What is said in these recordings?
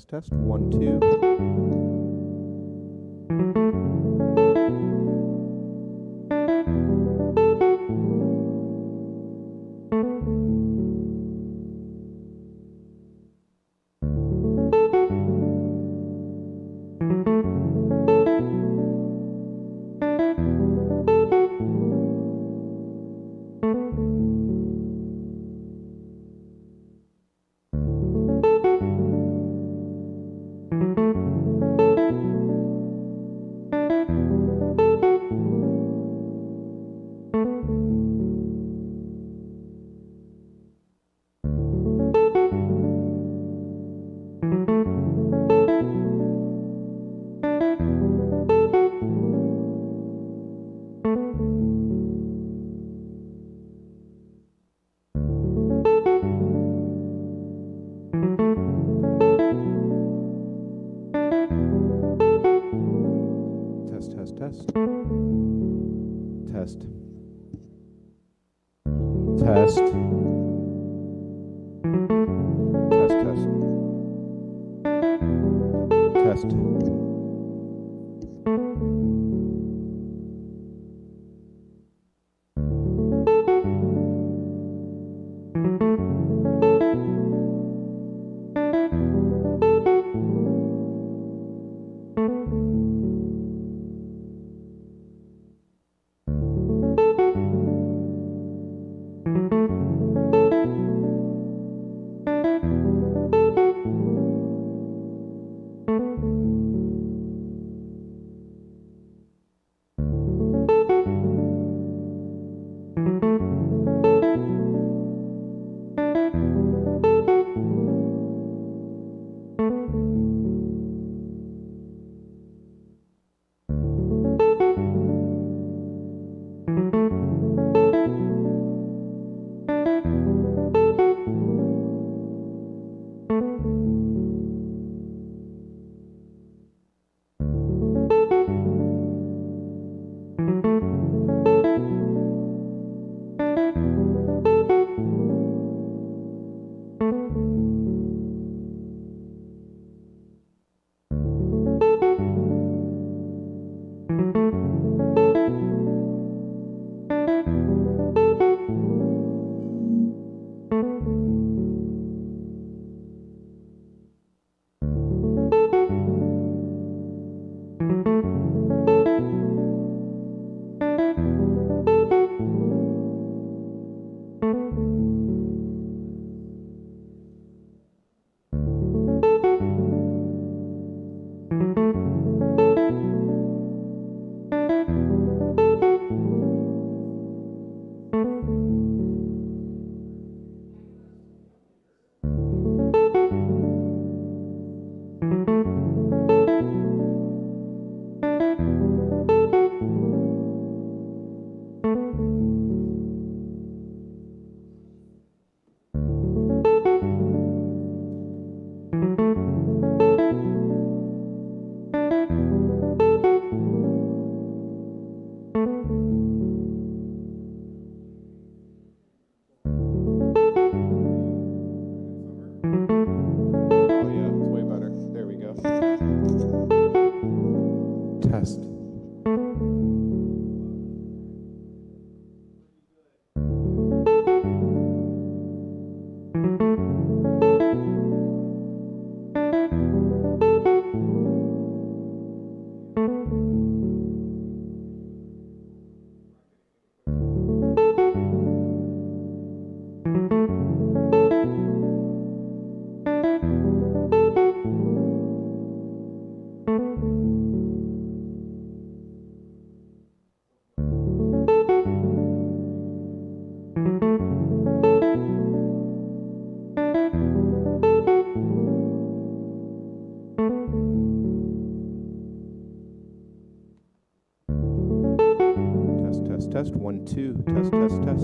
test. 1, 2. Test. Test. Test. Test. Test. Test. 1, 2. Test.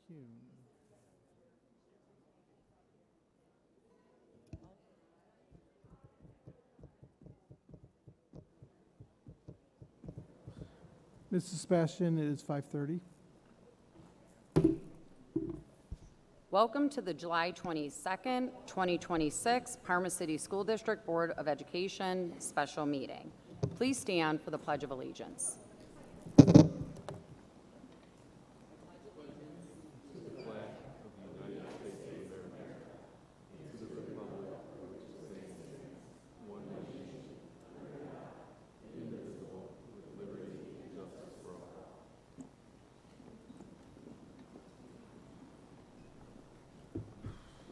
McCune. Mrs. Sebastian, it is 5:30. Welcome to the July 22nd, 2026 Parma City School District Board of Education special meeting. Please stand for the Pledge of Allegiance.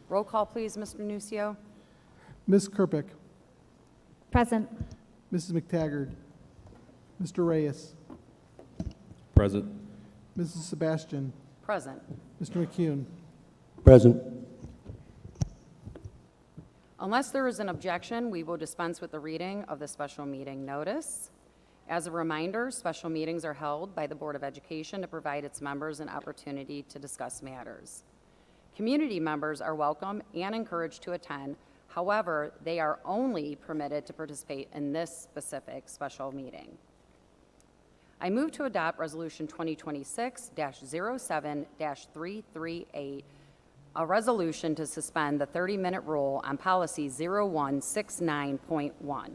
Roll call, please, Mr. Nucio. Ms. Kerpick, Present. Mrs. McTaggart, Mr. Reyes, Present. Mrs. Sebastian, Present. Mr. McCune. Present. Unless there is an objection, we will dispense with the reading of the special meeting notice. As a reminder, special meetings are held by the Board of Education to provide its members an opportunity to discuss matters. Community members are welcome and encouraged to attend. However, they are only permitted to participate in this specific special meeting. I move to adopt Resolution 2026-07-338, a resolution to suspend the 30-minute rule on Policy 0169.1.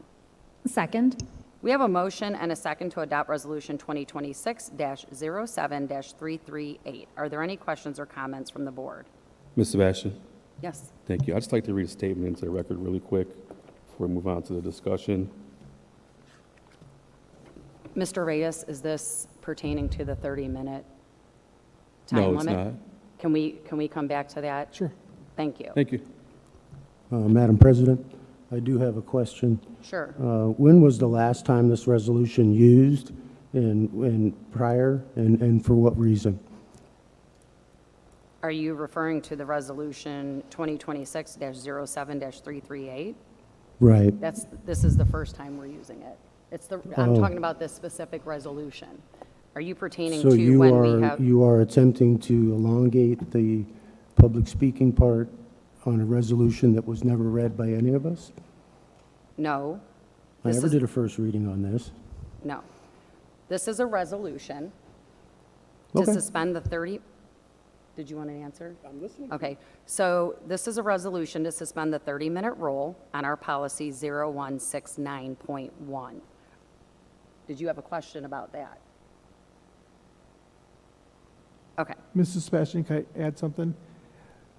Second. We have a motion and a second to adopt Resolution 2026-07-338. Are there any questions or comments from the board? Ms. Sebastian, Yes. thank you. I'd just like to read a statement into the record really quick before we move on to the discussion. Mr. Reyes, is this pertaining to the 30-minute time limit? No, it's not. Can we come back to that? Sure. Thank you. Thank you. Madam President, I do have a question. Sure. When was the last time this resolution used and prior, and for what reason? Are you referring to the Resolution 2026-07-338? Right. This is the first time we're using it. I'm talking about this specific resolution. Are you pertaining So to when we have? you are attempting to elongate the public speaking part on a resolution that was never read by any of us? No. I This never is- did a first reading on this. No. This is a resolution to Okay. suspend the 30, did you want an answer? I'm listening. Okay, so this is a resolution to suspend the 30-minute rule on our policy 0169.1. Did you have a question about that? Okay, Mrs. Sebastian, can I add something?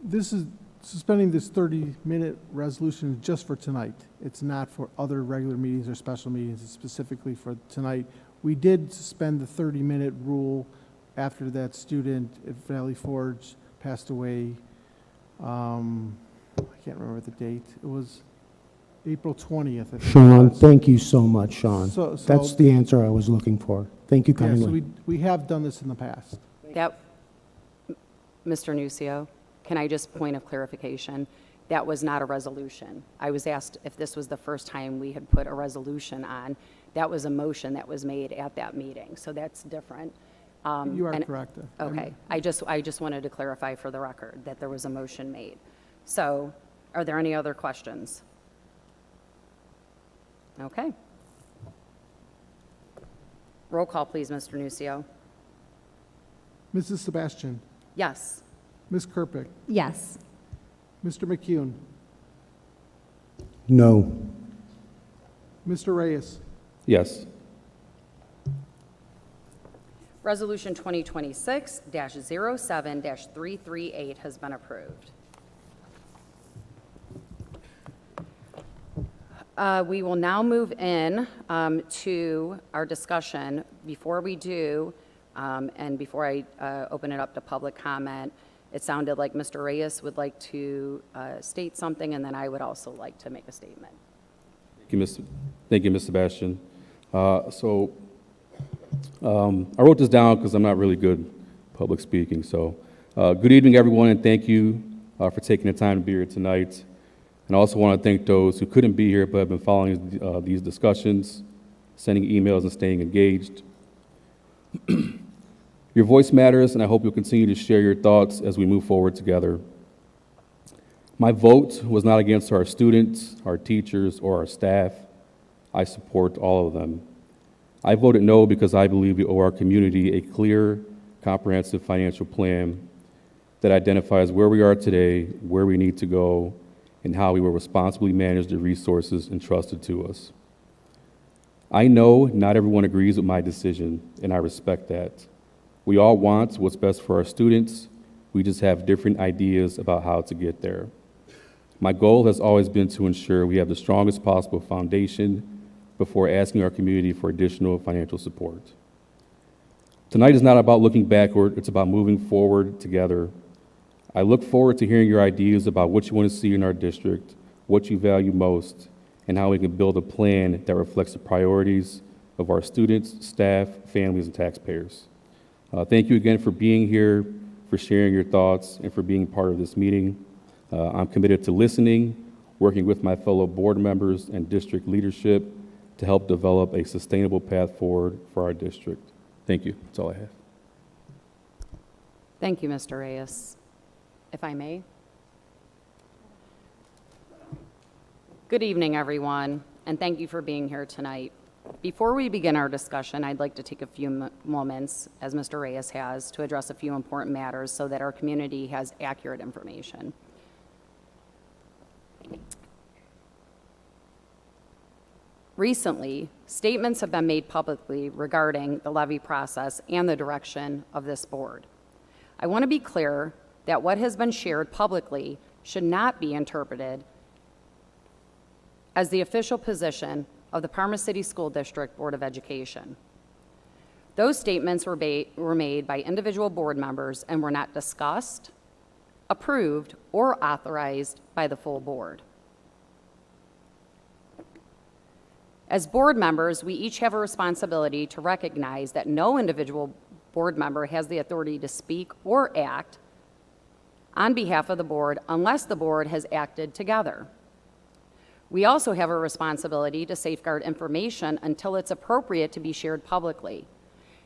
This is, suspending this 30-minute resolution is just for tonight. It's not for other regular meetings or special meetings. It's specifically for tonight. We did suspend the 30-minute rule after that student at Valley Forge passed away. I can't remember the date. It was April 20th. I think it Sean, was. thank you so much, Sean. So- That's the answer I was looking for. Thank you Yeah, so kindly. we have done this in the past. Mr. Nucio, can I just point of clarification? That was not a resolution. I was asked if this was the first time we had put a resolution on. That was a motion that was made at that meeting, so that's different. You are and- correct. Okay, I just wanted to clarify for the record that there was a motion made. So, are there any other questions? Okay. Roll call, please, Mr. Nucio. Mrs. Sebastian, Yes. Ms. Kerpick, Yes. Mr. McCune, No. Mr. Reyes, Yes. Resolution 2026-07-338 has been approved. We will now move in to our discussion. Before we do, and before I open it up to public comment, it sounded like Mr. Reyes would like to state something, and then I would also like to make a statement. Thank you, Ms. Sebastian. I wrote this down because I'm not really good public speaking. So, good evening, everyone, and thank you for taking the time to be here tonight. And I also want to thank those who couldn't be here but have been following these discussions, sending emails, and staying engaged. Your voice matters, and I hope you'll continue to share your thoughts as we move forward together. My vote was not against our students, our teachers, or our staff. I support all of them. I voted no because I believe we owe our community a clear, comprehensive financial plan that identifies where we are today, where we need to go, and how we will responsibly manage the resources entrusted to us. I know not everyone agrees with my decision, and I respect that. We all want what's best for our students. We just have different ideas about how to get there. My goal has always been to ensure we have the strongest possible foundation before asking our community for additional financial support. Tonight is not about looking backward, it's about moving forward together. I look forward to hearing your ideas about what you want to see in our district, what you value most, and how we can build a plan that reflects the priorities of our students, staff, families, and taxpayers. Thank you again for being here, for sharing your thoughts, and for being part of this meeting. I'm committed to listening, working with my fellow board members and district leadership to help develop a sustainable path forward for our district. Thank you. That's all I have. Thank you, Mr. Reyes. If I may. Good evening, everyone, and thank you for being here tonight. Before we begin our discussion, I'd like to take a few moments, as Mr. Reyes has, to address a few important matters so that our community has accurate information. Recently, statements have been made publicly regarding the levy process and the direction of this board. I want to be clear that what has been shared publicly should not be interpreted as the official position of the Parma City School District Board of Education. Those statements were made by individual board members and were not discussed, approved, or authorized by the full board. As board members, we each have a responsibility to recognize that no individual board member has the authority to speak or act on behalf of the board unless the board has acted together. We also have a responsibility to safeguard information until it's appropriate to be shared publicly.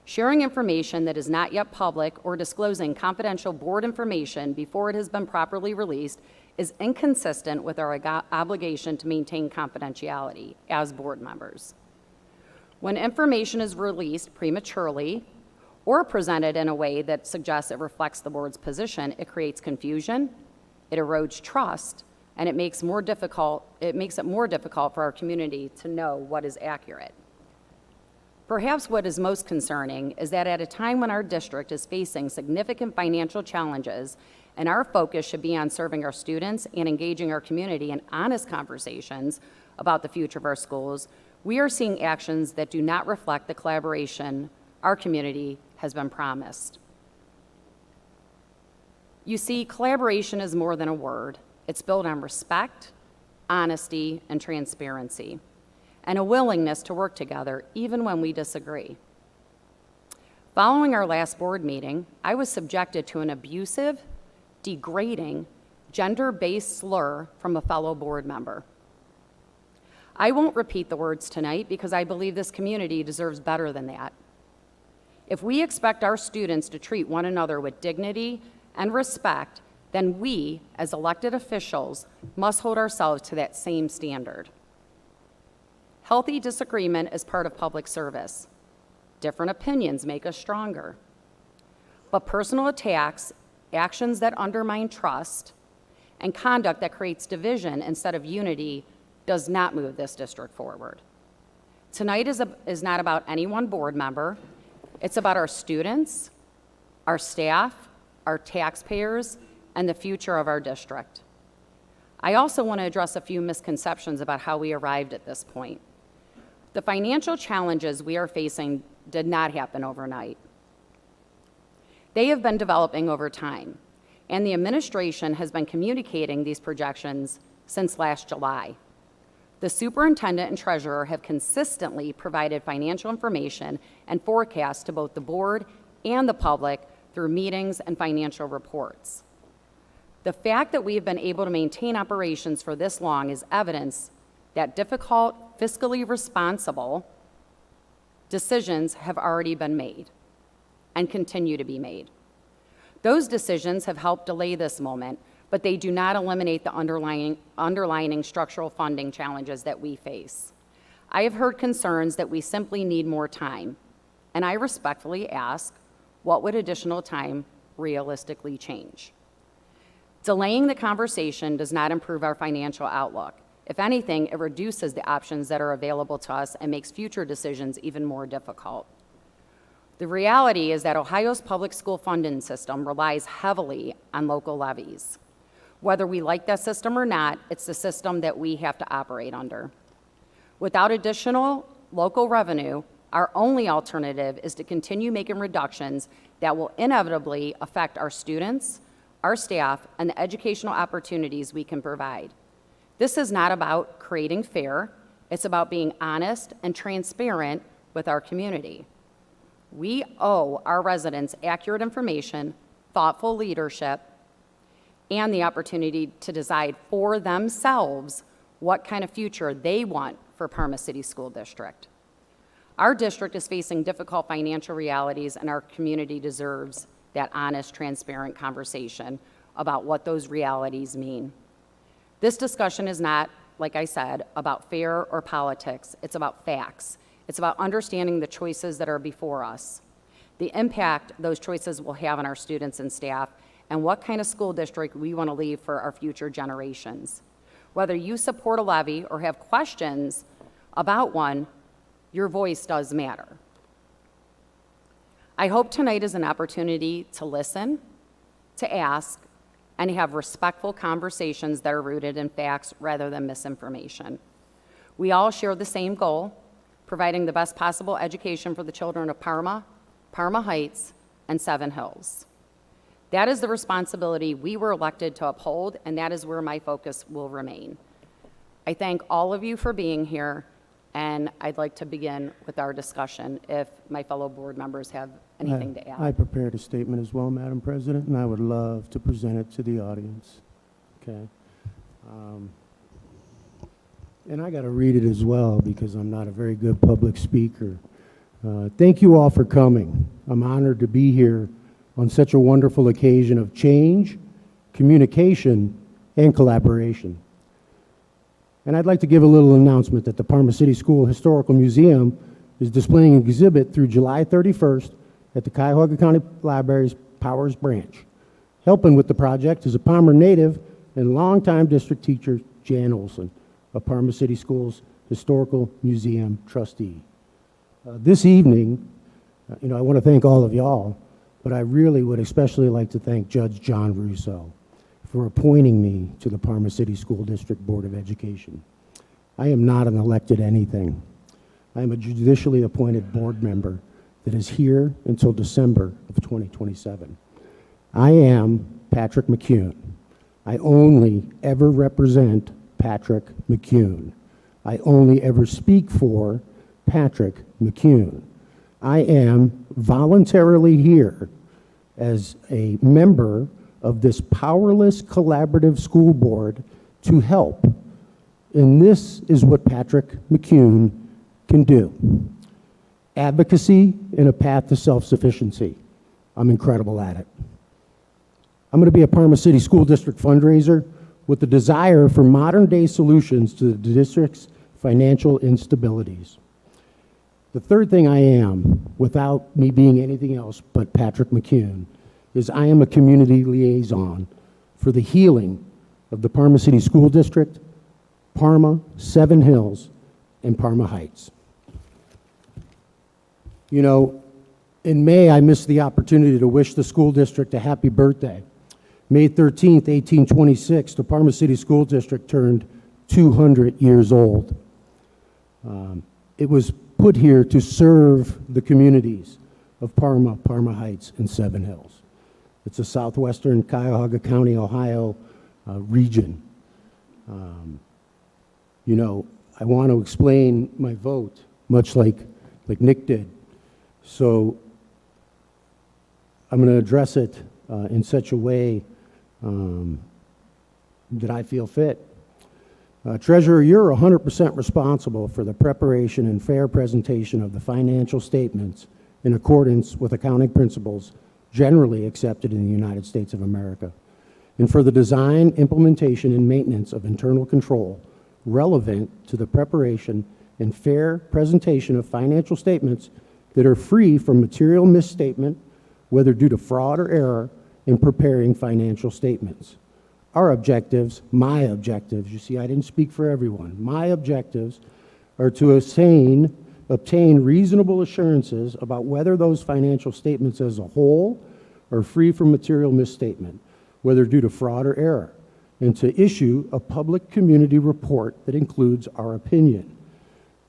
Sharing information that is not yet public or disclosing confidential board information before it has been properly released is inconsistent with our obligation to maintain confidentiality as board members. When information is released prematurely or presented in a way that suggests it reflects the board's position, it creates confusion, it erodes trust, and it makes it more difficult for our community to know what is accurate. Perhaps what is most concerning is that at a time when our district is facing significant financial challenges and our focus should be on serving our students and engaging our community in honest conversations about the future of our schools, we are seeing actions that do not reflect the collaboration our community has been promised. You see, collaboration is more than a word. It's built on respect, honesty, and transparency, and a willingness to work together even when we disagree. Following our last board meeting, I was subjected to an abusive, degrading, gender-based slur from a fellow board member. I won't repeat the words tonight because I believe this community deserves better than that. If we expect our students to treat one another with dignity and respect, then we, as elected officials, must hold ourselves to that same standard. Healthy disagreement is part of public service. Different opinions make us stronger. But personal attacks, actions that undermine trust, and conduct that creates division instead of unity does not move this district forward. Tonight is not about any one board member. It's about our students, our staff, our taxpayers, and the future of our district. I also want to address a few misconceptions about how we arrived at this point. The financial challenges we are facing did not happen overnight. They have been developing over time, and the administration has been communicating these projections since last July. The superintendent and treasurer have consistently provided financial information and forecasts to both the board and the public through meetings and financial reports. The fact that we have been able to maintain operations for this long is evidence that difficult, fiscally responsible decisions have already been made. and continue to be made. Those decisions have helped delay this moment, but they do not eliminate the underlying structural funding challenges that we face. I have heard concerns that we simply need more time, and I respectfully ask, what would additional time realistically change? Delaying the conversation does not improve our financial outlook. If anything, it reduces the options that are available to us and makes future decisions even more difficult. The reality is that Ohio's public school funding system relies heavily on local levies. Whether we like that system or not, it's the system that we have to operate under. Without additional local revenue, our only alternative is to continue making reductions that will inevitably affect our students, our staff, and the educational opportunities we can provide. This is not about creating fear, it's about being honest and transparent with our community. We owe our residents accurate information, thoughtful leadership, and the opportunity to decide for themselves what kind of future they want for Parma City School District. Our district is facing difficult financial realities, and our community deserves that honest, transparent conversation about what those realities mean. This discussion is not, like I said, about fear or politics. It's about facts. It's about understanding the choices that are before us, the impact those choices will have on our students and staff, and what kind of school district we want to leave for our future generations. Whether you support a levy or have questions about one, your voice does matter. I hope tonight is an opportunity to listen, to ask, and have respectful conversations that are rooted in facts rather than misinformation. We all share the same goal, providing the best possible education for the children of Parma, Parma Heights, and Seven Hills. That is the responsibility we were elected to uphold, and that is where my focus will remain. I thank all of you for being here, and I'd like to begin with our discussion if my fellow board members have anything to add. I prepared a statement as well, Madam President, and I would love to present it to the audience. Okay. And I got to read it as well because I'm not a very good public speaker. Thank you all for coming. I'm honored to be here on such a wonderful occasion of change, communication, and collaboration. And I'd like to give a little announcement that the Parma City School Historical Museum is displaying an exhibit through July 31st at the Cuyahoga County Library's Powers Branch. Helping with the project is a Parma native and longtime district teacher, Jan Olson, a Parma City Schools Historical Museum trustee. This evening, I want to thank all of y'all, but I really would especially like to thank Judge John Russo for appointing me to the Parma City School District Board of Education. I am not an elected anything. I am a judicially appointed board member that is here until December of 2027. I am Patrick McCune. I only ever represent Patrick McCune. I only ever speak for Patrick McCune. I am voluntarily here as a member of this powerless collaborative school board to help. And this is what Patrick McCune can do. Advocacy and a path to self-sufficiency. I'm incredible at it. I'm going to be a Parma City School District fundraiser with the desire for modern-day solutions to the district's financial instabilities. The third thing I am, without me being anything else but Patrick McCune, is I am a community liaison for the healing of the Parma City School District, Parma, Seven Hills, and Parma Heights. In May, I missed the opportunity to wish the school district a happy birthday. May 13th, 1826, the Parma City School District turned 200 years old. It was put here to serve the communities of Parma, Parma Heights, and Seven Hills. It's a southwestern Cuyahoga County, Ohio region. I want to explain my vote, much like Nick did. So I'm going to address it in such a way that I feel fit. Treasurer, you're 100% responsible for the preparation and fair presentation of the financial statements in accordance with accounting principles generally accepted in the United States of America, and for the design, implementation, and maintenance of internal control relevant to the preparation and fair presentation of financial statements that are free from material misstatement, whether due to fraud or error, in preparing financial statements. Our objectives, my objectives, you see, I didn't speak for everyone. My objectives are to obtain reasonable assurances about whether those financial statements as a whole are free from material misstatement, whether due to fraud or error, and to issue a public community report that includes our opinion.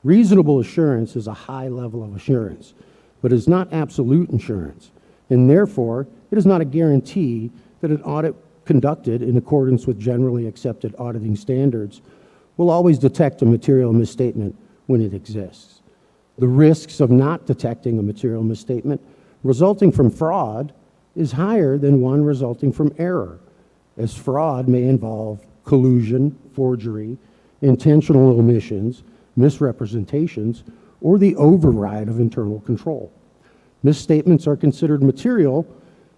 Reasonable assurance is a high level of assurance, but is not absolute assurance, and therefore it is not a guarantee that an audit conducted in accordance with generally accepted auditing standards will always detect a material misstatement when it exists. The risks of not detecting a material misstatement resulting from fraud is higher than one resulting from error, as fraud may involve collusion, forgery, intentional omissions, misrepresentations, or the override of internal control. Misstatements are considered material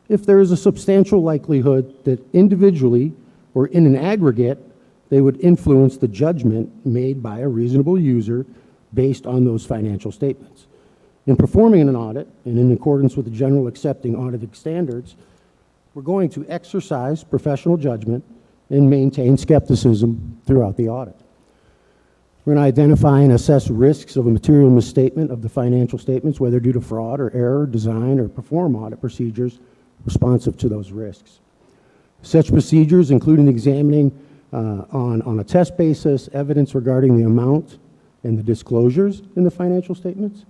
if there is a substantial likelihood that individually or in an aggregate they would influence the judgment made by a reasonable user based on those financial statements. In performing an audit, and in accordance with the general accepting auditing standards, we're going to exercise professional judgment and maintain skepticism throughout the audit. We're going to identify and assess risks of a material misstatement of the financial statements, whether due to fraud or error, design, or perform audit procedures responsive to those risks. Such procedures, including examining on a test basis evidence regarding the amount and the disclosures in the financial statements,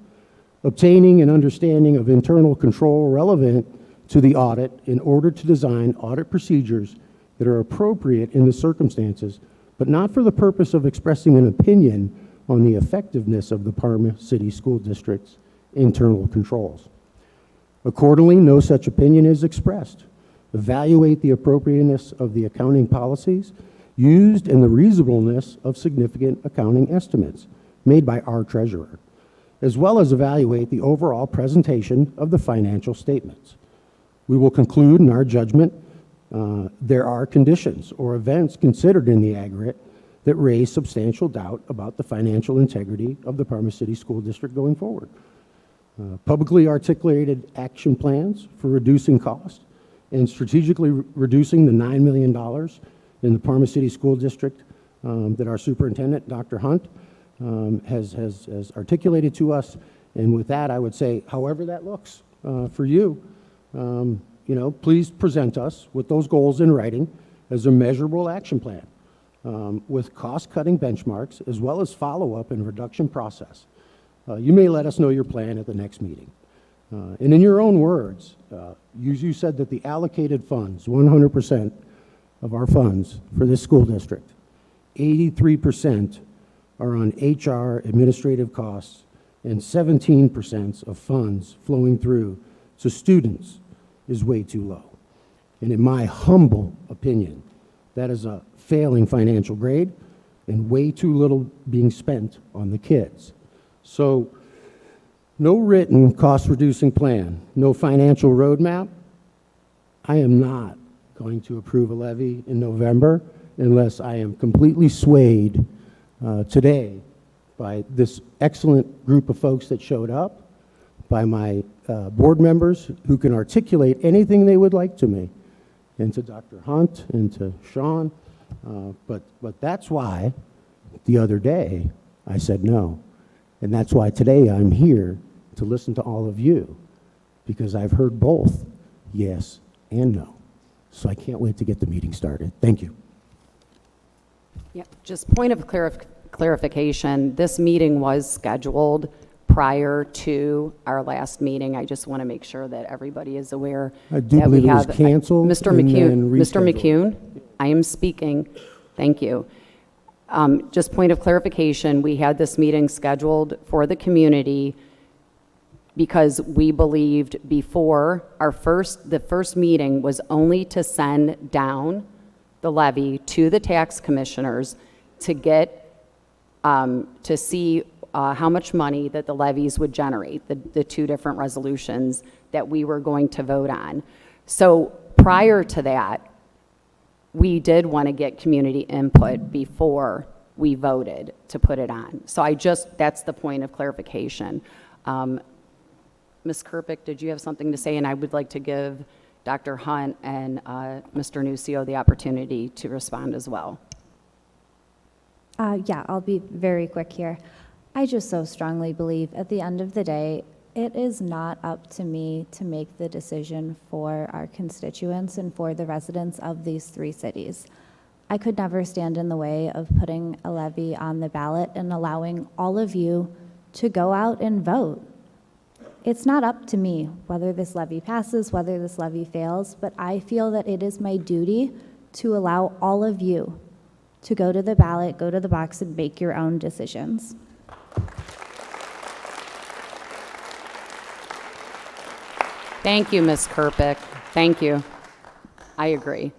obtaining an understanding of internal control relevant to the audit in order to design audit procedures that are appropriate in the circumstances, but not for the purpose of expressing an opinion on the effectiveness of the Parma City School District's internal controls. Accordingly, no such opinion is expressed. Evaluate the appropriateness of the accounting policies used and the reasonableness of significant accounting estimates made by our treasurer, as well as evaluate the overall presentation of the financial statements. We will conclude in our judgment there are conditions or events considered in the aggregate that raise substantial doubt about the financial integrity of the Parma City School District going forward. Publicly articulated action plans for reducing costs and strategically reducing the $9 million in the Parma City School District that our superintendent, Dr. Hunt, has articulated to us. And with that, I would say, however that looks for you, please present us with those goals in writing as a measurable action plan with cost-cutting benchmarks as well as follow-up and reduction process. You may let us know your plan at the next meeting. And in your own words, you said that the allocated funds, 100% of our funds for this school district, 83% are on HR administrative costs and 17% of funds flowing through to students is way too low. And in my humble opinion, that is a failing financial grade and way too little being spent on the kids. So no written cost-reducing plan, no financial roadmap. I am not going to approve a levy in November unless I am completely swayed today by this excellent group of folks that showed up, by my board members who can articulate anything they would like to me, and to Dr. Hunt and to Sean. But that's why the other day I said no. And that's why today I'm here to listen to all of you, because I've heard both yes and no. So I can't wait to get the meeting started. Thank you. Yep, just point of clarification, this meeting was scheduled prior to our last meeting. I just want to make sure that everybody is aware. I do believe it was canceled Mr. and McCune, then Mr. rescheduled. McCune, I am speaking. Thank you. Just point of clarification, we had this meeting scheduled for the community because we believed before the first meeting was only to send down the levy to the tax commissioners to get, to see how much money that the levies would generate, the two different resolutions that we were going to vote on. So prior to that, we did want to get community input before we voted to put it on. So that's the point of clarification. Ms. Kerpick, did you have something to say? And I would like to give Dr. Hunt and Mr. Nucio the opportunity to respond as well. Yeah, I'll be very quick here. I just so strongly believe at the end of the day, it is not up to me to make the decision for our constituents and for the residents of these three cities. I could never stand in the way of putting a levy on the ballot and allowing all of you to go out and vote. It's not up to me whether this levy passes, whether this levy fails, but I feel that it is my duty to allow all of you to go to the ballot, go to the box, and make your own decisions. Thank you, Ms. Kerpick. Thank you. I agree.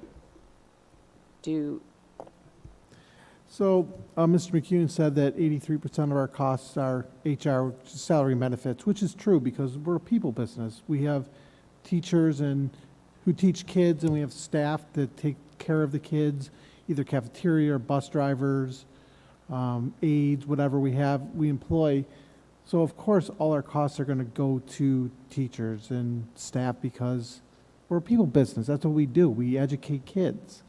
So, Mr. McCune said that 83% of our costs are HR, which is salary and benefits, which is true because we're a people business. We have teachers who teach kids, and we have staff that take care of the kids, either cafeteria or bus drivers, aides, whatever we have, we employ. So of course, all our costs are going to go to teachers and staff because we're a people business. That's what we do. We educate kids.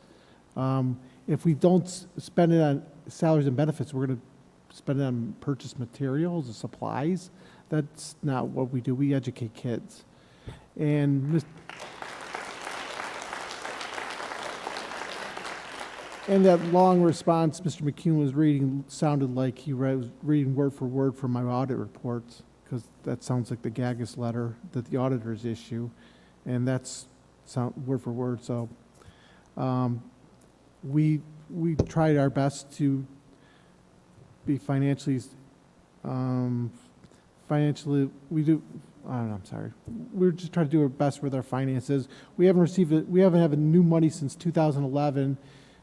If we don't spend it on salaries and benefits, we're going to spend it on purchase materials and supplies. That's not what we do. We educate kids. And that long response Mr. McCune was reading sounded like he was reading word for word from my audit reports, because that sounds like the Gagas letter that the auditors issue, and that's word for word. So we tried our best to be financially, we're just trying to do our best with our finances. We haven't had new money since 2011,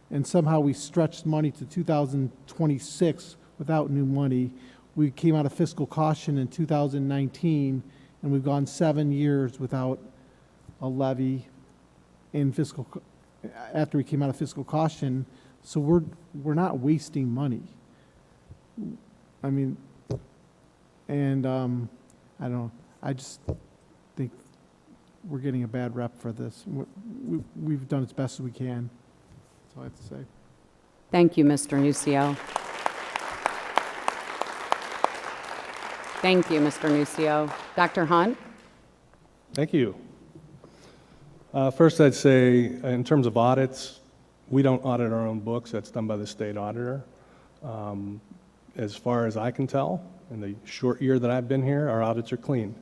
and somehow we stretched money to 2026 without new money. We came out of fiscal caution in 2019, and we've gone 7 years without a levy in after we came out of fiscal caution. So we're not wasting money. I mean, and I don't know. I just think we're getting a bad rep for this. We've done as best as we can. That's all I have to say. Thank you, Mr. Nucio. Thank you, Mr. Nucio. Dr. Hunt? Thank you. First, I'd say, in terms of audits, we don't audit our own books. That's done by the state auditor. As far as I can tell, in the short year that I've been here, our audits are clean.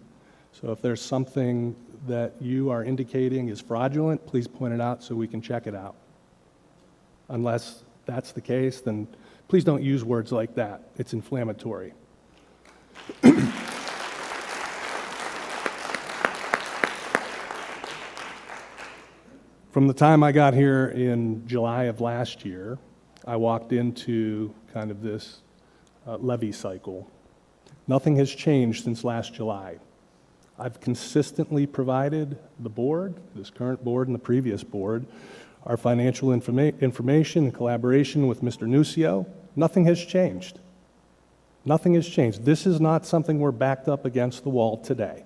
So if there's something that you are indicating is fraudulent, please point it out so we can check it out. Unless that's the case, then please don't use words like that. It's inflammatory. From the time I got here in July of last year, I walked into kind of this levy cycle. Nothing has changed since last July. I've consistently provided the board, this current board and the previous board, our financial information in collaboration with Mr. Nucio. Nothing has changed. Nothing has changed. This is not something we're backed up against the wall today.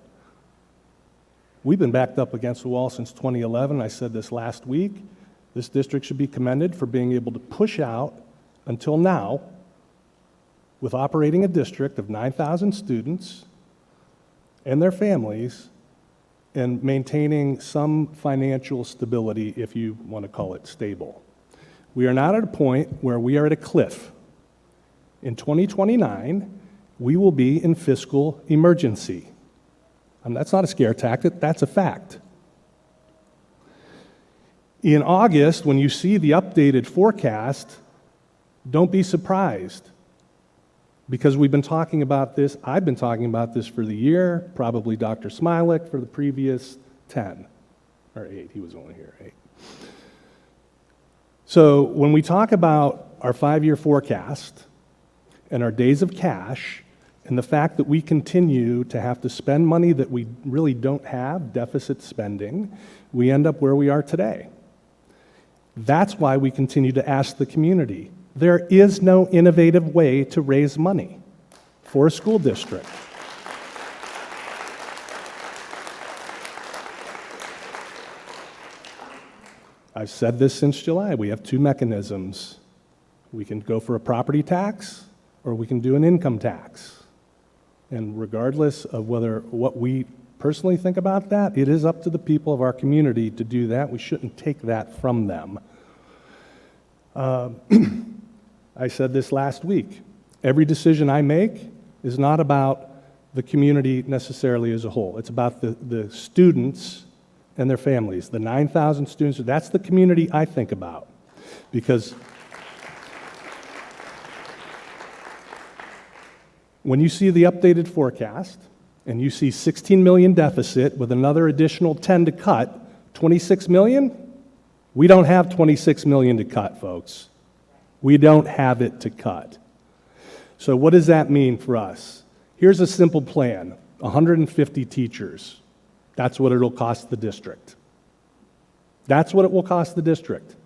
We've been backed up against the wall since 2011. I said this last week. This district should be commended for being able to push out until now with operating a district of 9,000 students and their families and maintaining some financial stability, if you want to call it stable. We are not at a point where we are at a cliff. In 2029, we will be in fiscal emergency. And that's not a scare tactic, that's a fact. In August, when you see the updated forecast, don't be surprised, because we've been talking about this, I've been talking about this for the year, probably Dr. Smilek for the previous 10, or 8, he was only here, 8. So when we talk about our 5-year forecast and our days of cash, And the fact that we continue to have to spend money that we really don't have, deficit spending, we end up where we are today. That's why we continue to ask the community. There is no innovative way to raise money for a school district. I've said this since July. We have two mechanisms. We can go for a property tax, or we can do an income tax. And regardless of what we personally think about that, it is up to the people of our community to do that. We shouldn't take that from them. I said this last week. Every decision I make is not about the community necessarily as a whole. It's about the students and their families. The 9,000 students, that's the community I think about. Because when you see the updated forecast and you see 16 million deficit with another additional 10 to cut, 26 million, we don't have 26 million to cut, folks. We don't have it to cut. So what does that mean for us? Here's a simple plan, 150 teachers. That's what it'll cost the district. That's what it will cost the district.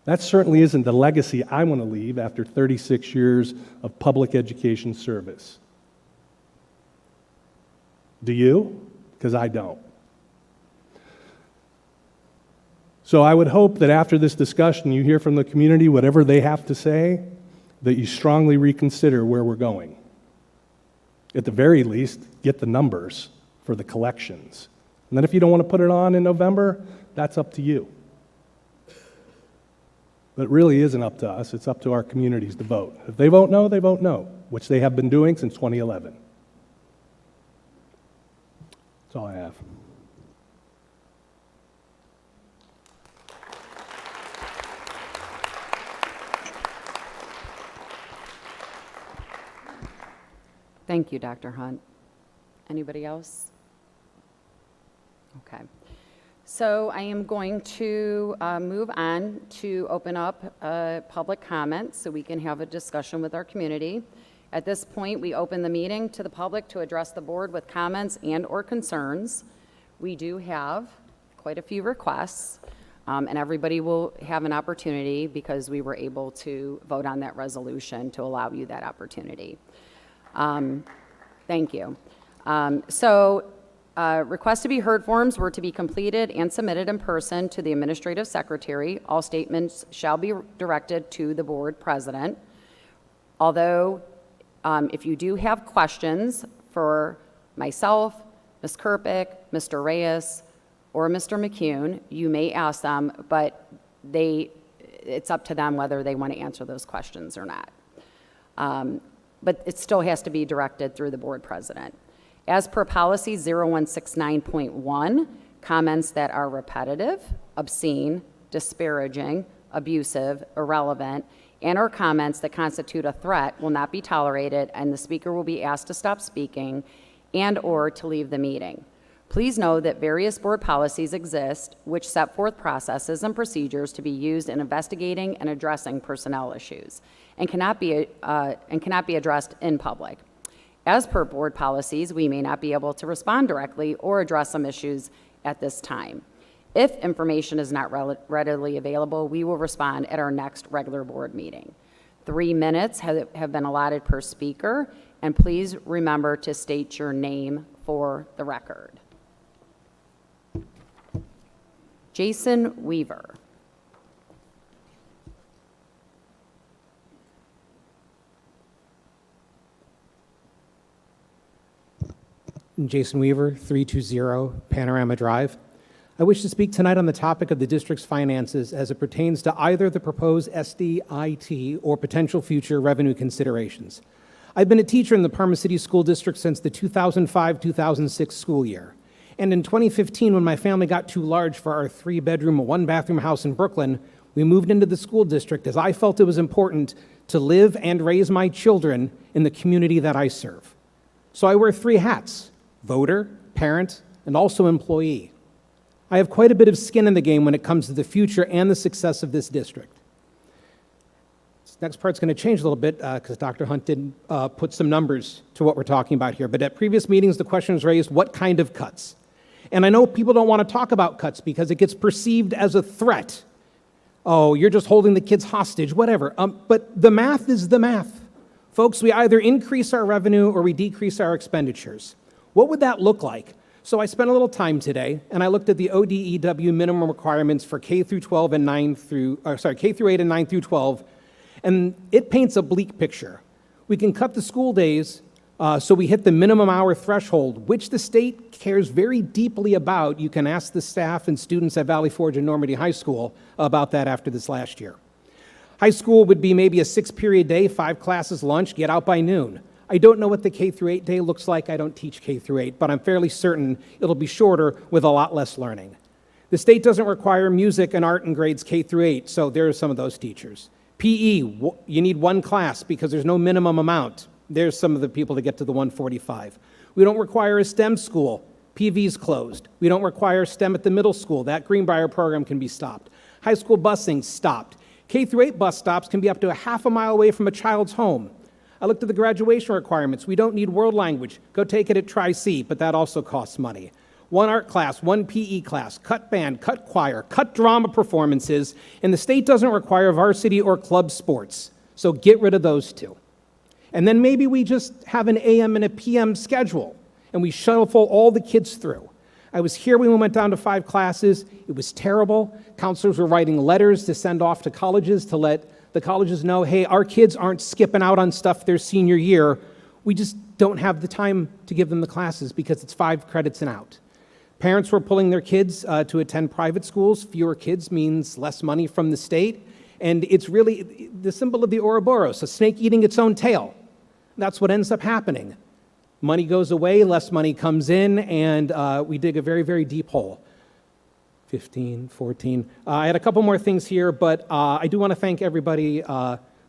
That certainly isn't the legacy I want to leave after 36 years of public education service. Do you? Because I don't. So I would hope that after this discussion, you hear from the community whatever they have to say, that you strongly reconsider where we're going. At the very least, get the numbers for the collections. And then if you don't want to put it on in November, that's up to you. But it really isn't up to us. It's up to our communities to vote. If they vote no, they vote no, which they have been doing since 2011. That's all I have. Thank you, Dr. Hunt. Anybody else? Okay. So I am going to move on to open up public comment so we can have a discussion with our community. At this point, we open the meeting to the public to address the board with comments and/or concerns. We do have quite a few requests, and everybody will have an opportunity because we were able to vote on that resolution to allow you that opportunity. Thank you. Requests to be heard forms were to be completed and submitted in person to the administrative secretary. All statements shall be directed to the board president. Although, if you do have questions for myself, Ms. Kerpick, Mr. Reyes, or Mr. McCune, you may ask them, but it's up to them whether they want to answer those questions or not. But it still has to be directed through the board president. As per policy 0169.1, comments that are repetitive, obscene, disparaging, abusive, irrelevant, and/or comments that constitute a threat will not be tolerated, and the speaker will be asked to stop speaking and/or to leave the meeting. Please know that various board policies exist which set forth processes and procedures to be used in investigating and addressing personnel issues and cannot be addressed in public. As per board policies, we may not be able to respond directly or address some issues at this time. If information is not readily available, we will respond at our next regular board meeting. 3 minutes have been allotted per speaker, and please remember to state your name for the record. Jason Weaver. Jason Weaver, 320 Panorama Drive. I wish to speak tonight on the topic of the district's finances as it pertains to either the proposed SDIT or potential future revenue considerations. I've been a teacher in the Parma City School District since the 2005-2006 school year. And in 2015, when my family got too large for our 3-bedroom, 1-bathroom house in Brooklyn, we moved into the school district as I felt it was important to live and raise my children in the community that I serve. So I wear 3 hats: voter, parent, and also employee. I have quite a bit of skin in the game when it comes to the future and the success of this district. This next part's going to change a little bit because Dr. Hunt didn't put some numbers to what we're talking about here. But at previous meetings, the question was raised, what kind of cuts? And I know people don't want to talk about cuts because it gets perceived as a threat. Oh, you're just holding the kids hostage, whatever. But the math is the math. Folks, we either increase our revenue or we decrease our expenditures. What would that look like? So I spent a little time today, and I looked at the ODEW minimum requirements for K through 12 and K through 8 and 9 through 12, and it paints a bleak picture. We can cut the school days so we hit the minimum hour threshold, which the state cares very deeply about. You can ask the staff and students at Valley Forge and Normandy High School about that after this last year. High school would be maybe a 6-period day, 5 classes, lunch, get out by noon. I don't know what the K through 8 day looks like. I don't teach K through 8, but I'm fairly certain it'll be shorter with a lot less learning. The state doesn't require music and art in grades K through 8, so there are some of those teachers. PE, you need 1 class because there's no minimum amount. There's some of the people to get to the 145. We don't require a STEM school. PV's closed. We don't require STEM at the middle school. That Greenbrier program can be stopped. High school busing stopped. K through 8 bus stops can be up to a half a mile away from a child's home. I looked at the graduation requirements. We don't need world language. Go take it at Tri-C, but that also costs money. 1 art class, 1 PE class, cut band, cut choir, cut drama performances, and the state doesn't require varsity or club sports. So get rid of those 2. And then maybe we just have an AM and a PM schedule, and we shuffle all the kids through. I was here when we went down to 5 classes. It was terrible. Counselors were writing letters to send off to colleges to let the colleges know, hey, our kids aren't skipping out on stuff their senior year. We just don't have the time to give them the classes because it's 5 credits and out. Parents were pulling their kids to attend private schools. Fewer kids means less money from the state. And it's really the symbol of the Ouroboros, a snake eating its own tail. That's what ends up happening. Money goes away, less money comes in, and we dig a very, very deep hole. 15, 14. I had a couple more things here, but I do want to thank everybody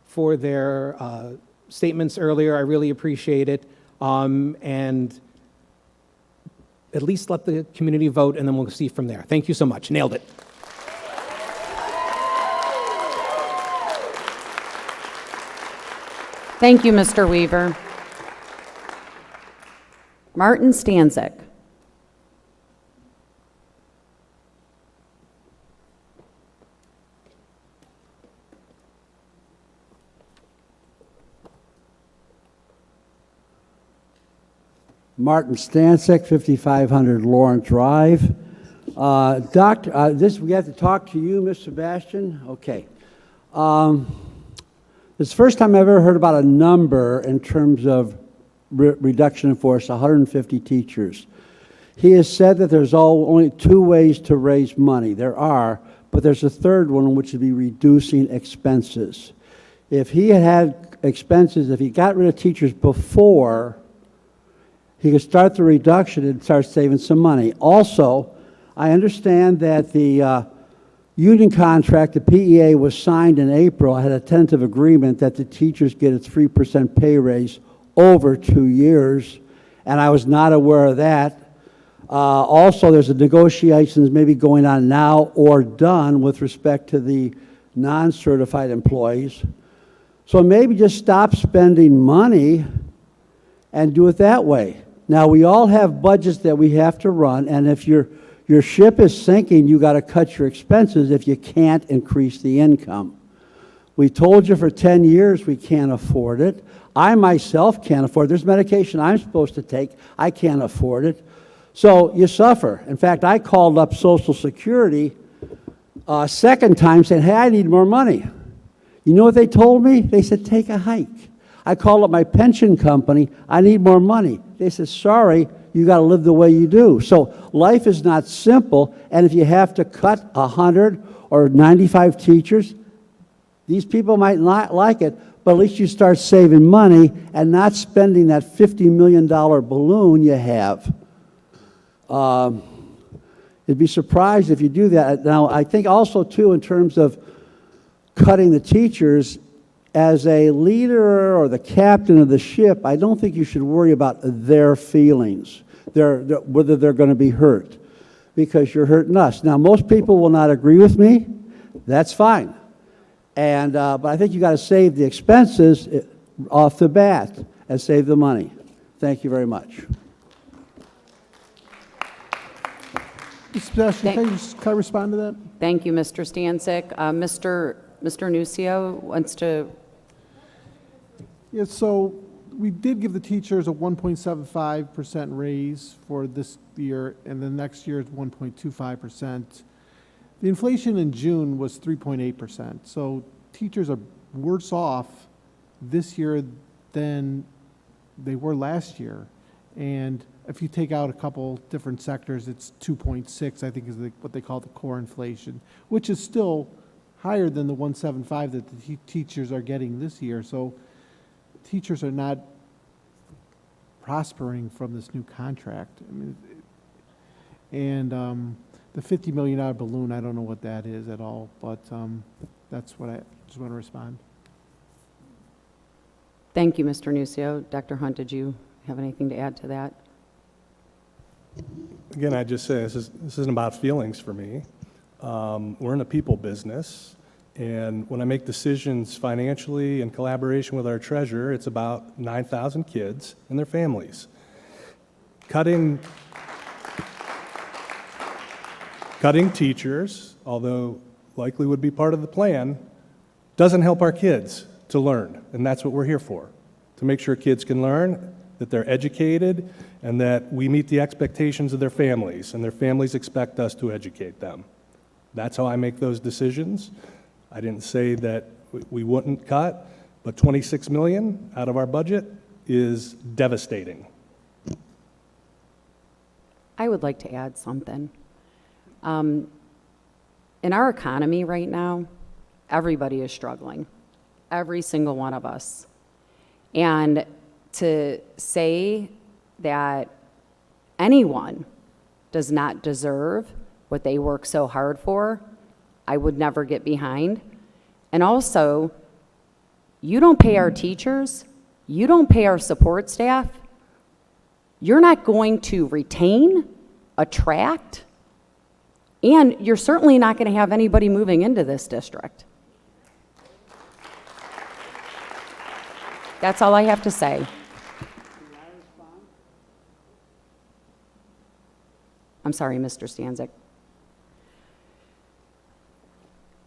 for their statements earlier. I really appreciate it. And at least let the community vote, and then we'll see from there. Thank you so much. Nailed it. Thank you, Mr. Weaver. Martin Stanzik. Martin Stanzik, 5500 Lawrence Drive. Doctor, we have to talk to you, Ms. Sebastian? Okay. It's the first time I've ever heard about a number in terms of reduction in force, 150 teachers. He has said that there's only 2 ways to raise money. There are, but there's a third one, which would be reducing expenses. If he had expenses, if he got rid of teachers before, he could start the reduction and start saving some money. Also, I understand that the union contract, the PEA, was signed in April. I had a tentative agreement that the teachers get a 3% pay raise over 2 years, and I was not aware of that. Also, there's a negotiations maybe going on now or done with respect to the non-certified employees. So maybe just stop spending money and do it that way. Now, we all have budgets that we have to run, and if your ship is sinking, you got to cut your expenses if you can't increase the income. We told you for 10 years we can't afford it. I myself can't afford it. There's medication I'm supposed to take. I can't afford it. So you suffer. In fact, I called up Social Security a second time saying, hey, I need more money. You know what they told me? They said, take a hike. I called up my pension company. I need more money. They said, sorry, you got to live the way you do. So life is not simple, and if you have to cut 100 or 95 teachers, these people might not like it, but at least you start saving money and not spending that $50 million balloon you have. You'd be surprised if you do that. Now, I think also, too, in terms of cutting the teachers, as a leader or the captain of the ship, I don't think you should worry about their feelings, whether they're going to be hurt, because you're hurting us. Now, most people will not agree with me. That's fine. And, but I think you got to save the expenses off the bat and save the money. Thank you very much. Mr. Sebastian, can I respond to that? Thank you, Mr. Stanzik. Mr. Nucio wants to, Yeah, so we did give the teachers a 1.75% raise for this year, and the next year is 1.25%. The inflation in June was 3.8%, so teachers are worse off this year than they were last year. And if you take out a couple different sectors, it's 2.6, I think is what they call the core inflation, which is still higher than the 1.75 that the teachers are getting this year. So teachers are not prospering from this new contract. I mean, and the $50 million balloon, I don't know what that is at all, but that's what I just want to respond. thank you, Mr. Nucio. Dr. Hunt, did you have anything to add to that? Again, I just say this isn't about feelings for me. We're in a people business, and when I make decisions financially in collaboration with our treasurer, it's about 9,000 kids and their families. Cutting teachers, although likely would be part of the plan, doesn't help our kids to learn, and that's what we're here for, to make sure kids can learn, that they're educated, and that we meet the expectations of their families, and their families expect us to educate them. That's how I make those decisions. I didn't say that we wouldn't cut, but $26 million out of our budget is devastating. I would like to add something. In our economy right now, everybody is struggling, every single one of us. And to say that anyone does not deserve what they work so hard for, I would never get behind. And also, you don't pay our teachers, you don't pay our support staff, you're not going to retain, attract, and you're certainly not going to have anybody moving into this district. That's all I have to say. I'm sorry, Mr. Stanzik.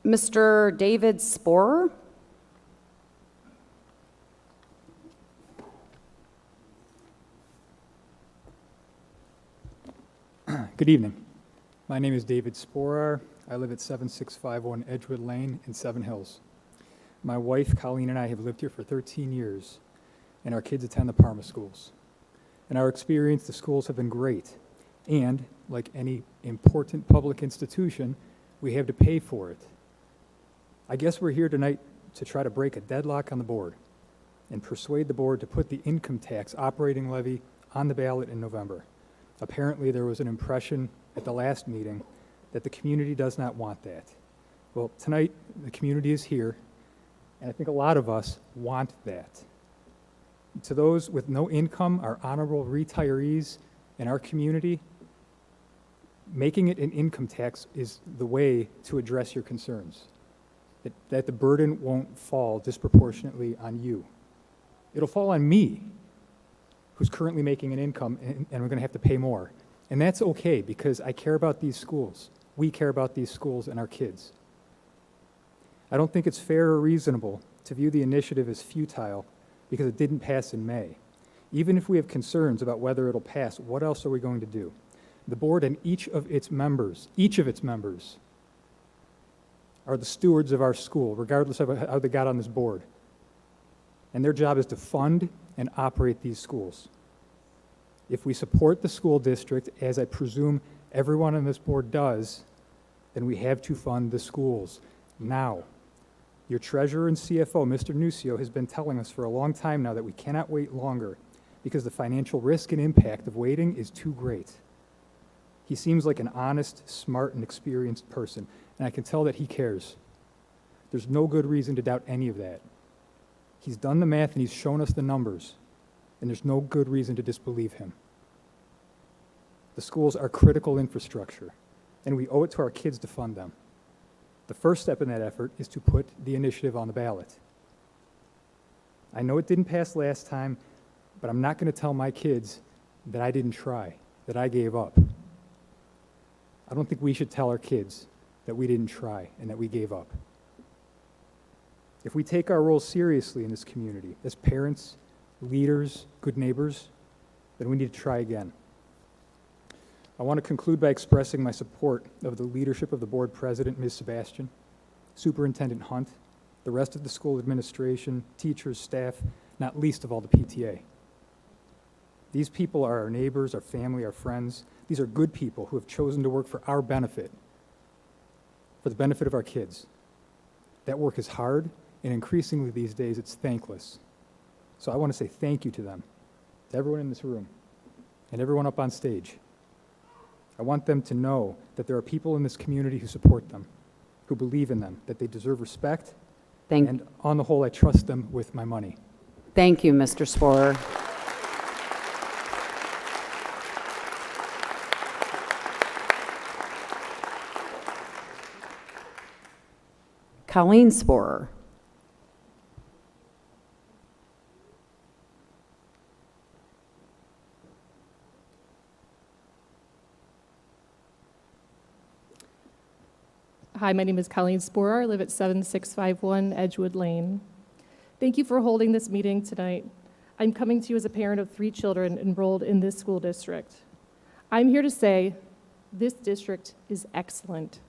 Mr. David Sporer? Good evening. My name is David Sporer. I live at 7651 Edgewood Lane in Seven Hills. My wife, Colleen, and I have lived here for 13 years, and our kids attend the Parma schools. In our experience, the schools have been great, and like any important public institution, we have to pay for it. I guess we're here tonight to try to break a deadlock on the board and persuade the board to put the income tax operating levy on the ballot in November. Apparently, there was an impression at the last meeting that the community does not want that. Well, tonight, the community is here, and I think a lot of us want that. To those with no income, our honorable retirees in our community, making it an income tax is the way to address your concerns, that the burden won't fall disproportionately on you. It'll fall on me, who's currently making an income, and we're going to have to pay more. And that's okay, because I care about these schools. We care about these schools and our kids. I don't think it's fair or reasonable to view the initiative as futile because it didn't pass in May. Even if we have concerns about whether it'll pass, what else are we going to do? The board and each of its members are the stewards of our school, regardless of how they got on this board. And their job is to fund and operate these schools. If we support the school district, as I presume everyone on this board does, then we have to fund the schools now. Your treasurer and CFO, Mr. Nucio, has been telling us for a long time now that we cannot wait longer because the financial risk and impact of waiting is too great. He seems like an honest, smart, and experienced person, and I can tell that he cares. There's no good reason to doubt any of that. He's done the math and he's shown us the numbers, and there's no good reason to disbelieve him. The schools are critical infrastructure, and we owe it to our kids to fund them. The The first step in that effort is to put the initiative on the ballot. I know it didn't pass last time, but I'm not going to tell my kids that I didn't try, that I gave up. I don't think we should tell our kids that we didn't try and that we gave up. If we take our role seriously in this community, as parents, leaders, good neighbors, then we need to try again. I want to conclude by expressing my support of the leadership of the board president, Ms. Sebastian, Superintendent Hunt, the rest of the school administration, teachers, staff, not least of all the PTA. These people are our neighbors, our family, our friends. These are good people who have chosen to work for our benefit, for the benefit of our kids. That work is hard, and increasingly these days it's thankless. So I want to say thank you to them, to everyone in this room, and everyone up on stage. I want them to know that there are people in this community who support them, who believe in them, that they deserve respect, and on the whole, I trust them with my money. Thank you, Mr. Sporer. Colleen Sporer. Hi, my name is Colleen Sporer. I live at 7651 Edgewood Lane. Thank you for holding this meeting tonight. I'm coming to you as a parent of 3 children enrolled in this school district. I'm here to say this district is excellent.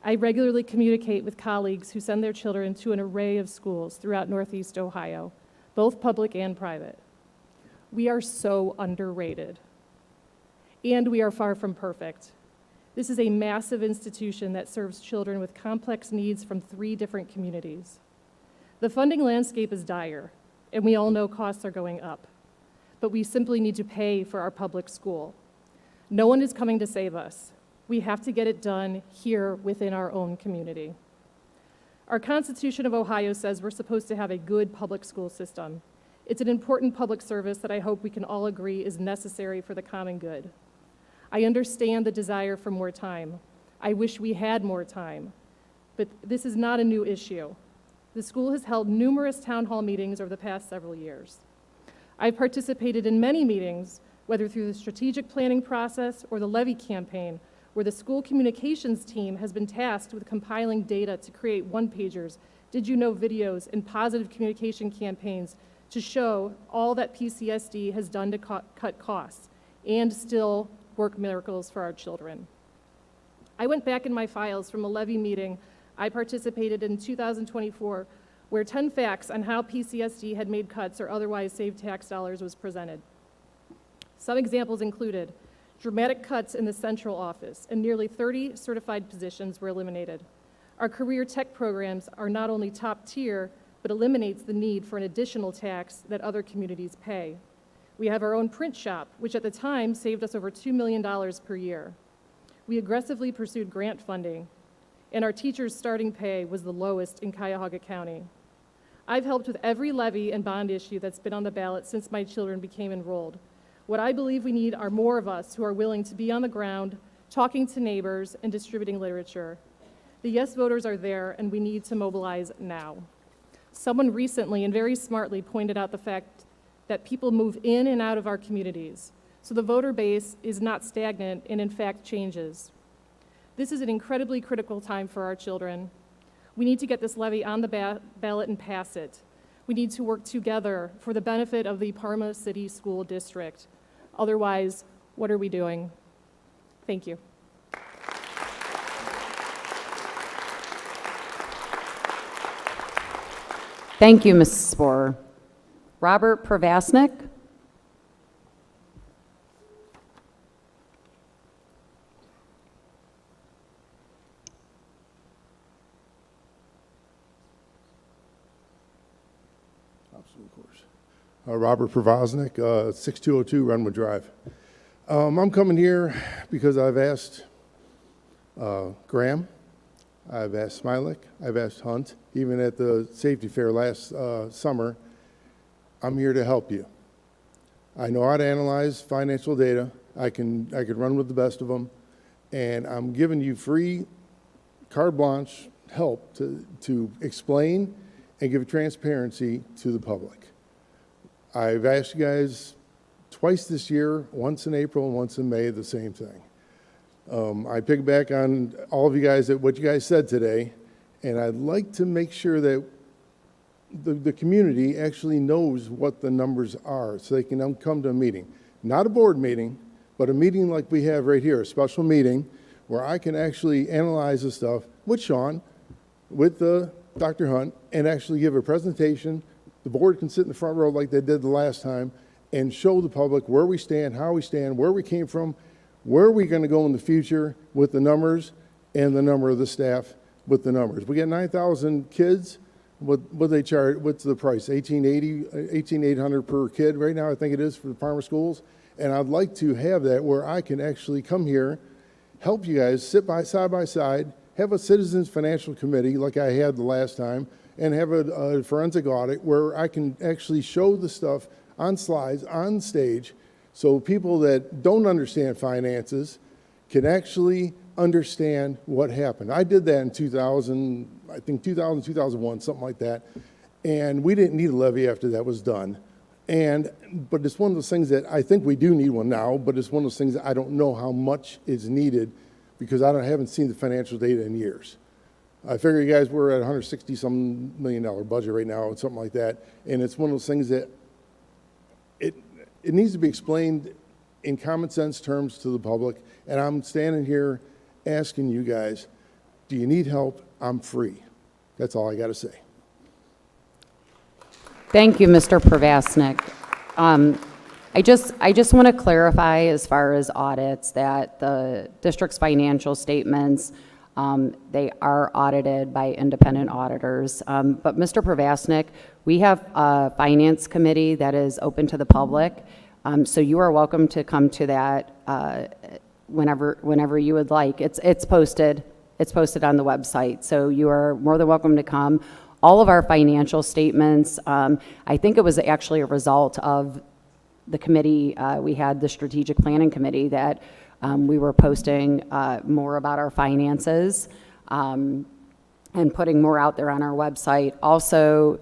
I regularly communicate with colleagues who send their children to an array of schools throughout Northeast Ohio, both public and private. We are so underrated, and we are far from perfect. This is a massive institution that serves children with complex needs from 3 different communities. The funding landscape is dire, and we all know costs are going up, but we simply need to pay for our public school. No one is coming to save us. We have to get it done here within our own community. Our Constitution of Ohio says we're supposed to have a good public school system. It's an important public service that I hope we can all agree is necessary for the common good. I understand the desire for more time. I wish we had more time, but this is not a new issue. The school has held numerous town hall meetings over the past several years. I've participated in many meetings, whether through the strategic planning process or the levy campaign, where the school communications team has been tasked with compiling data to create one-pagers, did you know videos, and positive communication campaigns to show all that PCSD has done to cut costs and still work miracles for our children. I went back in my files from a levy meeting I participated in 2024, where 10 facts on how PCSD had made cuts or otherwise saved tax dollars was presented. Some examples included dramatic cuts in the central office, and nearly 30 certified positions were eliminated. Our career tech programs are not only top tier, but eliminates the need for an additional tax that other communities pay. We have our own print shop, which at the time saved us over $2 million per year. We aggressively pursued grant funding, and our teachers' starting pay was the lowest in Cuyahoga County. I've helped with every levy and bond issue that's been on the ballot since my children became enrolled. What I believe we need are more of us who are willing to be on the ground, talking to neighbors, and distributing literature. The yes voters are there, and we need to mobilize now. Someone recently and very smartly pointed out the fact that people move in and out of our communities, so the voter base is not stagnant and in fact changes. This is an incredibly critical time for our children. We need to get this levy on the ballot and pass it. We need to work together for the benefit of the Parma City School District. Otherwise, what are we doing? Thank you. Thank you, Mrs. Sporer. Robert Pravasnik. Robert Pravasnik, 6202 Renwood Drive. I'm coming here because I've asked Graham, I've asked Smilek, I've asked Hunt, even at the safety fair last summer. I'm here to help you. I know how to analyze financial data. I could run with the best of them, and I'm giving you free carte blanche help to explain and give transparency to the public. I've asked you guys twice this year, once in April and once in May, the same thing. I piggyback on all of you guys, what you guys said today, and I'd like to make sure that the community actually knows what the numbers are so they can come to a meeting. Not a board meeting, but a meeting like we have right here, a special meeting where I can actually analyze the stuff with Sean, with Dr. Hunt, and actually give a presentation. The board can sit in the front row like they did the last time and show the public where we stand, how we stand, where we came from, where we're going to go in the future with the numbers and the number of the staff with the numbers. We got 9,000 kids. What they charge? What's the price? $1,800 per kid right now, I think it is, for the Parma schools. And I'd like to have that where I can actually come here, help you guys sit side by side, have a citizens financial committee like I had the last time, and have a forensic audit where I can actually show the stuff on slides, on stage, so people that don't understand finances can actually understand what happened. I did that in 2000, I think 2000, 2001, something like that, and we didn't need a levy after that was done. But it's one of those things that I think we do need one now, but it's one of those things that I don't know how much is needed because I haven't seen the financial data in years. I figure you guys were at $160-some million budget right now, or something like that, and it's one of those things that it needs to be explained in common sense terms to the public, and I'm standing here asking you guys, do you need help? I'm free. That's all I got to say. Thank you, Mr. Pravasnik. I just want to clarify as far as audits that the district's financial statements, they are audited by independent auditors. But Mr. Pravasnik, we have a finance committee that is open to the public, so you are welcome to come to that whenever you would like. It's posted on the website, so you are more than welcome to come. All of our financial statements, I think it was actually a result of the committee, we had the strategic planning committee that we were posting more about our finances and putting more out there on our website. Also,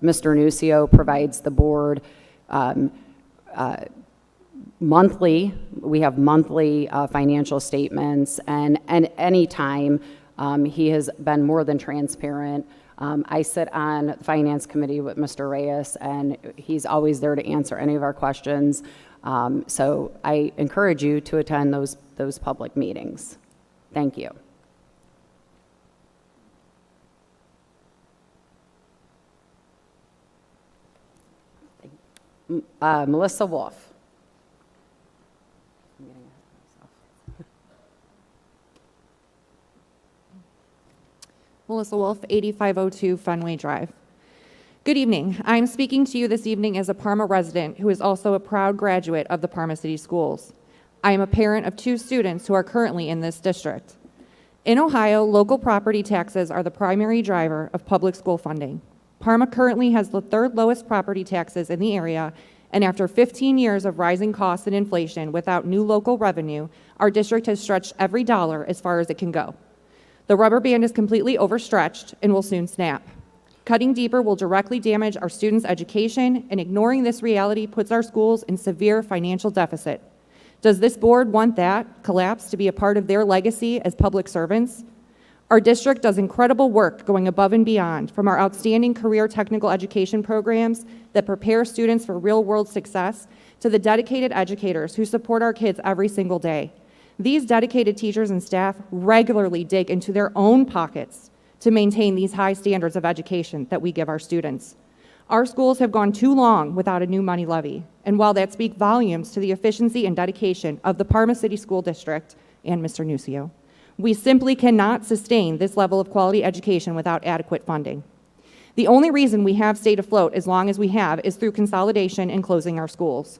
Mr. Nucio provides the board monthly, we have monthly financial statements, and anytime he has been more than transparent. I sit on the Finance Committee with Mr. Reyes, and he's always there to answer any of our questions. So I encourage you to attend those public meetings. Thank you. Melissa Wolf. Melissa Wolf, 8502 Fenway Drive. Good evening. I'm speaking to you this evening as a Parma resident who is also a proud graduate of the Parma City Schools. I am a parent of 2 students who are currently in this district. In Ohio, local property taxes are the primary driver of public school funding. Parma currently has the 3rd lowest property taxes in the area, and after 15 years of rising costs and inflation without new local revenue, our district has stretched every dollar as far as it can go. The rubber band is completely overstretched and will soon snap. Cutting deeper will directly damage our students' education, and ignoring this reality puts our schools in severe financial deficit. Does this board want that collapse to be a part of their legacy as public servants? Our district does incredible work going above and beyond, from our outstanding career technical education programs that prepare students for real-world success to the dedicated educators who support our kids every single day. These dedicated teachers and staff regularly dig into their own pockets to maintain these high standards of education that we give our students. Our schools have gone too long without a new money levy, and while that speaks volumes to the efficiency and dedication of the Parma City School District and Mr. Nucio, we simply cannot sustain this level of quality education without adequate funding. The only reason we have stayed afloat as long as we have is through consolidation and closing our schools.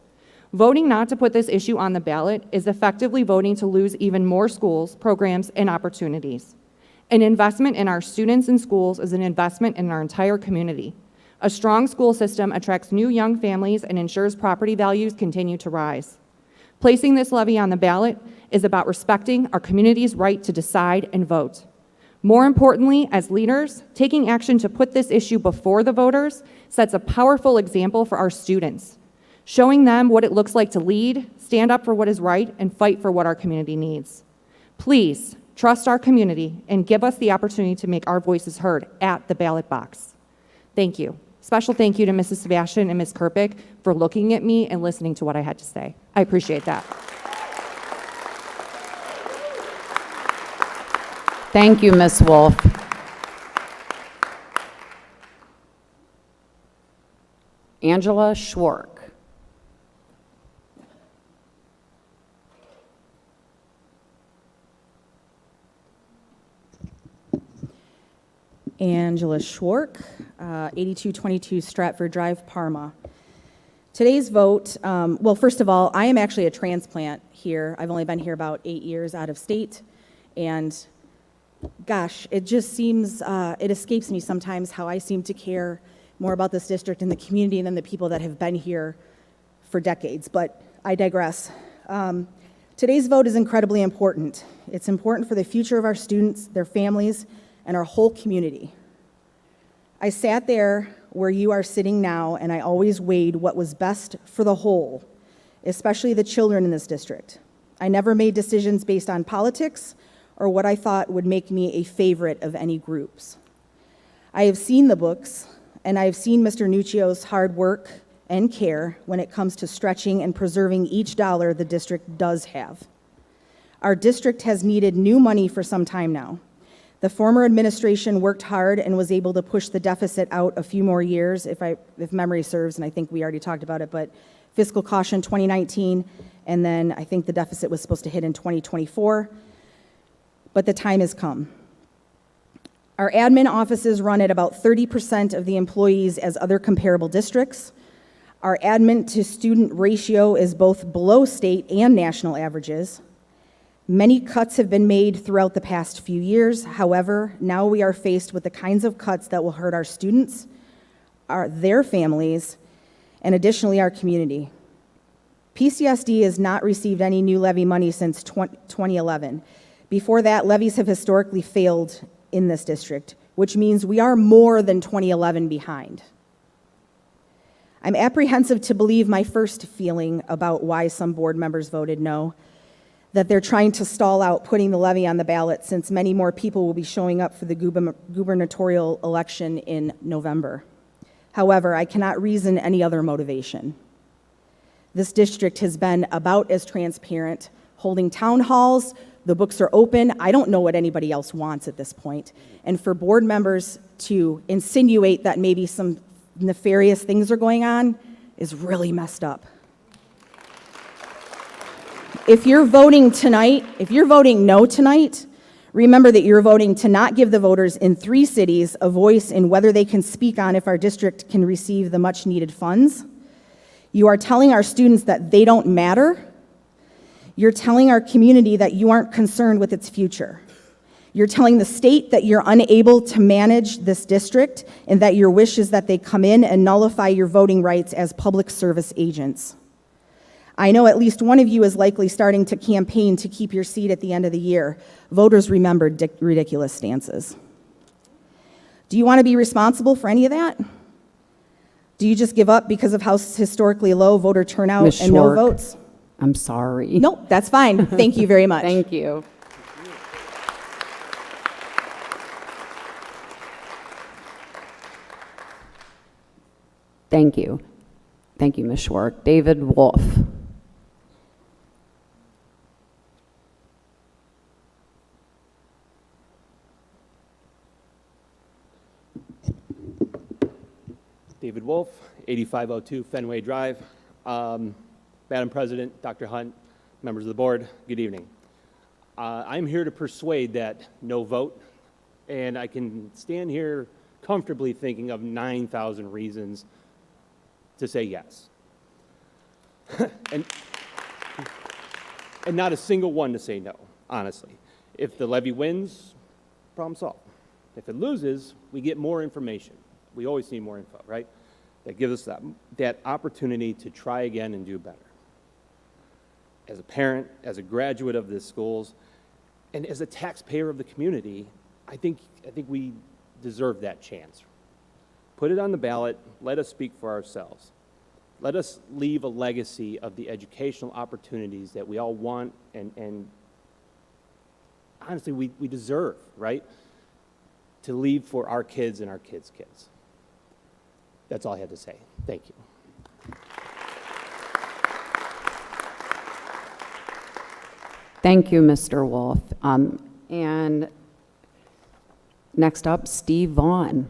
Voting not to put this issue on the ballot is effectively voting to lose even more schools, programs, and opportunities. An investment in our students and schools is an investment in our entire community. A strong school system attracts new young families and ensures property values continue to rise. Placing this levy on the ballot is about respecting our community's right to decide and vote. More importantly, as leaders, taking action to put this issue before the voters sets a powerful example for our students, showing them what it looks like to lead, stand up for what is right, and fight for what our community needs. Please trust our community and give us the opportunity to make our voices heard at the ballot box. Thank you. Special thank you to Mrs. Sebastian and Ms. Kerpick for looking at me and listening to what I had to say. I appreciate that. Thank you, Ms. Wolf. Angela Schwark. Angela Schwark, 8222 Stratford Drive, Parma. Today's vote, well, first of all, I am actually a transplant here. I've only been here about 8 years out of state, and gosh, it just seems, it escapes me sometimes how I seem to care more about this district and the community than the people that have been here for decades, but I digress. Today's vote is incredibly important. It's important for the future of our students, their families, and our whole community. I sat there where you are sitting now, and I always weighed what was best for the whole, especially the children in this district. I never made decisions based on politics or what I thought would make me a favorite of any groups. I have seen the books, and I have seen Mr. Nuccio's hard work and care when it comes to stretching and preserving each dollar the district does have. Our district has needed new money for some time now. The former administration worked hard and was able to push the deficit out a few more years, if memory serves, and I think we already talked about it, but fiscal caution 2019, and then I think the deficit was supposed to hit in 2024, but the time has come. Our admin offices run at about 30% of the employees as other comparable districts. Our admin to student ratio is both below state and national averages. Many cuts have been made throughout the past few years. However, now we are faced with the kinds of cuts that will hurt our students, their families, and additionally our community. PCSD has not received any new levy money since 2011. Before that, levies have historically failed in this district, which means we are more than 2011 behind. I'm apprehensive to believe my first feeling about why some board members voted no, that they're trying to stall out putting the levy on the ballot since many more people will be showing up for the gubernatorial election in November. However, I cannot reason any other motivation. This district has been about as transparent, holding town halls, the books are open. I don't know what anybody else wants at this point. And for board members to insinuate that maybe some nefarious things are going on is really messed up. If you're voting tonight, if you're voting no tonight, remember that you're voting to not give the voters in 3 cities a voice in whether they can speak on if our district can receive the much needed funds. You are telling our students that they don't matter. You're telling our community that you aren't concerned with its future. You're telling the state that you're unable to manage this district and that your wish is that they come in and nullify your voting rights as public service agents. I know at least one of you is likely starting to campaign to keep your seat at the end of the year. Voters remember ridiculous stances. Do you want to be responsible for any of that? Do you just give up because of how historically low voter turnout Ms. and no Schwark. votes? I'm sorry. Nope, that's fine. Thank you very much. Thank you. Thank you. Thank you, Ms. Schwark. David Wolf. David Wolf, 8502 Fenway Drive. Madam President, Dr. Hunt, members of the board, good evening. I'm here to persuade that no vote, and I can stand here comfortably thinking of 9,000 reasons to say yes. and not a single one to say no, honestly. If the levy wins, problem solved. If it loses, we get more information. We always need more info, right? That gives us that opportunity to try again and do better. As a parent, as a graduate of the schools, and as a taxpayer of the community, I think we deserve that chance. Put it on the ballot. Let us speak for ourselves. Let us leave a legacy of the educational opportunities that we all want and honestly, we deserve, right? To leave for our kids and our kids' kids. That's all I had to say. Thank you. Thank you, Mr. Wolf. And next up, Steve Vaughn.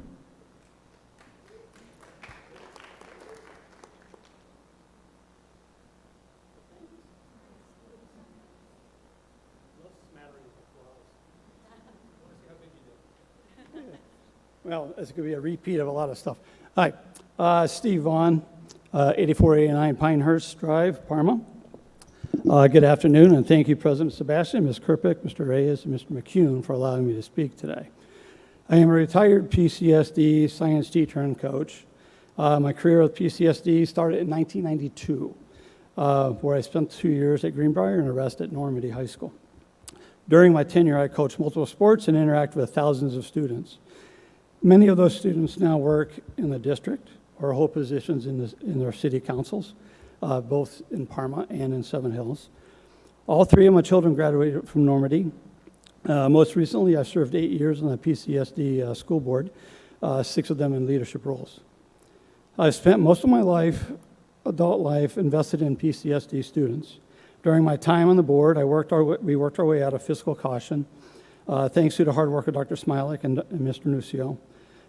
Well, it's going to be a repeat of a lot of stuff. Hi, Steve Vaughn, 8489 Pinehurst Drive, Parma. Good afternoon, and thank you, President Sebastian, Ms. Kerpick, Mr. Reyes, and Mr. McCune for allowing me to speak today. I am a retired PCSD science teacher and coach. My career with PCSD started in 1992, where I spent 2 years at Greenbrier and the rest at Normandy High School. During my tenure, I coached multiple sports and interacted with thousands of students. Many of those students now work in the district or hold positions in their city councils, both in Parma and in Seven Hills. All three of my children graduated from Normandy. Most recently, I served 8 years on the PCSD school board, 6 of them in leadership roles. I've spent most of my life, adult life, invested in PCSD students. During my time on the board, we worked our way out of fiscal caution, thanks to the hard work of Dr. Smilek and Mr. Nucio.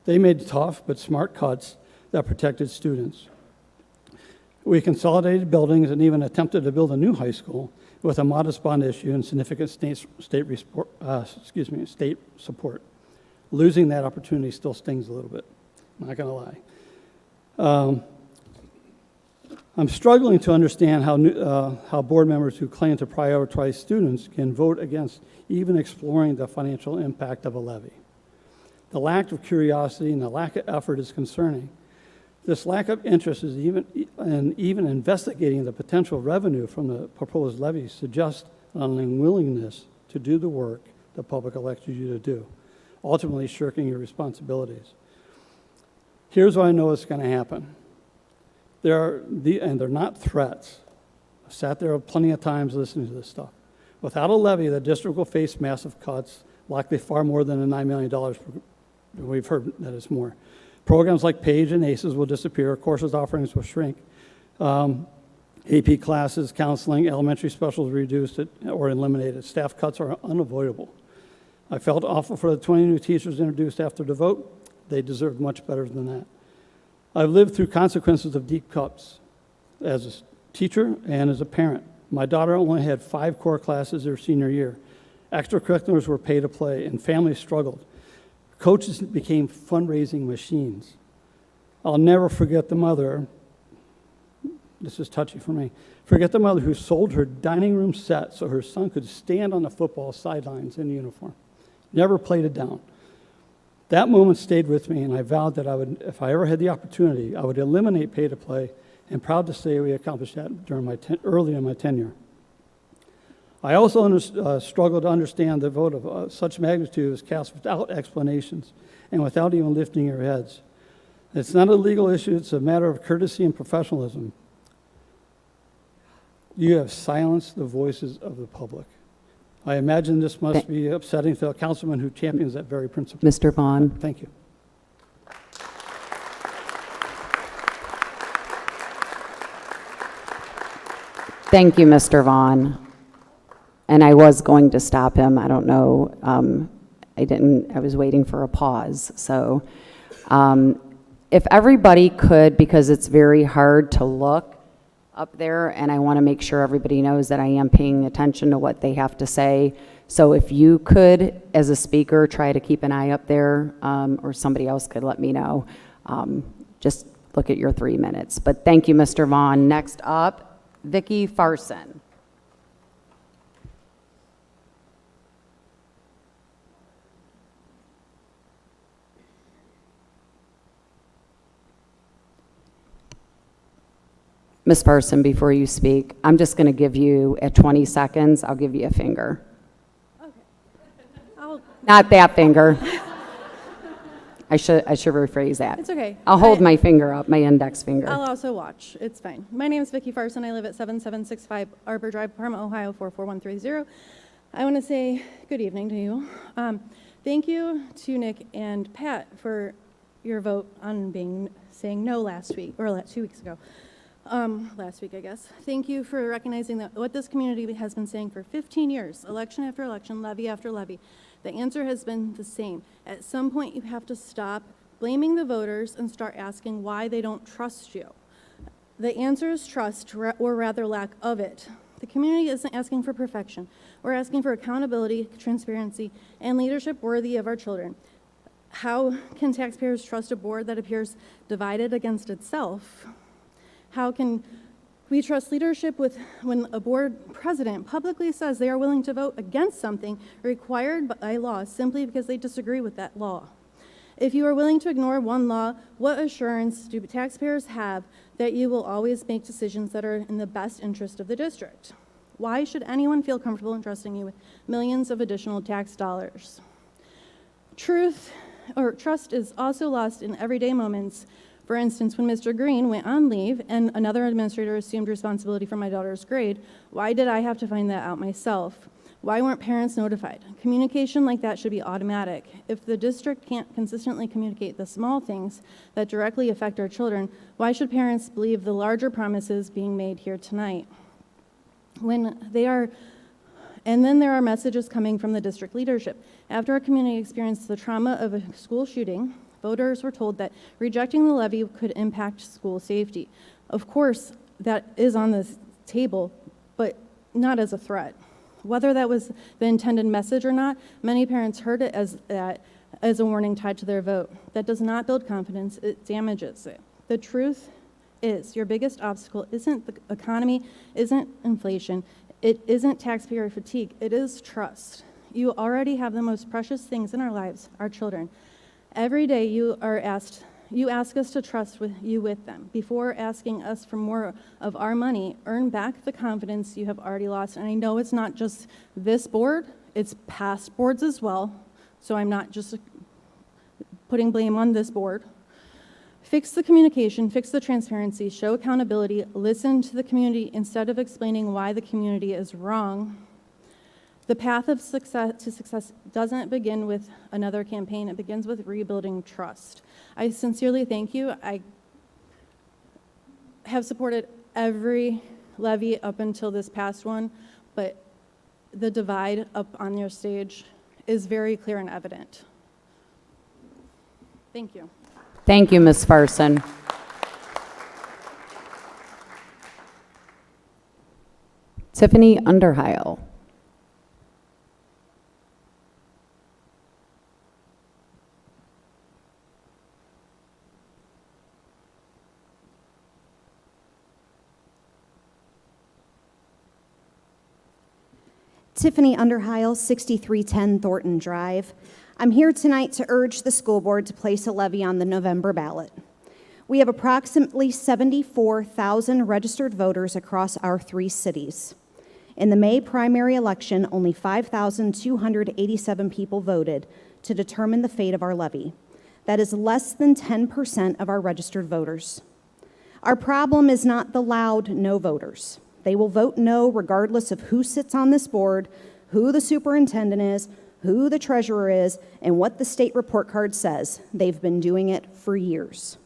They made tough but smart cuts that protected students. We consolidated buildings and even attempted to build a new high school with a modest bond issue and significant state support. Losing that opportunity still stings a little bit, not going to lie. I'm struggling to understand how board members who claim to prioritize students can vote against even exploring the financial impact of a levy. The lack of curiosity and the lack of effort is concerning. This lack of interest is even investigating the potential revenue from the proposed levy suggests an unwillingness to do the work the public elected you to do, ultimately shirking your responsibilities. Here's what I know is going to happen. And they're not threats. I've sat there plenty of times listening to this stuff. Without a levy, the district will face massive cuts, likely far more than the $9 million. We've heard that it's more. Programs like PAGE and ACES will disappear. Courses offerings will shrink. AP classes, counseling, elementary specials reduced or eliminated. Staff cuts are unavoidable. I felt awful for the 20 new teachers introduced after the vote. They deserved much better than that. I've lived through consequences of deep cuts as a teacher and as a parent. My daughter only had 5 core classes her senior year. Extracurriculars were pay to play, and families struggled. Coaches became fundraising machines. I'll never forget the mother, this is touchy for me, forget the mother who sold her dining room set so her son could stand on the football sidelines in uniform. Never played it down. That moment stayed with me, and I vowed that I would, if I ever had the opportunity, I would eliminate pay to play, and proud to say we accomplished that during early in my tenure. I also struggled to understand the vote of such magnitude was cast without explanations and without even lifting your heads. It's not a legal issue, it's a matter of courtesy and professionalism. You have silenced the voices of the public. I imagine this must be upsetting to a councilman who champions that very principle. Mr. Vaughn. Thank you. Thank you, Mr. Vaughn. And I was going to stop him. I don't know. I was waiting for a pause. So if everybody could, because it's very hard to look up there, and I want to make sure everybody knows that I am paying attention to what they have to say. So if you could, as a speaker, try to keep an eye up there, or somebody else could let me know. Just look at your 3 minutes. But thank you, Mr. Vaughn. Next up, Vicki Farson. Ms. Farson, before you speak, I'm just going to give you, at 20 seconds, I'll give you a finger. Okay. Not that finger. I should rephrase that. It's okay. I'll hold my finger up, my index finger. I'll also watch. It's fine. My name is Vicki Farson. I live at 7765 Arbor Drive, Parma, Ohio 44130. I want to say good evening to you. Thank you to Nick and Pat for your vote on saying no last week, or 2 weeks ago. Last week, I guess. Thank you for recognizing that what this community has been saying for 15 years, election after election, levy after levy. The answer has been the same. At some point, you have to stop blaming the voters and start asking why they don't trust you. The answer is trust, or rather lack of it. The community isn't asking for perfection. We're asking for accountability, transparency, and leadership worthy of our children. How can taxpayers trust a board that appears divided against itself? How can we trust leadership when a board president publicly says they are willing to vote against something required by law simply because they disagree with that law? If you are willing to ignore one law, what assurance do taxpayers have that you will always make decisions that are in the best interest of the district? Why should anyone feel comfortable entrusting you with millions of additional tax dollars? Trust is also lost in everyday moments. For instance, when Mr. Green went on leave and another administrator assumed responsibility for my daughter's grade, why did I have to find that out myself? Why weren't parents notified? Communication like that should be automatic. If the district can't consistently communicate the small things that directly affect our children, why should parents believe the larger promises being made here tonight? And then there are messages coming from the district leadership. After our community experienced the trauma of a school shooting, voters were told that rejecting the levy could impact school safety. Of course, that is on the table, but not as a threat. Whether that was the intended message or not, many parents heard it as a warning tied to their vote. That does not build confidence, it damages it. The truth is, your biggest obstacle isn't the economy, isn't inflation, it isn't taxpayer fatigue, it is trust. You already have the most precious things in our lives, our children. Every day you ask us to trust you with them. Before asking us for more of our money, earn back the confidence you have already lost. And I know it's not just this board, it's past boards as well. So I'm not just putting blame on this board. Fix the communication, fix the transparency, show accountability, listen to the community instead of explaining why the community is wrong. The path of success doesn't begin with another campaign. It begins with rebuilding trust. I sincerely thank you. I have supported every levy up until this past one, but the divide up on your stage is very clear and evident. Thank you. Thank you, Ms. Farson. Tiffany Underheil. Tiffany Underheil, 6310 Thornton Drive. I'm here tonight to urge the school board to place a levy on the November ballot. We have approximately 74,000 registered voters across our 3 cities. In the May primary election, only 5,287 people voted to determine the fate of our levy. That is less than 10% of our registered voters. Our problem is not the loud no voters. They will vote no regardless of who sits on this board, who the superintendent is, who the treasurer is, and what the state report card says. They've been doing it for years.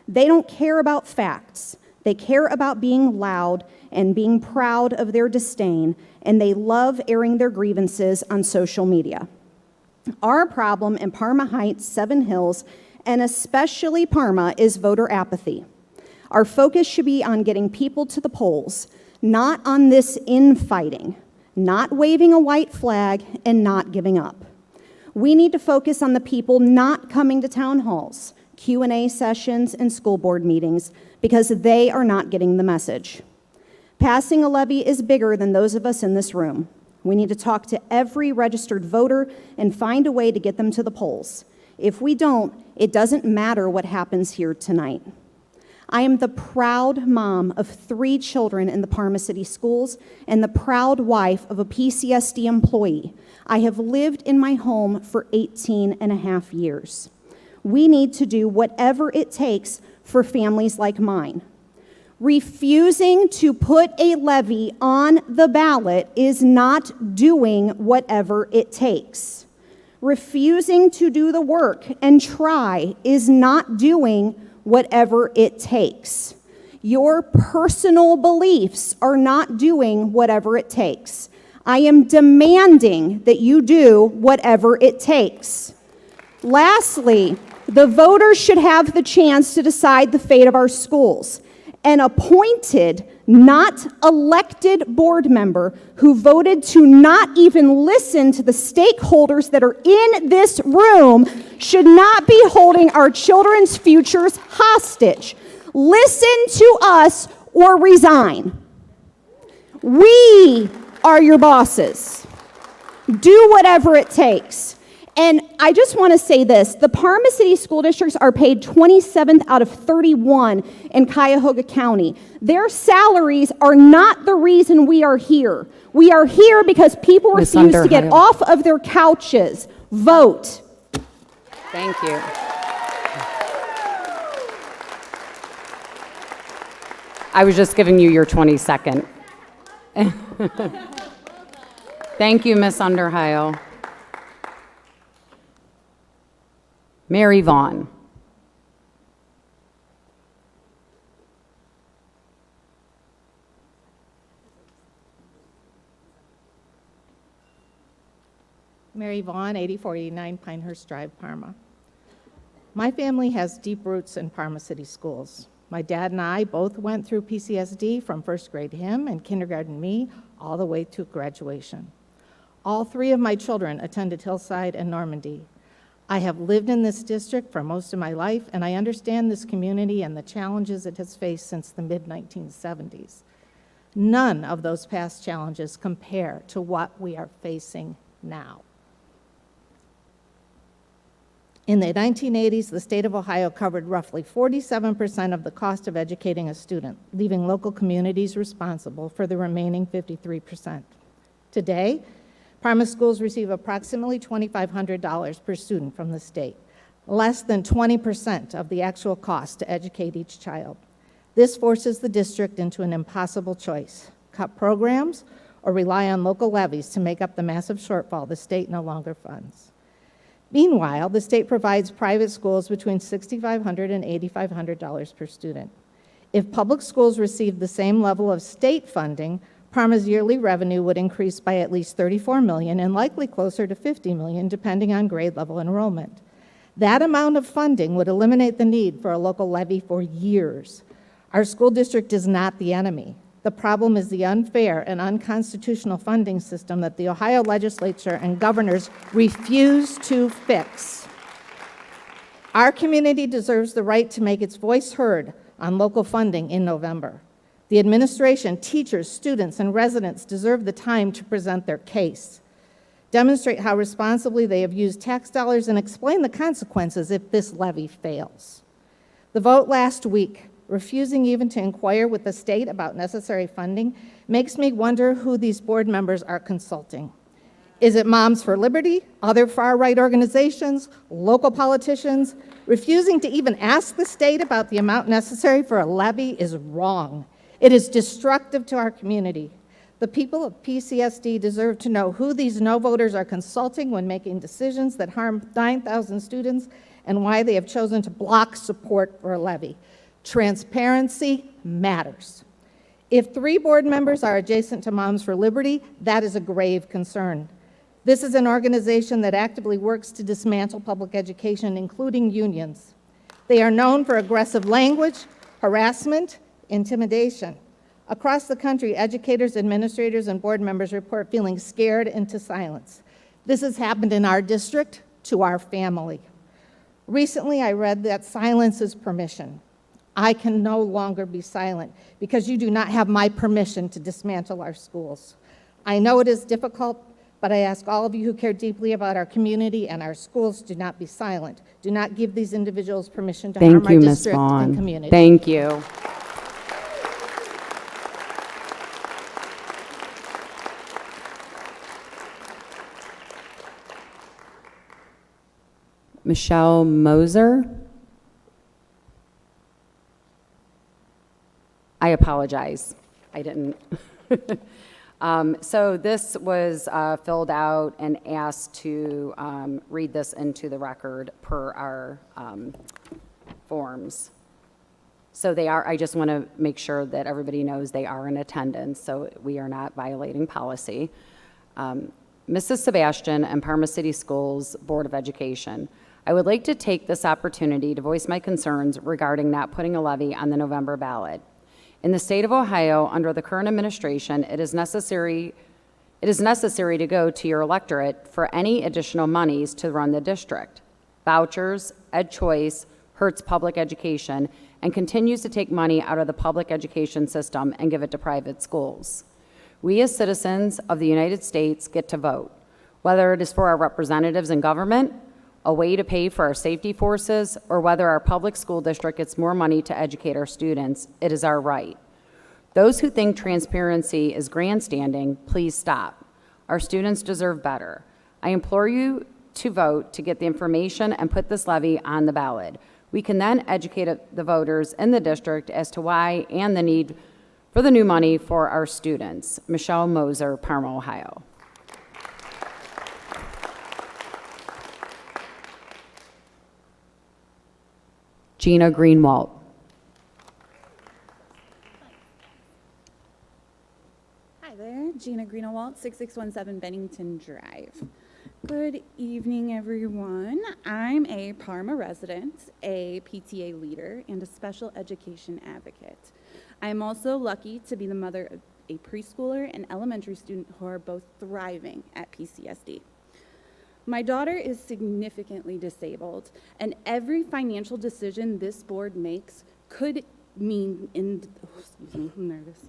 They don't care about facts. They care about being loud and being proud of their disdain, and they love airing their grievances on social media. Our problem in Parma Heights, Seven Hills, and especially Parma is voter apathy. Our focus should be on getting people to the polls, not on this infighting, not waving a white flag, and not giving up. We need to focus on the people not coming to town halls, Q&A sessions, and school board meetings because they are not getting the message. Passing a levy is bigger than those of us in this room. We need to talk to every registered voter and find a way to get them to the polls. If we don't, it doesn't matter what happens here tonight. I am the proud mom of 3 children in the Parma City Schools and the proud wife of a PCSD employee. I have lived in my home for 18 and a half years. We need to do whatever it takes for families like mine. Refusing to put a levy on the ballot is not doing whatever it takes. Refusing to do the work and try is not doing whatever it takes. Your personal beliefs are not doing whatever it takes. I am demanding that you do whatever it takes. Lastly, the voters should have the chance to decide the fate of our schools. An appointed, not elected board member who voted to not even listen to the stakeholders that are in this room should not be holding our children's futures hostage. Listen to us or resign. We are your bosses. Do whatever it takes. And I just want to say this, the Parma City School Districts are paid 27th out of 31 in Cuyahoga County. Their salaries are not the reason we are here. We are here because people refuse to get off of their couches. Vote. Thank you. I was just giving you your 22nd. Thank you, Ms. Underheil. Mary Vaughn. Mary Vaughn, 8489 Pinehurst Drive, Parma. My family has deep roots in Parma City Schools. My dad and I both went through PCSD from first grade him and kindergarten me all the way to graduation. All 3 of my children attended Hillside and Normandy. I have lived in this district for most of my life, and I understand this community and the challenges it has faced since the mid-1970s. None of those past challenges compare to what we are facing now. In the 1980s, the state of Ohio covered roughly 47% of the cost of educating a student, leaving local communities responsible for the remaining 53%. Today, Parma schools receive approximately $2,500 per student from the state, less than 20% of the actual cost to educate each child. This forces the district into an impossible choice: cut programs or rely on local levies to make up the massive shortfall the state no longer funds. Meanwhile, the state provides private schools between $6,500 and $8,500 per student. If public schools received the same level of state funding, Parma's yearly revenue would increase by at least $34 million and likely closer to $50 million, depending on grade level enrollment. That amount of funding would eliminate the need for a local levy for years. Our school district is not the enemy. The problem is the unfair and unconstitutional funding system that the Ohio legislature and governors refuse to fix. Our community deserves the right to make its voice heard on local funding in November. The administration, teachers, students, and residents deserve the time to present their case, demonstrate how responsibly they have used tax dollars, and explain the consequences if this levy fails. The vote last week, refusing even to inquire with the state about necessary funding, makes me wonder who these board members are consulting. Is it Moms for Liberty, other far-right organizations, local politicians? Refusing to even ask the state about the amount necessary for a levy is wrong. It is destructive to our community. The people of PCSD deserve to know who these no voters are consulting when making decisions that harm 9,000 students and why they have chosen to block support for a levy. Transparency matters. If 3 board members are adjacent to Moms for Liberty, that is a grave concern. This is an organization that actively works to dismantle public education, including unions. They are known for aggressive language, harassment, intimidation. Across the country, educators, administrators, and board members report feeling scared into silence. This has happened in our district to our family. Recently, I read that silence is permission. I can no longer be silent because you do not have my permission to dismantle our schools. I know it is difficult, But I ask all of you who care deeply about our community and our schools, do not be silent. Do not give these individuals permission to harm Thank our you, Ms. district and Vaughn. community. Thank you. Michelle Moser. I apologize. I didn't. So this was filled out and asked to read this into the record per our forms. So they are, I just want to make sure that everybody knows they are in attendance, so we are not violating policy. Mrs. Sebastian and Parma City Schools Board of Education, I would like to take this opportunity to voice my concerns regarding not putting a levy on the November ballot. In the state of Ohio, under the current administration, it is necessary to go to your electorate for any additional monies to run the district. Vouchers, Ed Choice, hurts public education, and continues to take money out of the public education system and give it to private schools. We as citizens of the United States get to vote, whether it is for our representatives in government, a way to pay for our safety forces, or whether our public school district gets more money to educate our students. It is our right. Those who think transparency is grandstanding, please stop. Our students deserve better. I implore you to vote to get the information and put this levy on the ballot. We can then educate the voters in the district as to why and the need for the new money for our students. Michelle Moser, Parma, Ohio. Gina Greenwald. Hi there, Gina Greenwald, 6617 Bennington Drive. Good evening, everyone. I'm a Parma resident, a PTA leader, and a special education advocate. I'm also lucky to be the mother of a preschooler and elementary student who are both thriving at PCSD. My daughter is significantly disabled, and every financial decision this board makes could mean, excuse me, I'm nervous,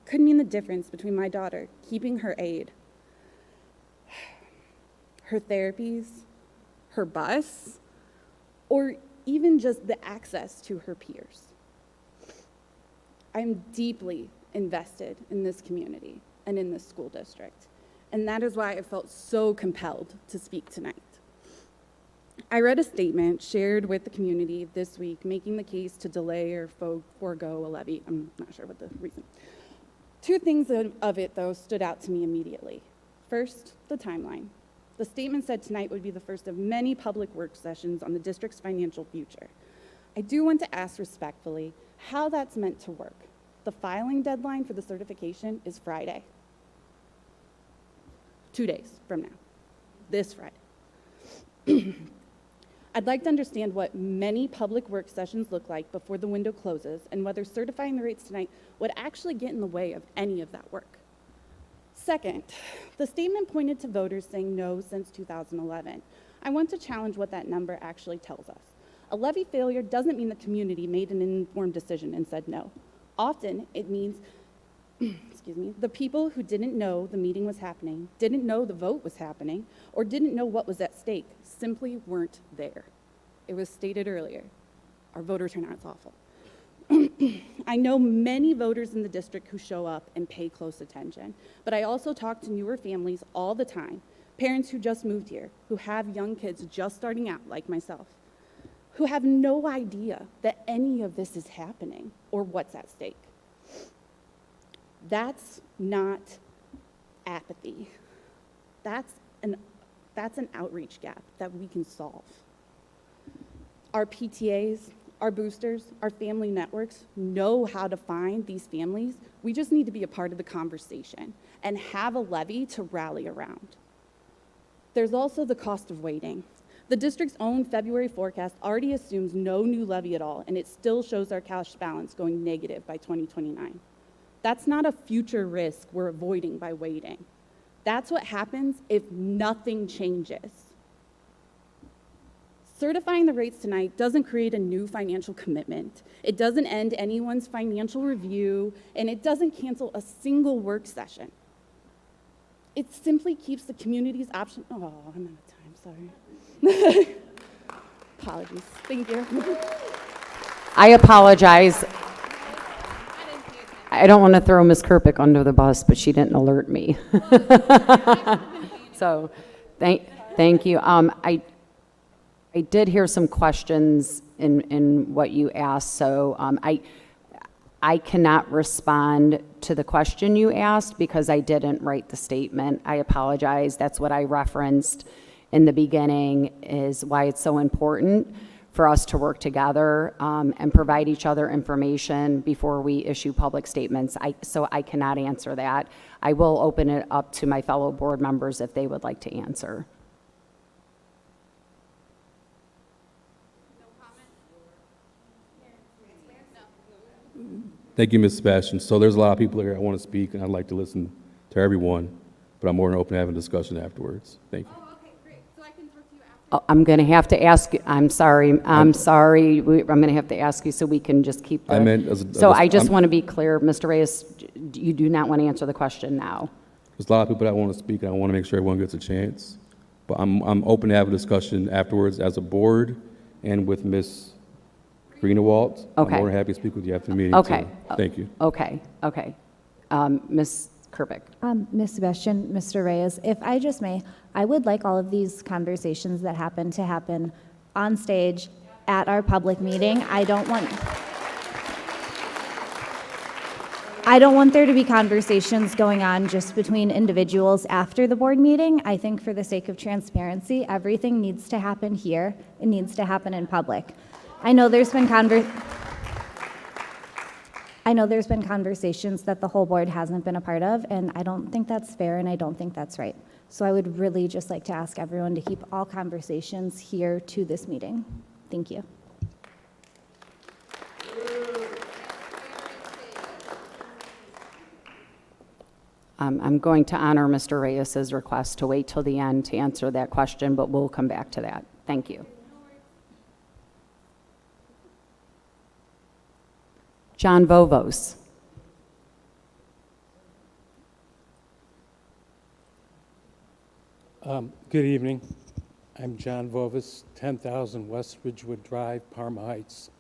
could mean the difference between my daughter keeping her aid, her therapies, her bus, or even just the access to her peers. I'm deeply invested in this community and in this school district, and that is why I felt so compelled to speak tonight. I read a statement shared with the community this week making the case to delay or forego a levy. I'm not sure what the reason. Two things of it, though, stood out to me immediately. First, the timeline. The statement said tonight would be the first of many public work sessions on the district's financial future. I do want to ask respectfully how that's meant to work. The filing deadline for the certification is Friday. 2 days from now, this Friday. I'd like to understand what many public work sessions look like before the window closes and whether certifying the rates tonight would actually get in the way of any of that work. Second, the statement pointed to voters saying no since 2011. I want to challenge what that number actually tells us. A levy failure doesn't mean the community made an informed decision and said no. Often it means, excuse me, the people who didn't know the meeting was happening, didn't know the vote was happening, or didn't know what was at stake simply weren't there. It was stated earlier, our voter turnout is awful. I know many voters in the district who show up and pay close attention, but I also talk to newer families all the time, parents who just moved here, who have young kids just starting out like myself, who have no idea that any of this is happening or what's at stake. That's not apathy. That's an outreach gap that we can solve. Our PTAs, our boosters, our family networks know how to find these families. We just need to be a part of the conversation and have a levy to rally around. There's also the cost of waiting. The district's own February forecast already assumes no new levy at all, and it still shows our cash balance going negative by 2029. That's not a future risk we're avoiding by waiting. That's what happens if nothing changes. Certifying the rates tonight doesn't create a new financial commitment. It doesn't end anyone's financial review, and it doesn't cancel a single work session. It simply keeps the community's option. Oh, I'm out of time, sorry. Apologies. Thank you. I apologize. I don't want to throw Ms. Kerpick under the bus, but she didn't alert me. So, thank you. I did hear some questions in what you asked, so I cannot respond to the question you asked because I didn't write the statement. I apologize. That's what I referenced in the beginning, is why it's so important for us to work together and provide each other information before we issue public statements. So I cannot answer that. I will open it up to my fellow board members if they would like to answer. Thank you, Ms. Sebastian. So there's a lot of people here. I want to speak, and I'd like to listen to everyone, but I'm more than open to having a discussion afterwards. Thank you. Oh, I'm going to have to ask you, I'm sorry, I'm going to have to ask you so we can just keep the... I meant So I just want to be clear, Mr. Reyes, you do not want to answer the question now. There's a lot of people that want to speak, and I want to make sure everyone gets a chance. But I'm open to have a discussion afterwards as a board and with Ms. Greenewalt. Okay. I'm more than happy to speak with you after the meeting, Okay. too. Thank you. Okay. Ms. Kerpick. Ms. Sebastian, Mr. Reyes, if I just may, I would like all of these conversations that happen to happen on stage at our public meeting. I don't want there to be conversations going on just between individuals after the board meeting. I think for the sake of transparency, everything needs to happen here. It needs to happen in public. I know there's been conversations that the whole board hasn't been a part of, and I don't think that's fair, and I don't think that's right. So I would really just like to ask everyone to keep all conversations here to this meeting. Thank you. I'm going to honor Mr. Reyes's request to wait till the end to answer that question, but we'll come back to that. Thank you. John Vovos. Good evening. I'm John Vovos, 10,000 West Ridgewood Drive, Parma Heights.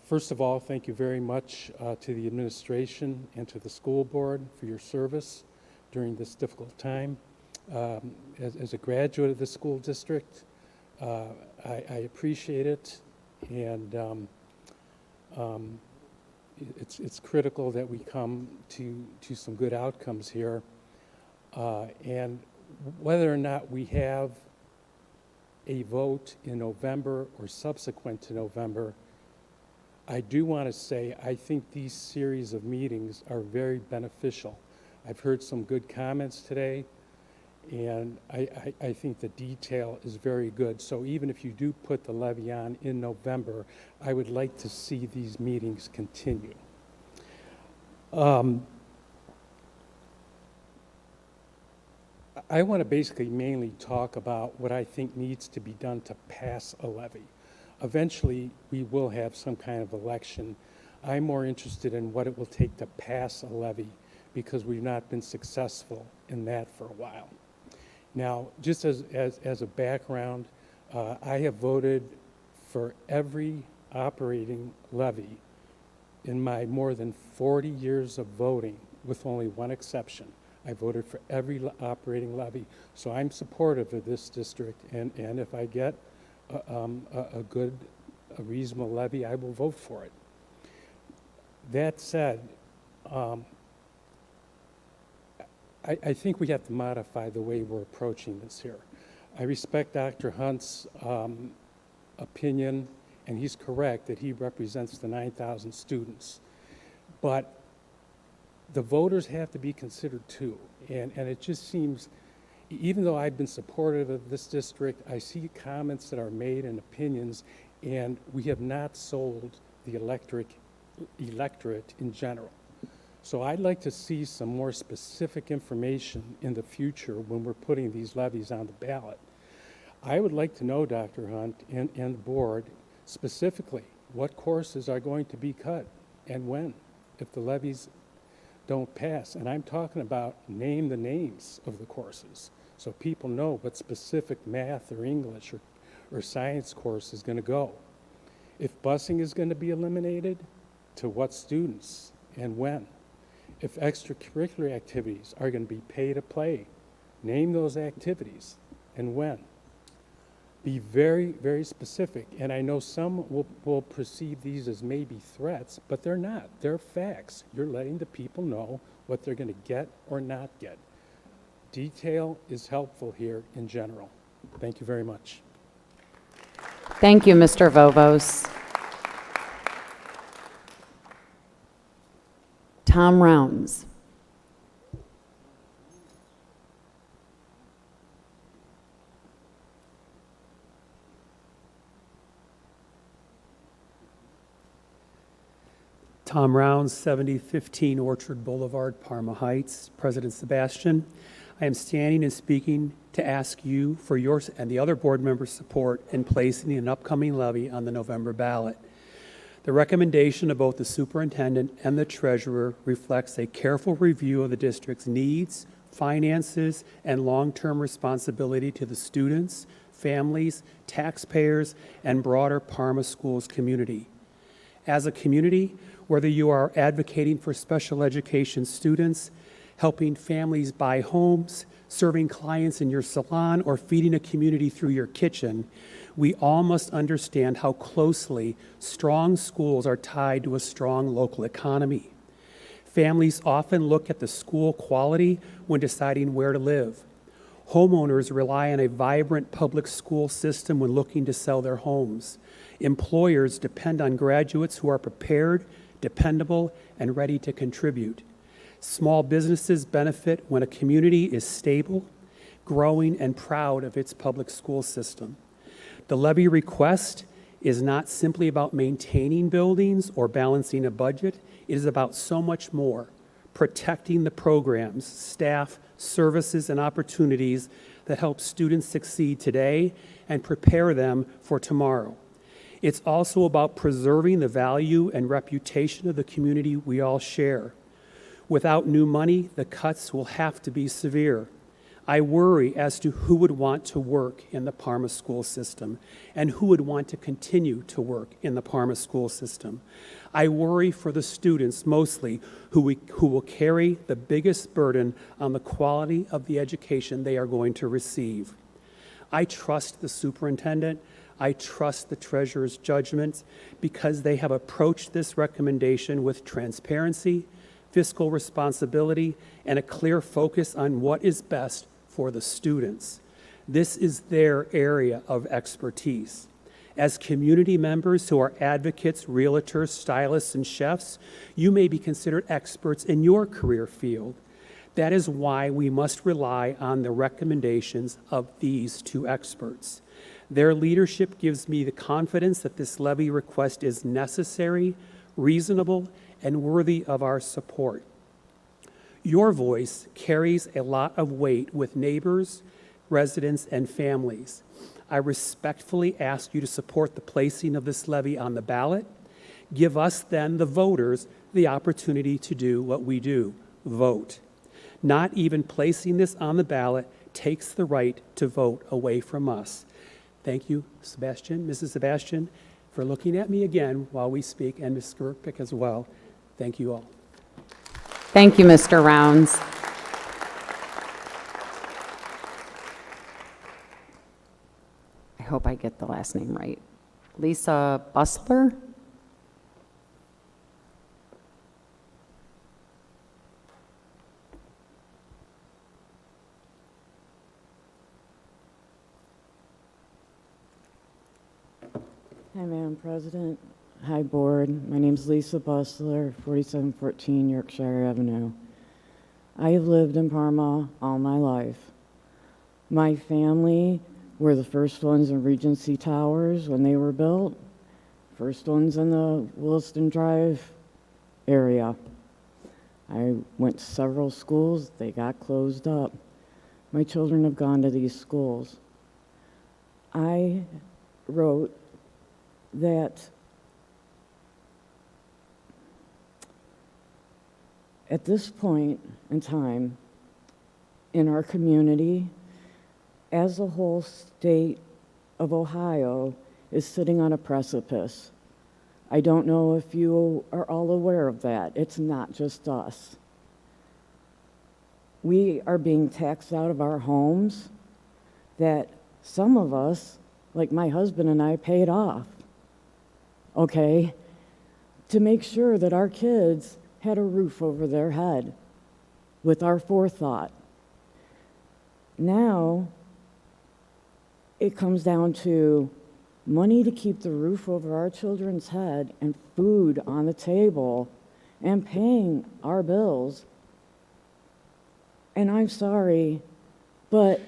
First of all, thank you very much to the administration and to the school board for your service during this difficult time. As a graduate of the school district, I appreciate it, and it's critical that we come to some good outcomes here. And whether or not we have a vote in November or subsequent to November, I do want to say I think these series of meetings are very beneficial. I've heard some good comments today, and I think the detail is very good. So even if you do put the levy on in November, I would like to see these meetings continue. I want to basically mainly talk about what I think needs to be done to pass a levy. Eventually, we will have some kind of election. I'm more interested in what it will take to pass a levy because we've not been successful in that for a while. Now, just as a background, I have voted for every operating levy in my more than 40 years of voting, with only one exception. I voted for every operating levy. So I'm supportive of this district, and if I get a reasonable levy, I will vote for it. That said, I think we have to modify the way we're approaching this here. I respect Dr. Hunt's opinion, and he's correct that he represents the 9,000 students. But the voters have to be considered too. And it just seems, even though I've been supportive of this district, I see comments that are made and opinions, and we have not sold the electorate in general. So I'd like to see some more specific information in the future when we're putting these levies on the ballot. I would like to know, Dr. Hunt and the board, specifically what courses are going to be cut and when, if the levies don't pass. And I'm talking about name the names of the courses so people know what specific math or English or science course is going to go. If busing is going to be eliminated, to what students and when? If extracurricular activities are going to be pay to play, name those activities and when. Be very, very specific. And I know some will perceive these as maybe threats, but they're not. They're facts. You're letting the people know what they're going to get or not get. Detail is helpful here in general. Thank you very much. Thank you, Mr. Vovos. Tom Rounds. Tom Rounds, 7015 Orchard Boulevard, Parma Heights. President Sebastian, I am standing and speaking to ask you for yours and the other board members' support in placing an upcoming levy on the November ballot. The recommendation of both the superintendent and the treasurer reflects a careful review of the district's needs, finances, and long-term responsibility to the students, families, taxpayers, and broader Parma Schools community. As a community, whether you are advocating for special education students, helping families buy homes, serving clients in your salon, or feeding a community through your kitchen, we all must understand how closely strong schools are tied to a strong local economy. Families often look at the school quality when deciding where to live. Homeowners rely on a vibrant public school system when looking to sell their homes. Employers depend on graduates who are prepared, dependable, and ready to contribute. Small businesses benefit when a community is stable, growing, and proud of its public school system. The levy request is not simply about maintaining buildings or balancing a budget. It is about so much more, protecting the programs, staff, services, and opportunities that help students succeed today and prepare them for tomorrow. It's also about preserving the value and reputation of the community we all share. Without new money, the cuts will have to be severe. I worry as to who would want to work in the Parma school system and who would want to continue to work in the Parma school system. I worry for the students mostly who will carry the biggest burden on the quality of the education they are going to receive. I trust the superintendent. I trust the treasurer's judgment because they have approached this recommendation with transparency, fiscal responsibility, and a clear focus on what is best for the students. This is their area of expertise. As community members who are advocates, realtors, stylists, and chefs, you may be considered experts in your career field. That is why we must rely on the recommendations of these two experts. Their leadership gives me the confidence that this levy request is necessary, reasonable, and worthy of our support. Your voice carries a lot of weight with neighbors, residents, and families. I respectfully ask you to support the placing of this levy on the ballot. Give us, then, the voters, the opportunity to do what we do, vote. Not even placing this on the ballot takes the right to vote away from us. Thank you, Sebastian, Mrs. Sebastian, for looking at me again while we speak, and Ms. Skirpick as well. Thank you all. Thank you, Mr. Rounds. I hope I get the last name right. Lisa Bustler? Hi, Madam President. Hi, Board. My name is Lisa Bustler, 4714 Yorkshire Avenue. I have lived in Parma all my life. My family were the first ones in Regency Towers when they were built, first ones in the Williston Drive area. I went to several schools. They got closed up. My children have gone to these schools. I wrote that At this point in time, in our community, as the whole state of Ohio is sitting on a precipice. I don't know if you are all aware of that. It's not just us. We are being taxed out of our homes that some of us, like my husband and I, paid off, okay, to make sure that our kids had a roof over their head with our forethought. Now, it comes down to money to keep the roof over our children's head and food on the table and paying our bills. And I'm sorry, but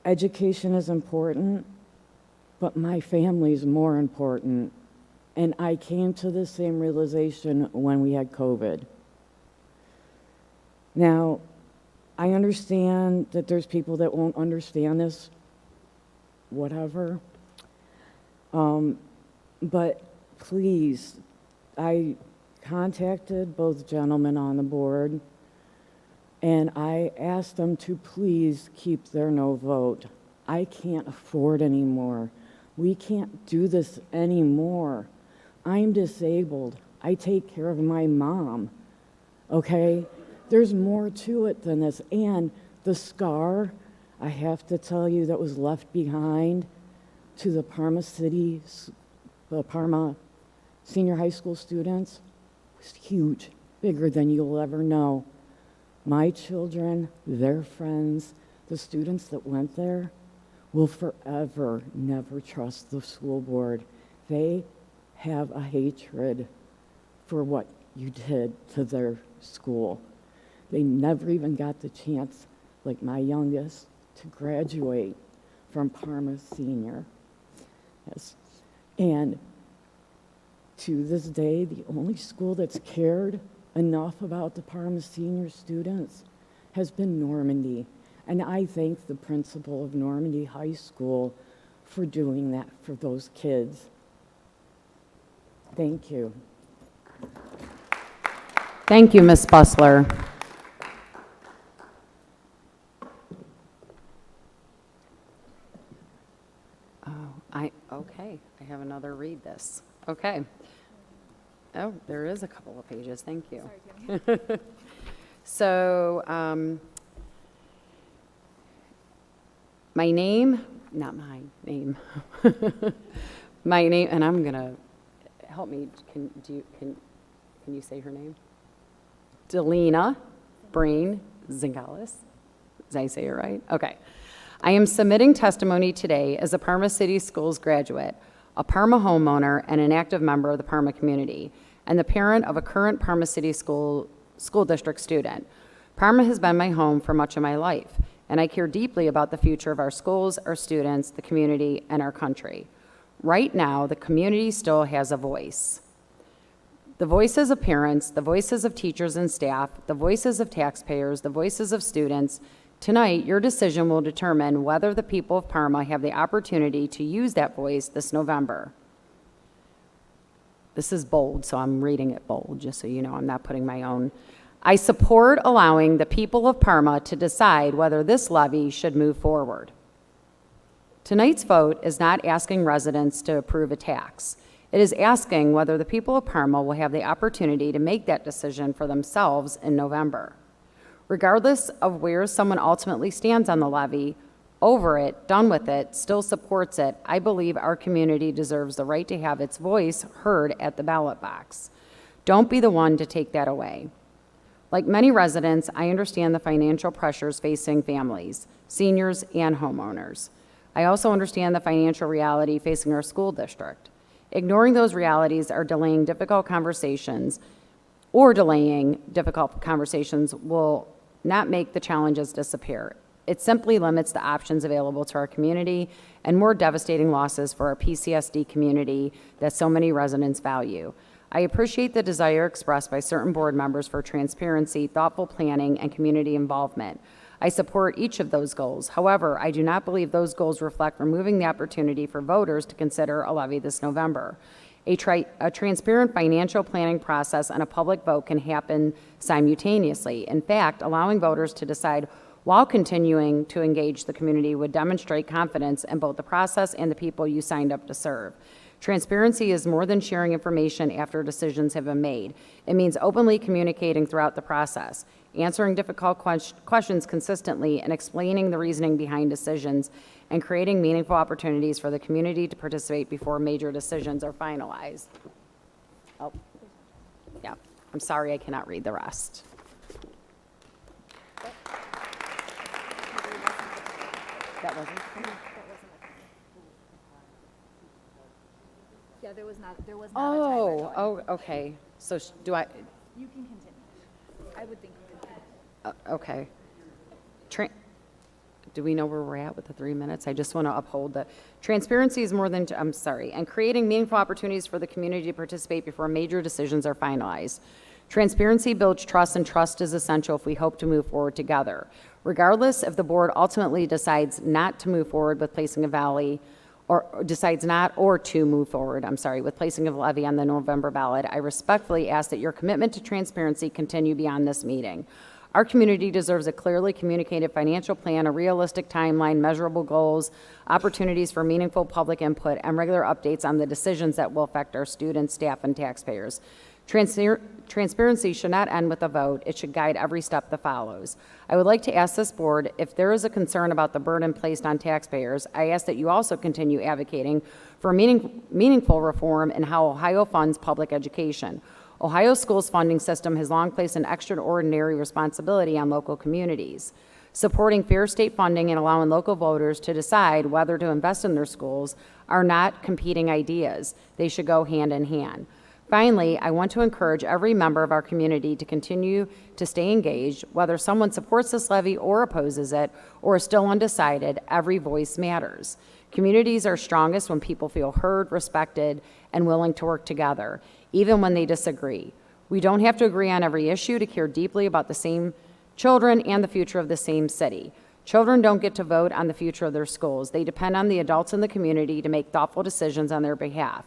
education is important, but my family's more important. And I came to the same realization when we had COVID. Now, I understand that there's people that won't understand this, whatever. But please, I contacted both gentlemen on the board, and I asked them to please keep their no vote. I can't afford anymore. We can't do this anymore. I'm disabled. I take care of my mom, okay? There's more to it than this. And the scar, I have to tell you, that was left behind to the Parma senior high school students was huge, bigger than you'll ever know. My children, their friends, the students that went there will forever never trust the school board. They have a hatred for what you did to their school. They never even got the chance, like my youngest, to graduate from Parma Senior. Yes. And to this day, the only school that's cared enough about the Parma Senior students has been Normandy. And I thank the principal of Normandy High School for doing that for those kids. Thank you. Thank you, Ms. Bussler. Okay, I have another read this. Okay. Oh, there is a couple of pages, thank you. Sorry, so, my name, not my name, my name, and I'm gonna, help me, can you say her name? Delina Brain Zingales. Did I say it right? Okay. I am submitting testimony today as a Parma City Schools graduate, a Parma homeowner, and an active member of the Parma community, and the parent of a current Parma City School District student. Parma has been my home for much of my life, and I care deeply about the future of our schools, our students, the community, and our country. Right now, the community still has a voice. The voices of parents, the voices of teachers and staff, the voices of taxpayers, the voices of students. Tonight, your decision will determine whether the people of Parma have the opportunity to use that voice this November. This is bold, so I'm reading it bold, just so you know I'm not putting my own. I support allowing the people of Parma to decide whether this levy should move forward. Tonight's vote is not asking residents to approve a tax. It is asking whether the people of Parma will have the opportunity to make that decision for themselves in November. Regardless of where someone ultimately stands on the levy, over it, done with it, still supports it, I believe our community deserves the right to have its voice heard at the ballot box. Don't be the one to take that away. Like many residents, I understand the financial pressures facing families, seniors, and homeowners. I also understand the financial reality facing our school district. Ignoring those realities or delaying difficult conversations will not make the challenges disappear. It simply limits the options available to our community and more devastating losses for our PCSD community that so many residents value. I appreciate the desire expressed by certain board members for transparency, thoughtful planning, and community involvement. I support each of those goals. However, I do not believe those goals reflect removing the opportunity for voters to consider a levy this November. A transparent financial planning process and a public vote can happen simultaneously. In fact, allowing voters to decide while continuing to engage the community would demonstrate confidence in both the process and the people you signed up to serve. Transparency is more than sharing information after decisions have been made. It means openly communicating throughout the process, answering difficult questions consistently, and explaining the reasoning behind decisions, and creating meaningful opportunities for the community to participate before major decisions are finalized. Oh, yeah, I'm sorry I cannot read the rest. That wasn't. Yeah, there was not a timer Oh, going. oh, okay. So do I, You can continue. I would think you could. okay. Do we know where we're at with the 3 minutes? I just want to uphold the, transparency is more than, I'm sorry, and creating meaningful opportunities for the community to participate before major decisions are finalized. Transparency builds trust, and trust is essential if we hope to move forward together. Regardless if the board ultimately decides not to move forward with placing a levy, or decides not or to move forward, with placing a levy on the November ballot, I respectfully ask that your commitment to transparency continue beyond this meeting. Our community deserves a clearly communicated financial plan, a realistic timeline, measurable goals, opportunities for meaningful public input, and regular updates on the decisions that will affect our students, staff, and taxpayers. Transparency should not end with a vote. It should guide every step that follows. I would like to ask this board, if there is a concern about the burden placed on taxpayers, I ask that you also continue advocating for meaningful reform in how Ohio funds public education. Ohio's schools funding system has long placed an extraordinary responsibility on local communities. Supporting fair state funding and allowing local voters to decide whether to invest in their schools are not competing ideas. They should go hand in hand. Finally, I want to encourage every member of our community to continue to stay engaged. Whether someone supports this levy or opposes it, or is still undecided, every voice matters. Communities are strongest when people feel heard, respected, and willing to work together, even when they disagree. We don't have to agree on every issue to care deeply about the same children and the future of the same city. Children don't get to vote on the future of their schools. They depend on the adults in the community to make thoughtful decisions on their behalf.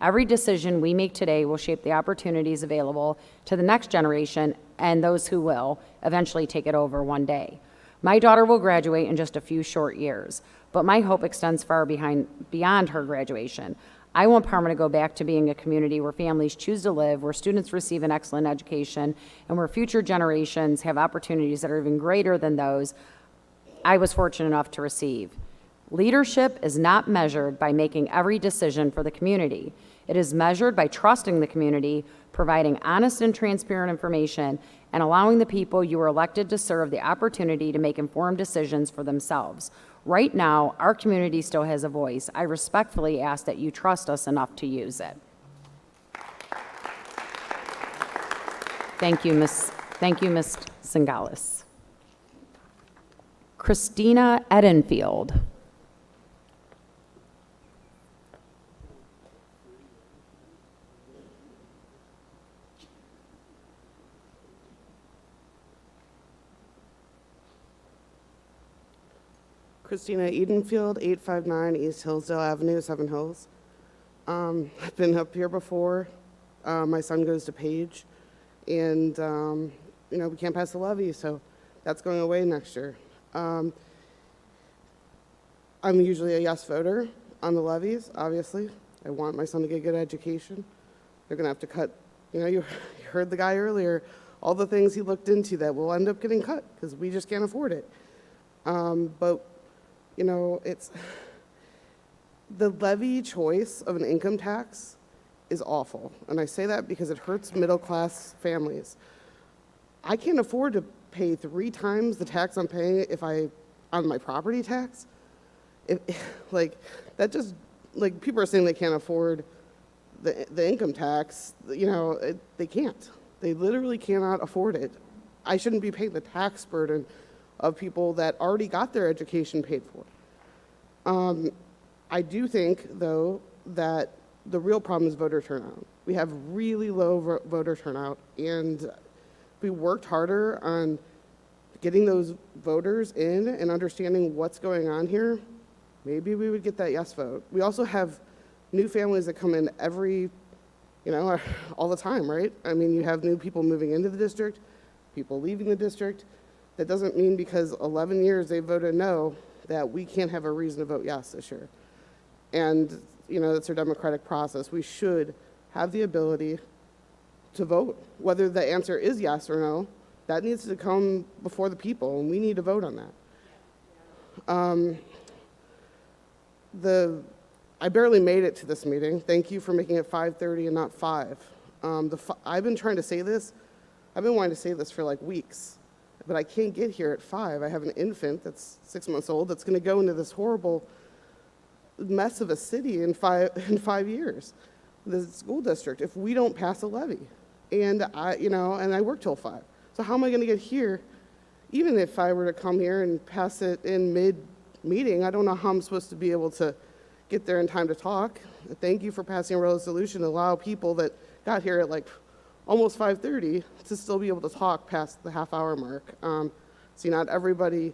Every decision we make today will shape the opportunities available to the next generation and those who will eventually take it over one day. My daughter will graduate in just a few short years, but my hope extends far beyond her graduation. I want Parma to go back to being a community where families choose to live, where students receive an excellent education, and where future generations have opportunities that are even greater than those I was fortunate enough to receive. Leadership is not measured by making every decision for the community. It is measured by trusting the community, providing honest and transparent information, and allowing the people you are elected to serve the opportunity to make informed decisions for themselves. Right now, our community still has a voice. I respectfully ask that you trust us enough to use it. Thank you, Ms. Singalis. Christina Edenfield. Christina Edenfield, 859 East Hillsdale Avenue, Seven Hills. I've been up here before. My son goes to Page, and we can't pass the levy, so that's going away next year. I'm usually a yes voter on the levies, obviously. I want my son to get a good education. They're going to have to cut, you heard the guy earlier, all the things he looked into that will end up getting cut because we just can't afford it. But it's the levy choice of an income tax is awful. And I say that because it hurts middle-class families. I can't afford to pay 3 times the tax I'm paying on my property tax. People are saying they can't afford the income tax. They can't. They literally cannot afford it. I shouldn't be paying the tax burden of people that already got their education paid for. I do think, though, that the real problem is voter turnout. We have really low voter turnout, and if we worked harder on getting those voters in and understanding what's going on here, maybe we would get that yes vote. We also have new families that come in every you know, all the time, right? I mean, you have new people moving into the district, people leaving the district. That doesn't mean because 11 years they voted no, that we can't have a reason to vote yes this year. And, you know, that's our democratic process. We should have the ability to vote. Whether the answer is yes or no, that needs to come before the people, and we need to vote on that. I barely made it to this meeting. Thank you for making it 5:30 and not 5. I've been trying to say this. I've been wanting to say this for like weeks, but I can't get here at 5. I have an infant that's 6 months old that's going to go into this horrible mess of a city in 5 years. The school district, if we don't pass a levy, and I work till 5. So how am I going to get here? Even if I were to come here and pass it in mid-meeting, I don't know how I'm supposed to be able to get there in time to talk. Thank you for passing a resolution to allow people that got here at like almost 5:30 to still be able to talk past the half-hour mark. See, not everybody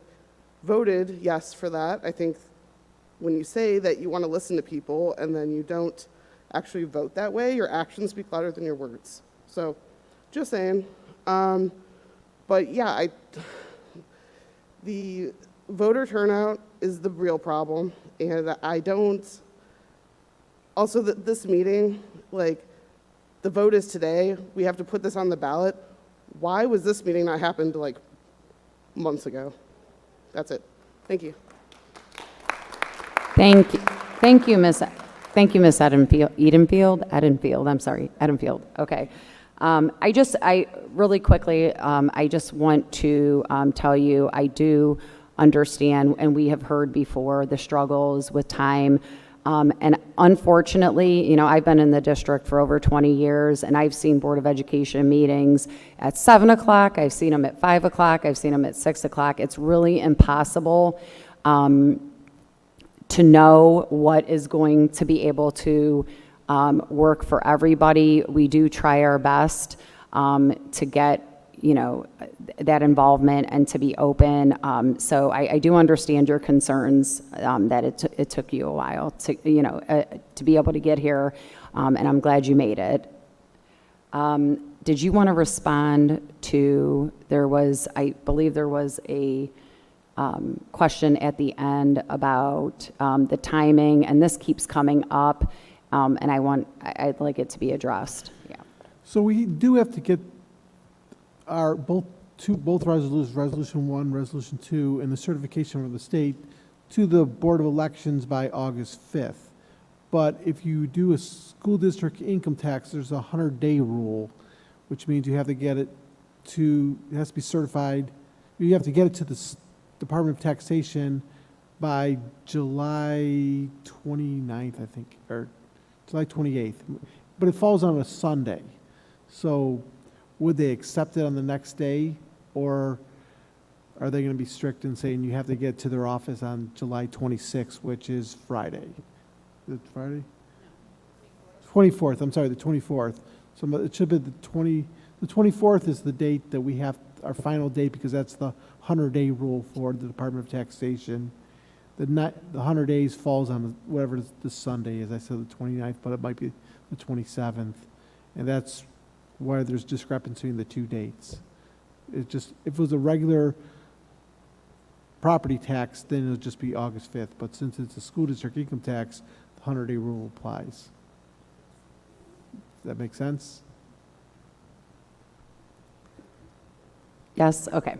voted yes for that. I think when you say that you want to listen to people and then you don't actually vote that way, your actions speak louder than your words. So, just saying. But yeah, the voter turnout is the real problem, and I don't. Also, this meeting, like, the vote is today. We have to put this on the ballot. Why was this meeting not happened like months ago? That's it. Thank you. Thank you, Miss Edenfield. Okay. I really quickly, I just want to tell you, I do understand, and we have heard before, the struggles with time. And unfortunately, you know, I've been in the district for over 20 years, and I've seen Board of Education meetings at 7 o'clock. I've seen them at 5 o'clock. I've seen them at 6 o'clock. It's really impossible to know what is going to be able to work for everybody. We do try our best to get, you know, that involvement and to be open. So I do understand your concerns that it took you a while to, you know, to be able to get here, and I'm glad you made it. Did you want to respond to, I believe there was a question at the end about the timing, and this keeps coming up, and I'd like it to be addressed. Yeah. So we do have to get our both resolutions, Resolution 1, Resolution 2, and the certification from the state to the Board of Elections by August 5th. But if you do a school district income tax, there's a 100-day rule, which means you have to get it it has to be certified. You have to get it to the Department of Taxation by July 29th, I think, or July 28th. But it falls on a Sunday. So would they accept it on the next day, or are they going to be strict and saying you have to get to their office on July 26th, which is Friday? Is it Friday? 24th, I'm sorry, the 24th. So it should be the 24th is the date that we have, our final date, because that's the 100-day rule for the Department of Taxation. The 100 days falls on whatever the Sunday is. I said the 29th, but it might be the 27th. And that's why there's discrepancy in the two dates. It just, if it was a regular property tax, then it would just be August 5th. But since it's a school district income tax, the 100-day rule applies. Does that make sense? Yes? Okay.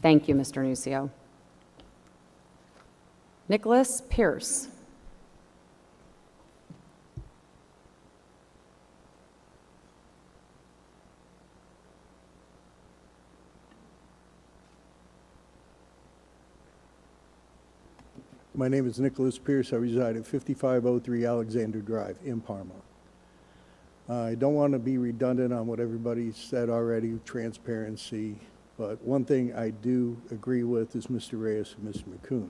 Thank you, Mr. Nucio. Nicholas Pierce. My name is Nicholas Pierce. I reside at 5503 Alexander Drive in Parma. I don't want to be redundant on what everybody said already, transparency, but one thing I do agree with is Mr. Reyes and Mr. McCoon.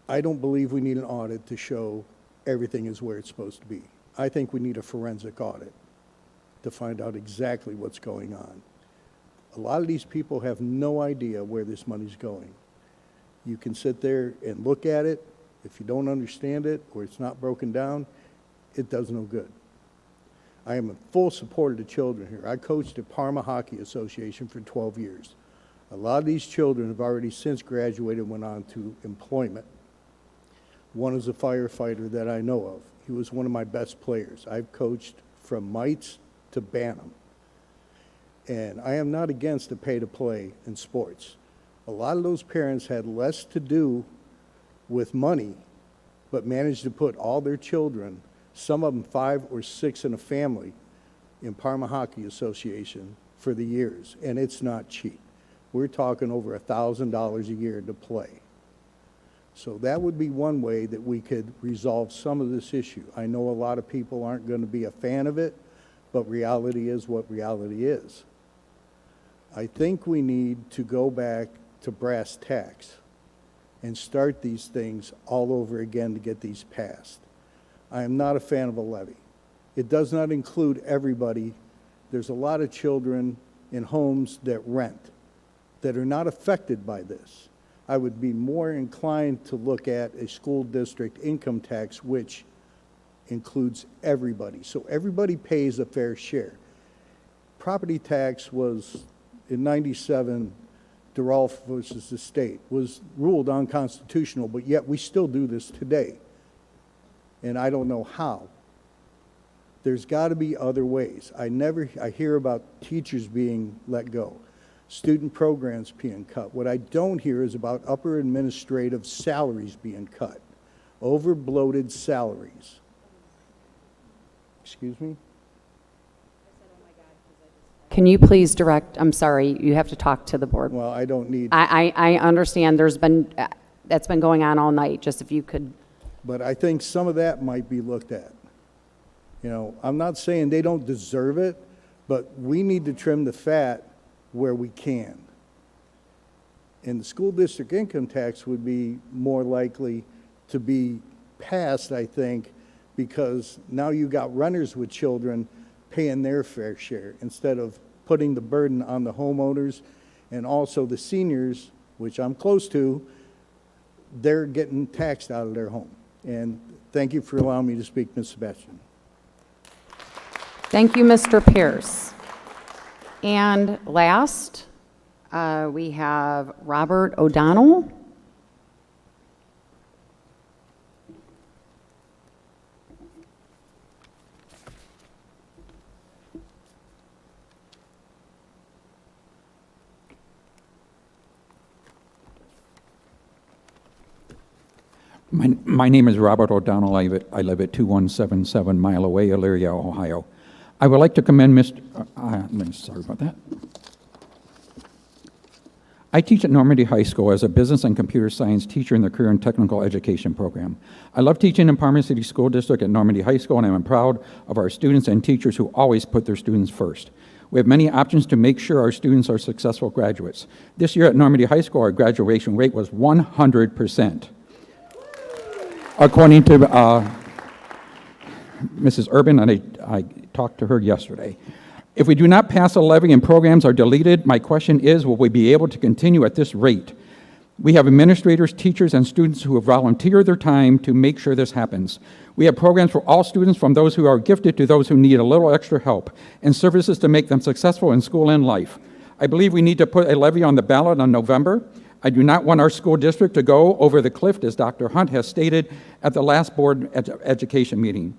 I don't believe we need an audit to show everything is where it's supposed to be. I think we need a forensic audit to find out exactly what's going on. A lot of these people have no idea where this money's going. You can sit there and look at it. If you don't understand it or it's not broken down, it does no good. I am in full support of the children here. I coached at Parma Hockey Association for 12 years. A lot of these children have already since graduated and went on to employment. One is a firefighter that I know of. He was one of my best players. I've coached from mites to bantam. And I am not against the pay-to-play in sports. A lot of those parents had less to do with money, but managed to put all their children, some of them 5 or 6 in a family, in Parma Hockey Association for the years. And it's not cheap. We're talking over $1,000 a year to play. So that would be one way that we could resolve some of this issue. I know a lot of people aren't going to be a fan of it, but reality is what reality is. I think we need to go back to brass tacks and start these things all over again to get these passed. I am not a fan of a levy. It does not include everybody. There's a lot of children in homes that rent that are not affected by this. I would be more inclined to look at a school district income tax which includes everybody. So everybody pays a fair share. Property tax was, in 97, DeRolf versus the state, was ruled unconstitutional, but yet we still do this today. And I don't know how. There's got to be other ways. I hear about teachers being let go, student programs being cut. What I don't hear is about upper administrative salaries being cut, over-bloated salaries. Excuse me? Can you please direct, I'm sorry, you have to talk to the board. Well, I don't need... I understand that's been going on all night, just if you could. But I think some of that might be looked at. You know, I'm not saying they don't deserve it, but we need to trim the fat where we can. And the school district income tax would be more likely to be passed, I think, because now you got renters with children paying their fair share instead of putting the burden on the homeowners and also the seniors, which I'm close to, they're getting taxed out of their home. And thank you for allowing me to speak, Ms. Sebastian. Thank you, Mr. Pierce. And last, we have Robert O'Donnell. My name is Robert O'Donnell. I live at 2177 Mile Away, Elyria, Ohio. I would like to commend sorry about that. I teach at Normandy High School as a business and computer science teacher in the career and technical education program. I love teaching in Parma City School District at Normandy High School, and I'm proud of our students and teachers who always put their students first. We have many options to make sure our students are successful graduates. This year at Normandy High School, our graduation rate was 100%. According to Mrs. Urban, and I talked to her yesterday. If we do not pass a levy and programs are deleted, my question is, will we be able to continue at this rate? We have administrators, teachers, and students who have volunteered their time to make sure this happens. We have programs for all students, from those who are gifted to those who need a little extra help, and services to make them successful in school and life. I believe we need to put a levy on the ballot in November. I do not want our school district to go over the cliff, as Dr. Hunt has stated at the last board education meeting.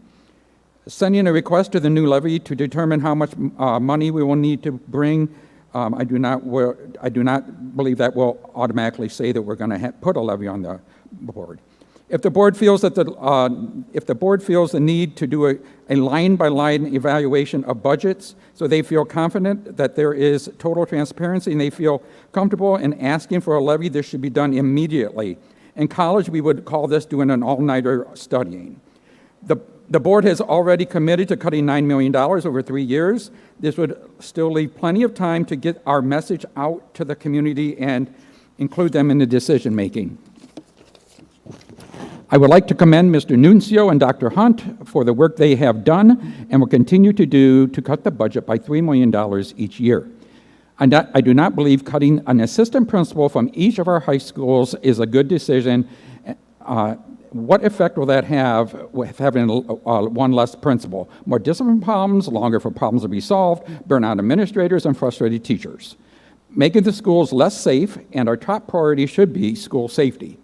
Sending a request to the new levy to determine how much money we will need to bring, I do not believe that will automatically say that we're going to put a levy on the board. If the board feels that the need to do a line-by-line evaluation of budgets, so they feel confident that there is total transparency and they feel comfortable in asking for a levy, this should be done immediately. In college, we would call this doing an all-nighter studying. The board has already committed to cutting $9 million over 3 years. This would still leave plenty of time to get our message out to the community and include them in the decision-making. I would like to commend Mr. Nuncio and Dr. Hunt for the work they have done and will continue to do to cut the budget by $3 million each year. I do not believe cutting an assistant principal from each of our high schools is a good decision, What effect will that have with having one less principal? More discipline problems, longer for problems to be solved, burnout administrators, and frustrated teachers. Making the schools less safe, and our top priority should be school safety.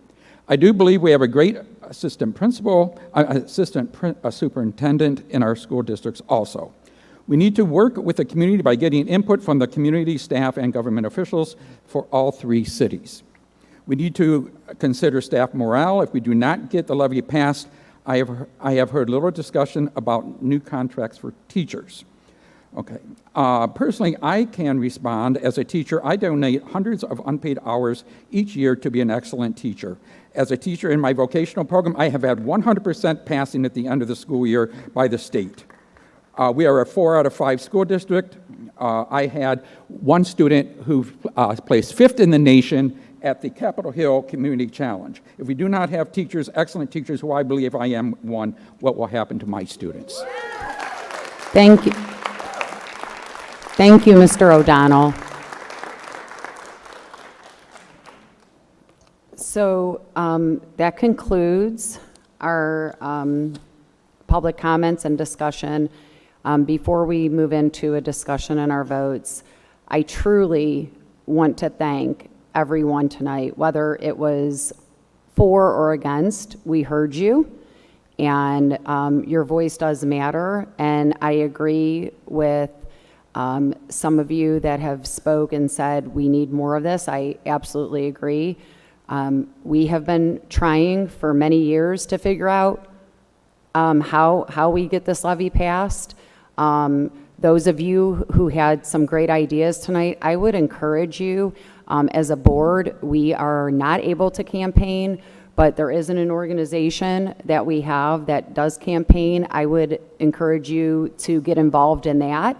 I do believe we have a great superintendent in our school districts also. We need to work with the community by getting input from the community, staff, and government officials for all 3 cities. We need to consider staff morale. If we do not get the levy passed, I have heard little discussion about new contracts for teachers. Okay. Personally, I can respond as a teacher. I donate hundreds of unpaid hours each year to be an excellent teacher. As a teacher in my vocational program, I have had 100% passing at the end of the school year by the state. We are a 4 out of 5 school district. I had one student who placed 5th in the nation at the Capitol Hill Community Challenge. If we do not have teachers, excellent teachers, who I believe I am one, what will happen to my students? Thank you. Thank you, Mr. O'Donnell. So that concludes our public comments and discussion. Before we move into a discussion and our votes, I truly want to thank everyone tonight, whether it was for or against. We heard you, and your voice does matter, and I agree with some of you that have spoke and said we need more of this. I absolutely agree. We have been trying for many years to figure out how we get this levy passed. Those of you who had some great ideas tonight, I would encourage you, as a board, we are not able to campaign, but there isn't an organization that we have that does campaign. I would encourage you to get involved in that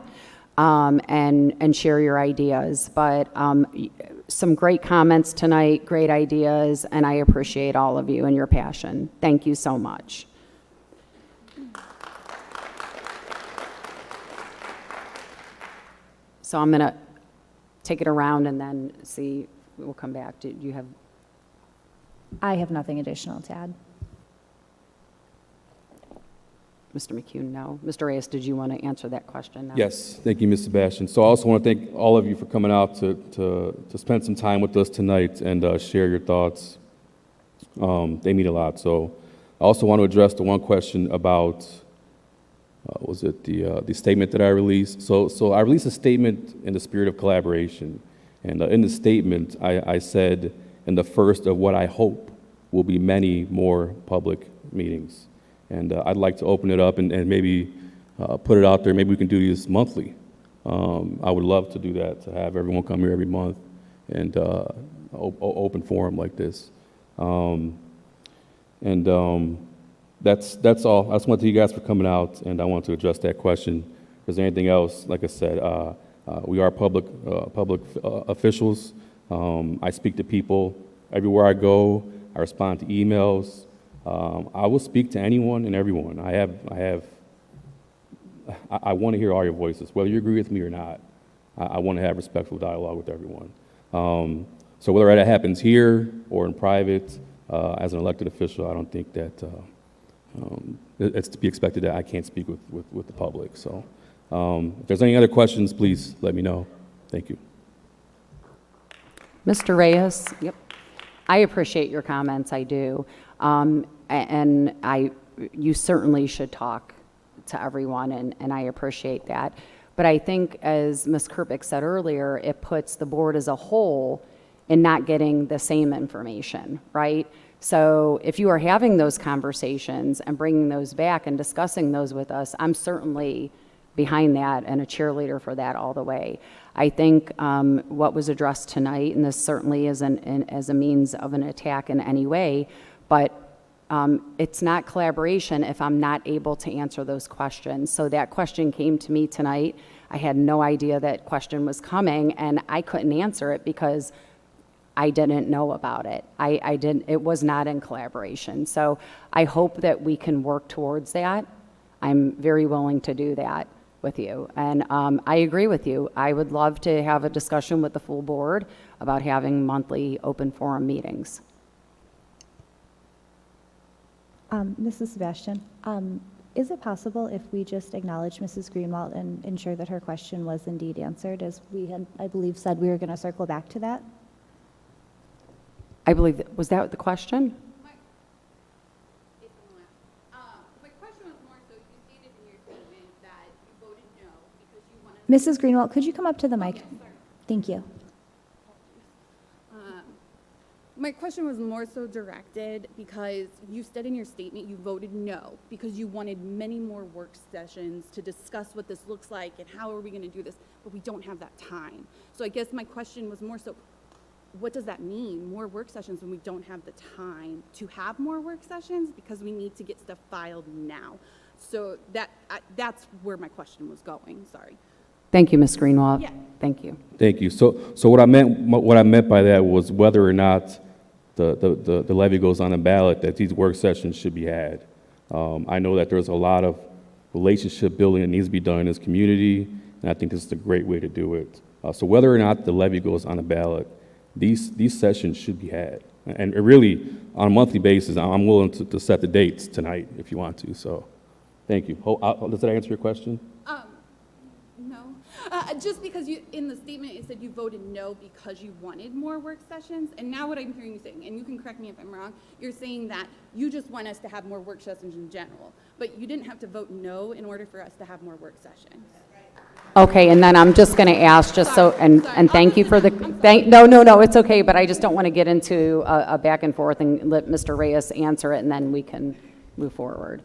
and share your ideas. But some great comments tonight, great ideas, and I appreciate all of you and your passion. Thank you so much. So I'm going to take it around and then see, we'll come back. Do you have? I have nothing additional to add. Mr. McCune, no. Mr. Reyes, did you want to answer that question now? Yes, thank you, Ms. Sebastian. So I also want to thank all of you for coming out to spend some time with us tonight and share your thoughts. They mean a lot. So I also want to address the one question about, was it the statement that I released? So I released a statement in the spirit of collaboration. And in the statement, I said, in the first of what I hope will be many more public meetings. And I'd like to open it up and maybe put it out there. Maybe we can do this monthly. I would love to do that, to have everyone come here every month and open forum like this. That's all. I just want to thank you guys for coming out, and I want to address that question. If there's anything else, like I said, we are public officials. I speak to people everywhere I go. I respond to emails. I will speak to anyone and everyone. I want to hear all your voices, whether you agree with me or not. I want to have respectful dialogue with everyone. So whether that happens here or in private, as an elected official, I don't think that it's to be expected that I can't speak with the public. So if there's any other questions, please let me know. Thank you. Mr. Reyes, yep. I appreciate your comments, I do. And you certainly should talk to everyone, and I appreciate that. But I think, as Ms. Kerpick said earlier, it puts the board as a whole in not getting the same information, right? So if you are having those conversations and bringing those back and discussing those with us, I'm certainly behind that and a cheerleader for that all the way. I think what was addressed tonight, and this certainly isn't as a means of an attack in any way, but it's not collaboration if I'm not able to answer those questions. So that question came to me tonight. I had no idea that question was coming, and I couldn't answer it because I didn't know about it. It was not in collaboration. So I hope that we can work towards that. I'm very willing to do that with you. And I agree with you. I would love to have a discussion with the full board about having monthly open forum meetings. Mrs. Sebastian, is it possible if we just acknowledge Mrs. Greenwald and ensure that her question was indeed answered, as we had, I believe, said we were going to circle back to that? I believe, was that the question? My question was more so, you stated in your statement that you voted no because you wanted. Mrs. Greenwald, could you come up to the mic? Thank you. My question was more so directed because you said in your statement you voted no because you wanted many more work sessions to discuss what this looks like and how are we going to do this, but we don't have that time. So I guess my question was more so, what does that mean, more work sessions, when we don't have the time to have more work sessions because we need to get stuff filed now? So that's where my question was going, sorry. Thank you, Ms. Greenwald. Yeah. Thank you. Thank you. So what I meant by that was whether or not the levy goes on the ballot, that these work sessions should be had. I know that there's a lot of relationship building that needs to be done in this community, and I think this is a great way to do it. So whether or not the levy goes on the ballot, these sessions should be had. And really, on a monthly basis, I'm willing to set the dates tonight if you want to. So thank you. Does that answer your question? No. Just because you, in the statement, it said you voted no because you wanted more work sessions, and now what I'm hearing you saying, and you can correct me if I'm wrong, you're saying that you just want us to have more work sessions in general, but you didn't have to vote no in order for us to have more work sessions. Okay, and then I'm just going to ask, just so, and thank you for the, no, it's okay, but I just don't want to get into a back and forth and let Mr. Reyes answer it, and then we can move forward.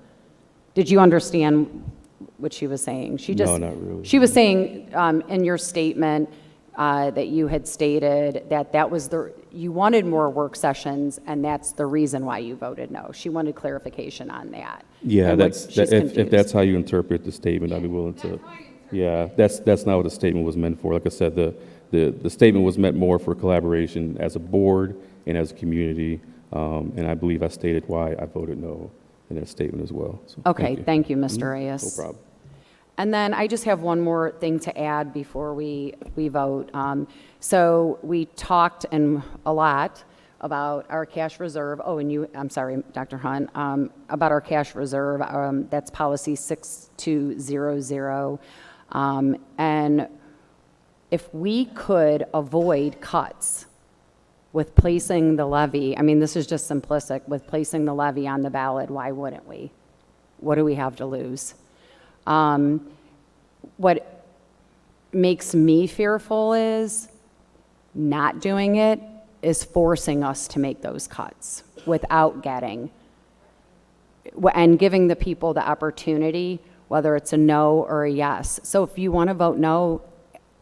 Did you understand what she was saying? No, not really. She was saying in your statement that you had stated that was you wanted more work sessions, and that's the reason why you voted no. She wanted clarification on that. Yeah, And if that's how you interpret the statement, I'd be willing to. Yeah, that's not what the statement was meant for. Like I said, the statement was meant more for collaboration as a board and as a community, and I believe I stated why I voted no in that statement as well. So, Okay, thank you, Mr. Reyes. No problem. And then I just have one more thing to add before we vote. So we talked a lot about our cash reserve. Oh, and I'm sorry, Dr. Hunt, about our cash reserve. That's policy 6200. And if we could avoid cuts with placing the levy, I mean, this is just simplistic, with placing the levy on the ballot, why wouldn't we? What do we have to lose? What makes me fearful is not doing it is forcing us to make those cuts without getting, and giving the people the opportunity, whether it's a no or a yes. So if you want to vote no,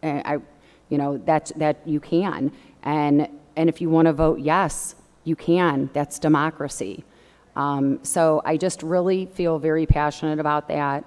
that you can. And if you want to vote yes, you can. That's democracy. So I just really feel very passionate about that.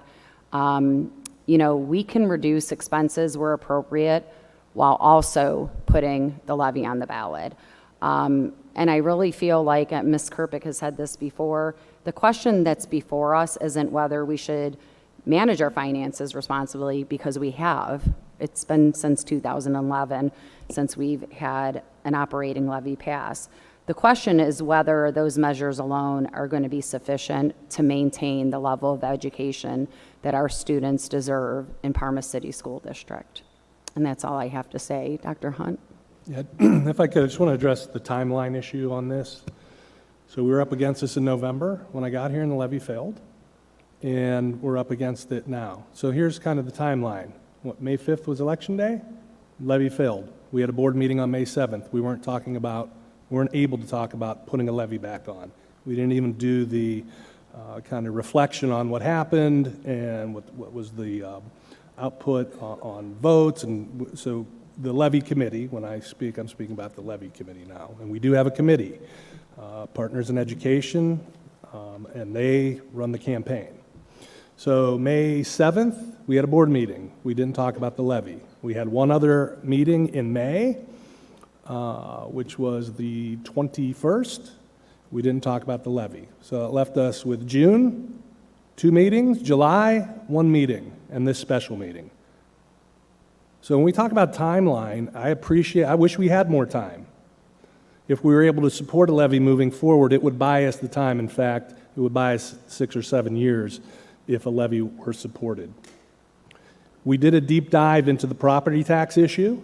We can reduce expenses where appropriate while also putting the levy on the ballot. And I really feel like, Ms. Kerpick has said this before, the question that's before us isn't whether we should manage our finances responsibly, because we have. It's been since 2011 since we've had an operating levy pass. The question is whether those measures alone are going to be sufficient to maintain the level of education that our students deserve in Parma City School District. And that's all I have to say. Dr. Hunt? Yeah, if I could, I just want to address the timeline issue on this. So we were up against this in November when I got here and the levy failed, and we're up against it now. So here's kind of the timeline. May 5th was election day, levy failed. We had a board meeting on May 7th. We weren't able to talk about putting a levy back on. We didn't even do the kind of reflection on what happened and what was the output on votes. And so the levy committee, when I speak, I'm speaking about the levy committee now. And we do have a committee, Partners in Education, and they run the campaign. So May 7th, we had a board meeting. We didn't talk about the levy. We had one other meeting in May, which was the 21st. We didn't talk about the levy. So it left us with June, 2 meetings, July, 1 meeting, and this special meeting. So when we talk about timeline, I wish we had more time. If we were able to support a levy moving forward, it would buy us the time. In fact, it would buy us 6 or 7 years if a levy were supported. We did a deep dive into the property tax issue,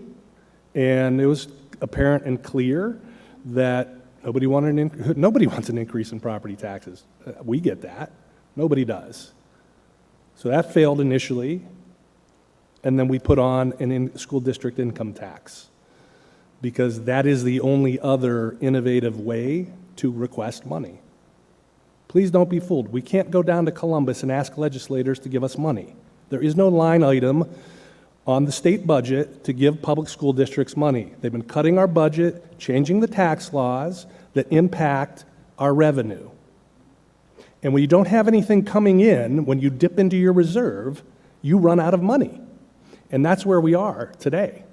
and it was apparent and clear that nobody wants an increase in property taxes. We get that. Nobody does. So that failed initially, and then we put on an school district income tax, because that is the only other innovative way to request money. Please don't be fooled. We can't go down to Columbus and ask legislators to give us money. There is no line item on the state budget to give public school districts money. They've been cutting our budget, changing the tax laws that impact our revenue. And when you don't have anything coming in, when you dip into your reserve, you run out of money. And that's where we are today.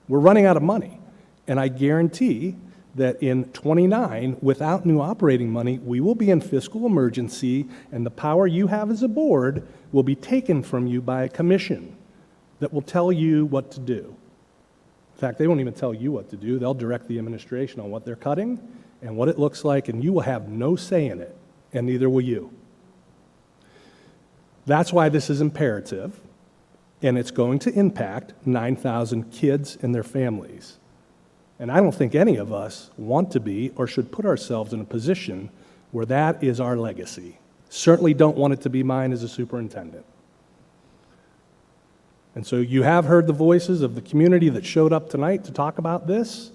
We're running out of money. And I guarantee that in '29, without new operating money, we will be in fiscal emergency, and the power you have as a board will be taken from you by a commission that will tell you what to do. In fact, they won't even tell you what to do. They'll direct the administration on what they're cutting and what it looks like, and you will have no say in it, and neither will you. That's why this is imperative, and it's going to impact 9,000 kids and their families. And I don't think any of us want to be or should put ourselves in a position where that is our legacy. Certainly don't want it to be mine as a superintendent. And so you have heard the voices of the community that showed up tonight to talk about this,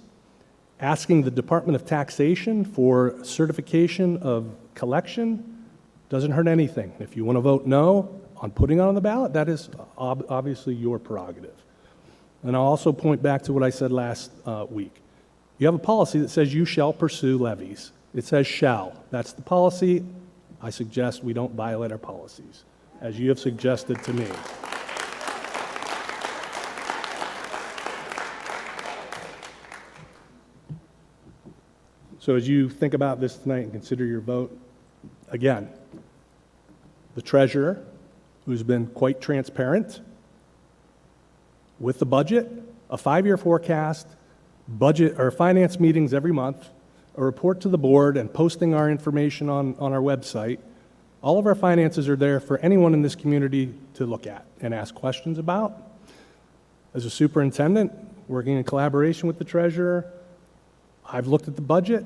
asking the Department of Taxation for certification of collection. Doesn't hurt anything. If you want to vote no on putting it on the ballot, that is obviously your prerogative. And I'll also point back to what I said last week. You have a policy that says you shall pursue levies. It says shall. That's the policy. I suggest we don't violate our policies, as you have suggested to me. So as you think about this tonight and consider your vote, again, the treasurer, who's been quite transparent with the budget, a 5-year forecast, budget or finance meetings every month, a report to the board, and posting our information on our website. All of our finances are there for anyone in this community to look at and ask questions about. As a superintendent, working in collaboration with the treasurer, I've looked at the budget.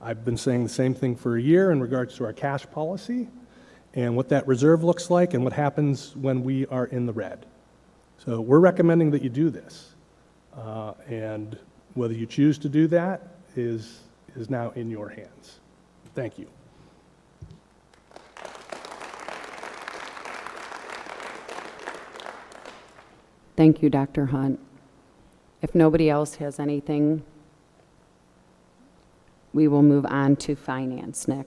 I've been saying the same thing for a year in regards to our cash policy and what that reserve looks like and what happens when we are in the red. So we're recommending that you do this. And whether you choose to do that is now in your hands. Thank you. Thank you, Dr. Hunt. If nobody else has anything, we will move on to finance. Nick.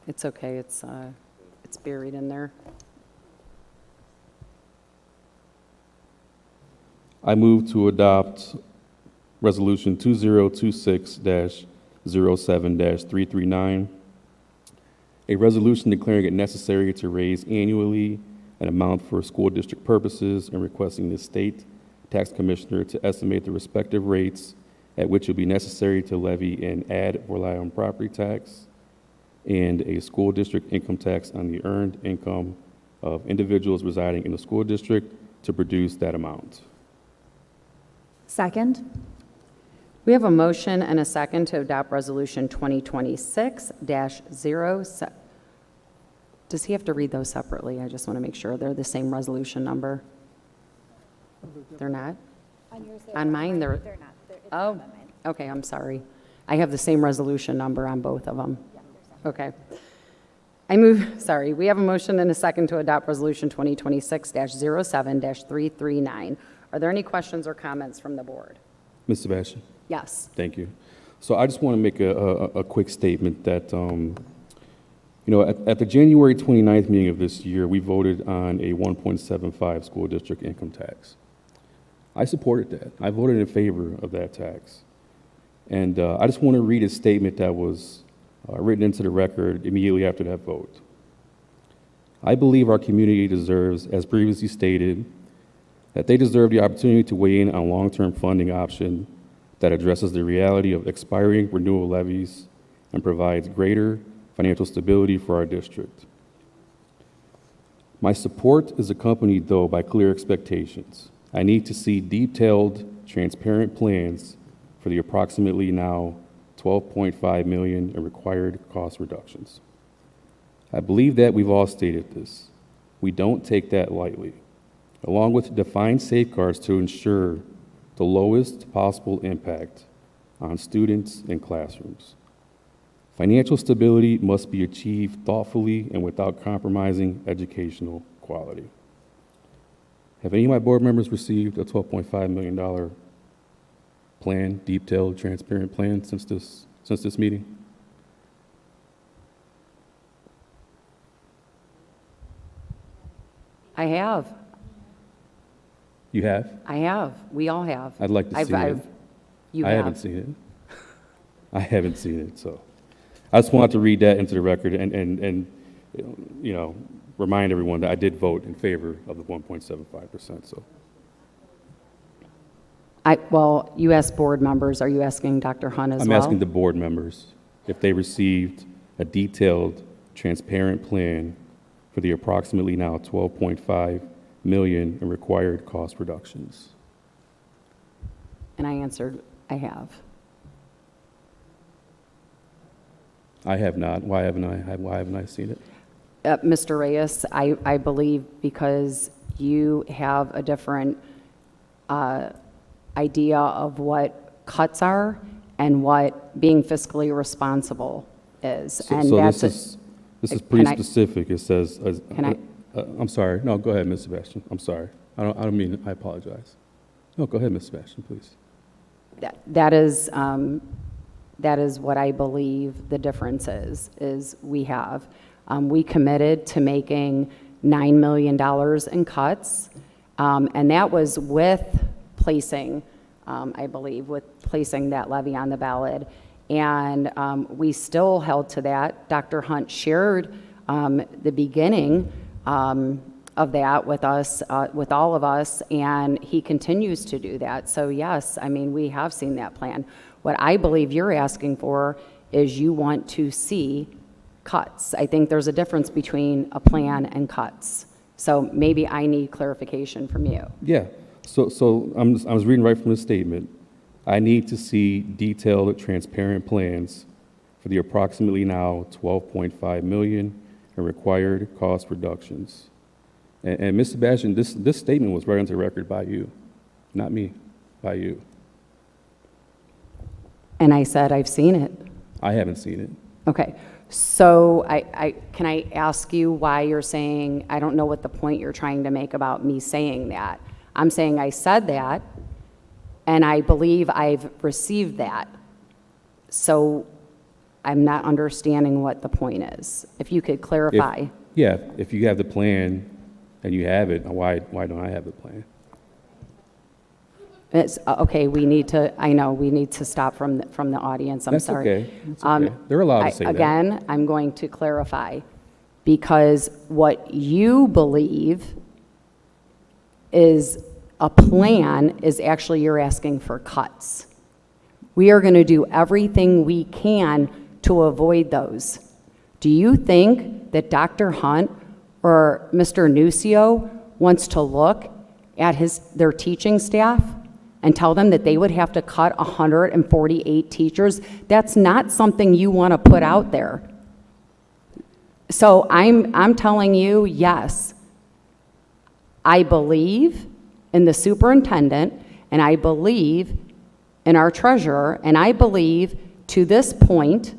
It's okay, it's buried in there. I move to adopt Resolution 2026-07-339, a resolution declaring it necessary to raise annually an amount for school district purposes and requesting the state tax commissioner to estimate the respective rates at which it would be necessary to levy an ad valorem property tax and a school district income tax on the earned income of individuals residing in the school district to produce that amount. Second. We have a motion and a second to adopt Resolution 2026-07. Does he have to read those separately? I just want to make sure they're the same resolution number. They're not? On mine, they're not. Oh, okay, I'm sorry. I have the same resolution number on both of them. Okay. We have a motion and a second to adopt Resolution 2026-07-339. Are there any questions or comments from the board? Ms. Sebastian? Yes. Thank you. So I just want to make a quick statement that, at the January 29th meeting of this year, we voted on a 1.75 school district income tax. I supported that. I voted in favor of that tax. And I just want to read a statement that was written into the record immediately after that vote. I believe our community deserves, as previously stated, that they deserve the opportunity to weigh in on a long-term funding option that addresses the reality of expiring renewal levies and provides greater financial stability for our district. My support is accompanied, though, by clear expectations. I need to see detailed, transparent plans for the approximately now $12.5 million in required cost reductions. I believe that we've all stated this. We don't take that lightly, along with defined safeguards to ensure the lowest possible impact on students and classrooms. Financial stability must be achieved thoughtfully and without compromising educational quality. Have any of my board members received a $12.5 million plan, detailed, transparent plan since this meeting? I have. You have? I have. We all have. I'd like to see it. You I have. haven't seen it. I haven't seen it, so I just wanted to read that into the record and you know, remind everyone that I did vote in favor of the 1.75%. So. Well, you asked board members. Are you asking Dr. Hunt as well? I'm asking the board members if they received a detailed, transparent plan for the approximately now $12.5 million in required cost reductions. And I answered, I have. I have not. Why haven't I seen it? Mr. Reyes, I believe because you have a different idea of what cuts are and what being fiscally responsible is. This is pretty specific. It says, Can I? I'm sorry. No, go ahead, Ms. Sebastian. I'm sorry. I don't mean, I apologize. No, go ahead, Ms. Sebastian, please. That is what I believe the difference is we have. We committed to making $9 million in cuts, and that was with placing, I believe, with placing that levy on the ballot. And we still held to that. Dr. Hunt shared the beginning of that with us, with all of us, and he continues to do that. So yes, I mean, we have seen that plan. What I believe you're asking for is you want to see cuts. I think there's a difference between a plan and cuts. So maybe I need clarification from you. Yeah. So I was reading right from the statement. I need to see detailed, transparent plans for the approximately now $12.5 million in required cost reductions. And Ms. Sebastian, this statement was read into the record by you, not me, by you. And I said, I've seen it. I haven't seen it. Okay. So can I ask you why you're saying, I don't know what the point you're trying to make about me saying that. I'm saying I said that, and I believe I've received that. So I'm not understanding what the point is. If you could clarify. If you have the plan and you have it, why don't I have the plan? It's, okay, we need to stop from the audience. I'm sorry. Okay. That's okay. They're allowed to say that. Again, I'm going to clarify, because what you believe is a plan is actually you're asking for cuts. We are going to do everything we can to avoid those. Do you think that Dr. Hunt or Mr. Nucio wants to look at their teaching staff and tell them that they would have to cut 148 teachers? That's not something you want to put out there. So I'm telling you, yes, I believe in the superintendent, and I believe in our treasurer, and I believe to this point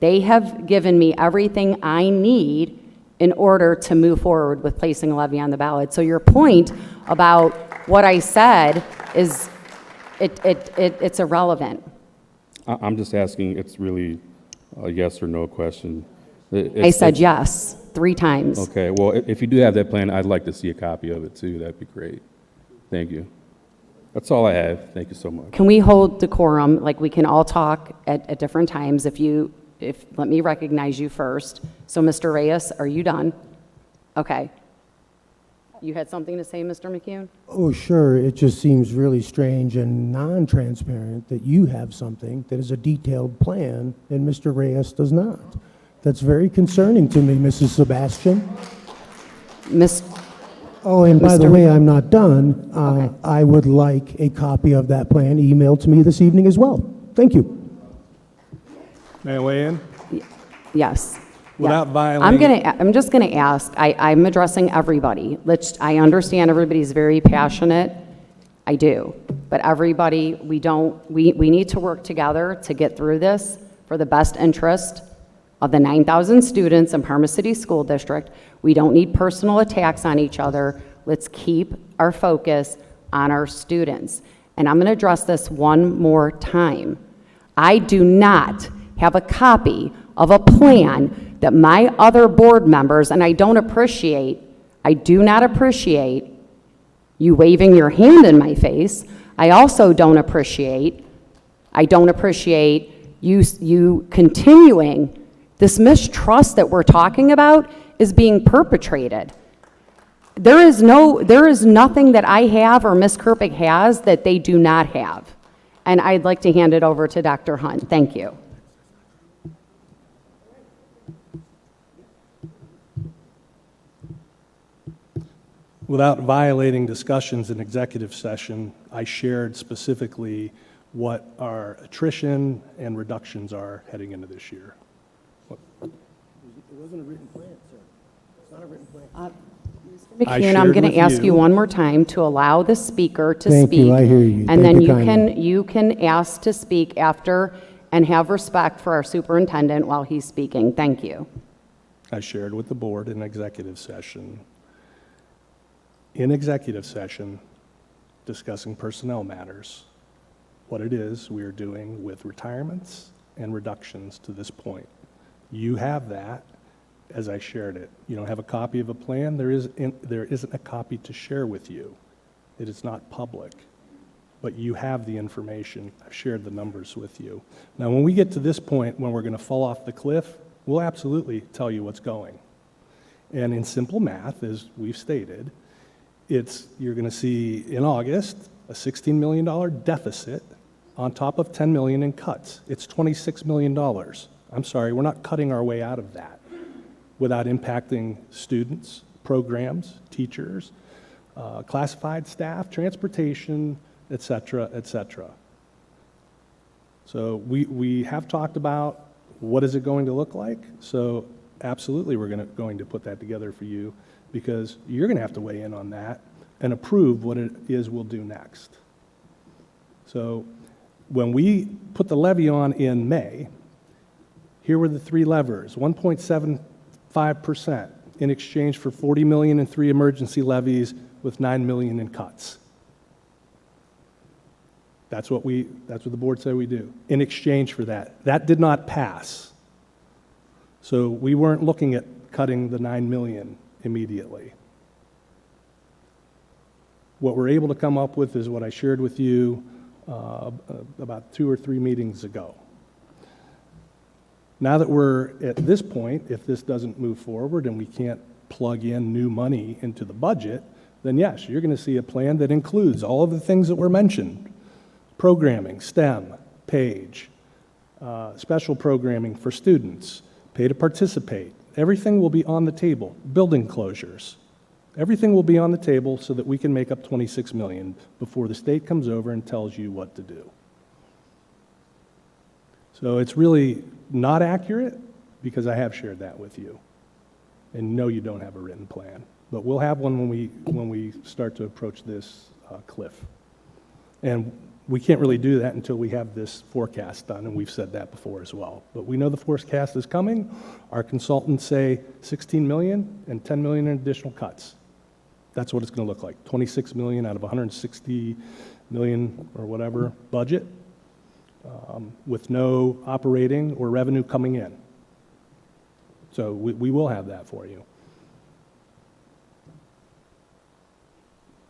they have given me everything I need in order to move forward with placing a levy on the ballot. So your point about what I said is it's irrelevant. I'm just asking, it's really a yes or no question. I said yes 3 times. Okay, well, if you do have that plan, I'd like to see a copy of it too. That'd be great. Thank you. That's all I have. Thank you so much. Can we hold decorum, like we can all talk at different times? Let me recognize you first. So Mr. Reyes, are you done? Okay. You had something to say, Mr. McCune? Oh, sure. It just seems really strange and non-transparent that you have something that is a detailed plan and Mr. Reyes does not. That's very concerning to me, Mrs. Sebastian. Oh, and by the way, I'm not done. I would like a copy of that plan emailed to me this evening as well. Thank you. May I weigh in? Yes. Without violating. I'm just gonna ask, I'm addressing everybody. I understand everybody's very passionate. I do. But everybody, we need to work together to get through this for the best interest of the 9,000 students in Parma City School District. We don't need personal attacks on each other. Let's keep our focus on our students. And I'm gonna address this one more time. I do not have a copy of a plan that my other board members, and I do not appreciate you waving your hand in my face. I also don't appreciate you continuing this mistrust that we're talking about is being perpetrated. There is nothing that I have or Ms. Kirpick has that they do not have. And I'd like to hand it over to Dr. Hunt. Thank you. Without violating discussions in executive session, I shared specifically what our attrition and reductions are heading into this year. It wasn't a written plan, sir. It's not a written plan. McCune, I'm going to ask you one more time to allow the speaker to speak. Thank you, I hear you. And Thank then you kindly. you can ask to speak after and have respect for our superintendent while he's speaking. Thank you. I shared with the board in executive session. In executive session, discussing personnel matters, what it is we are doing with retirements and reductions to this point. You have that as I shared it. You don't have a copy of a plan. There isn't a copy to share with you. It is not public, but you have the information. I've shared the numbers with you. Now, when we get to this point when we're going to fall off the cliff, we'll absolutely tell you what's going. And in simple math, as we've stated, you're going to see in August a $16 million deficit on top of $10 million in cuts. It's $26 million. I'm sorry, we're not cutting our way out of that without impacting students, programs, teachers, classified staff, transportation, et cetera, et cetera. So we have talked about what is it going to look like. So absolutely we're going to put that together for you, because you're going to have to weigh in on that and approve what it is we'll do next. So when we put the levy on in May, here were the three levers: 1.75% in exchange for $40 million in 3 emergency levies with $9 million in cuts. That's what the board said we do in exchange for that. That did not pass. So we weren't looking at cutting the $9 million immediately. What we're able to come up with is what I shared with you about 2 or 3 meetings ago. Now that we're at this point, if this doesn't move forward and we can't plug in new money into the budget, then yes, you're going to see a plan that includes all of the things that were mentioned: programming, STEM, PAGE, special programming for students, pay to participate. Everything will be on the table. Building closures. Everything will be on the table so that we can make up $26 million before the state comes over and tells you what to do. So it's really not accurate, because I have shared that with you. And no, you don't have a written plan. But we'll have one when we start to approach this cliff. And we can't really do that until we have this forecast done, and we've said that before as well. But we know the forecast is coming. Our consultants say 16 million and 10 million in additional cuts. That's what it's going to look like. 26 million out of 160 million or whatever budget, with no operating or revenue coming in. So we will have that for you.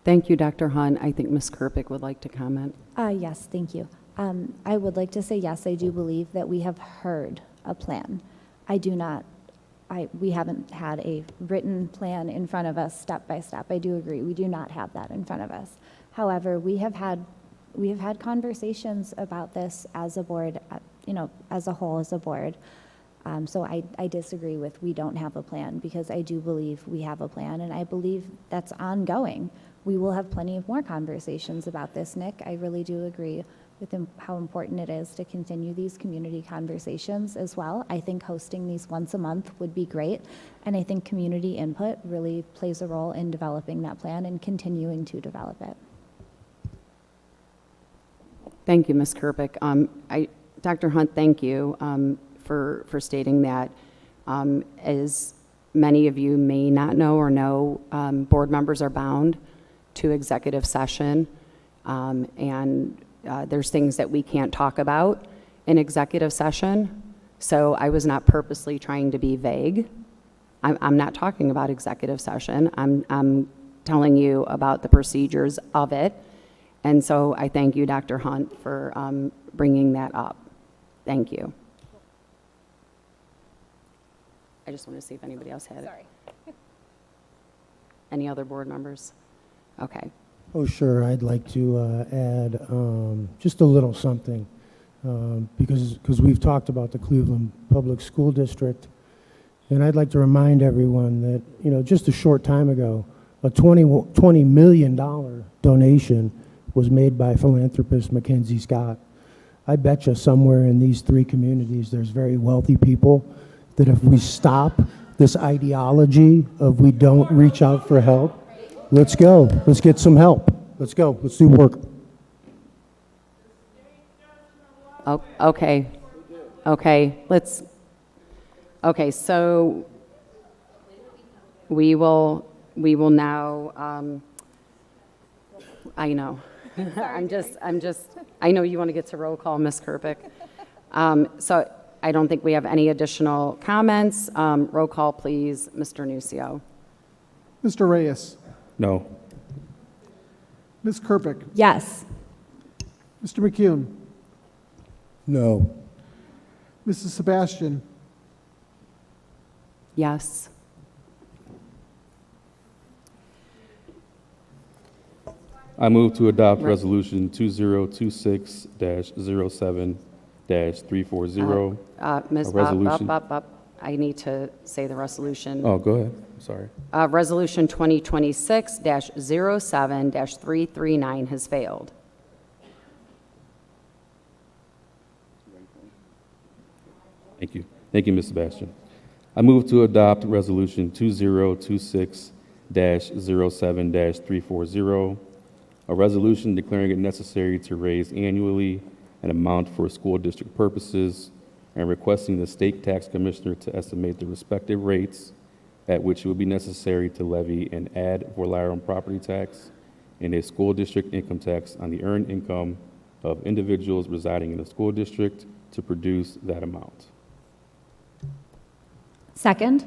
Thank you, Dr. Hunt. I think Ms. Kerpick would like to comment. Yes, thank you. I would like to say, yes, I do believe that we have heard a plan. We haven't had a written plan in front of us, step by step. I do agree, we do not have that in front of us. However, we have had conversations about this as a board, as a whole, as a board. So I disagree with we don't have a plan, because I do believe we have a plan, and I believe that's ongoing. We will have plenty of more conversations about this, Nick. I really do agree with how important it is to continue these community conversations as well. I think hosting these once a month would be great, and I think community input really plays a role in developing that plan and continuing to develop it. Thank you, Ms. Kerpick. Dr. Hunt, thank you for stating that. As many of you may not know or know, board members are bound to executive session, and there's things that we can't talk about in executive session. So I was not purposely trying to be vague. I'm not talking about executive session. I'm telling you about the procedures of it. And so I thank you, Dr. Hunt, for bringing that up. Thank you. I just want to see if anybody else had it. Sorry. Any other board members? Okay. Oh, sure. I'd like to add just a little something because we've talked about the Cleveland Public School District, and I'd like to remind everyone that, just a short time ago, a $20 million donation was made by philanthropist Mackenzie Scott. I bet you somewhere in these three communities there's very wealthy people that if we stop this ideology of we don't reach out for help, let's go. Let's get some help. Let's go. Let's do work. Oh, okay. Okay. Okay. So we will now. I know. I know you want to get to roll call, Ms. Kerpick. So I don't think we have any additional comments. Roll call, please, Mr. Nucio. Mr. Reyes. No. Ms. Kerpick. Yes. Mr. McCune. No. Mrs. Sebastian. Yes. I move to adopt Resolution 2026-07-340. Ms. A resolution. I need to say the resolution. Oh, go ahead. Sorry. Resolution 2026-07-339 has failed. Thank you. Thank you, Ms. Sebastian. I move to adopt Resolution 2026-07-340, a resolution declaring it necessary to raise annually an amount for school district purposes and requesting the state tax commissioner to estimate the respective rates at which it would be necessary to levy an ad valorem property tax and a school district income tax on the earned income of individuals residing in the school district to produce that amount. Second.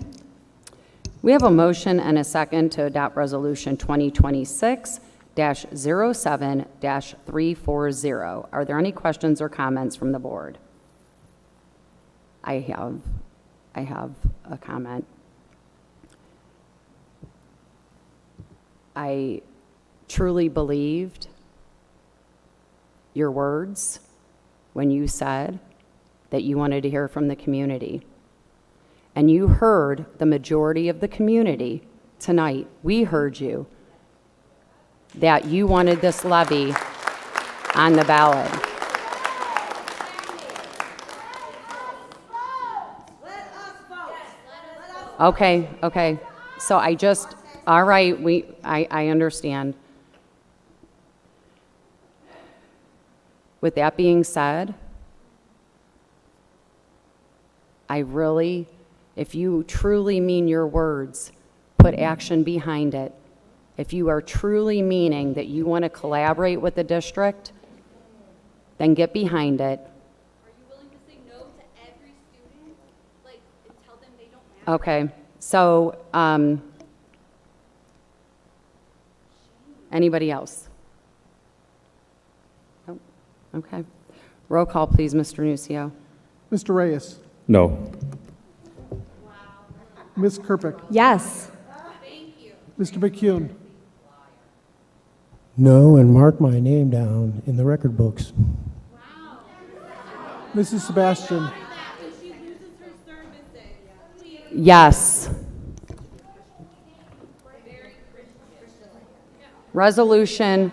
We have a motion and a second to adopt Resolution 2026-07-340. Are there any questions or comments from the board? I have a comment. I truly believed your words when you said that you wanted to hear from the community. And you heard the majority of the community tonight. We heard you, that you wanted this levy on the ballot. Okay. So all right, I understand. With that being said, if you truly mean your words, put action behind it. If you are truly meaning that you want to collaborate with the district, then get behind it. Are you willing to say no to every student? Like, and tell them they don't matter? Okay, so, Anybody else? Nope. Okay. Roll call, please, Mr. Nucio. Mr. Reyes. No. Ms. Kerpick. Yes. Mr. McCune. No, and mark my name down in the record books. Mrs. Sebastian. Yes. Resolution.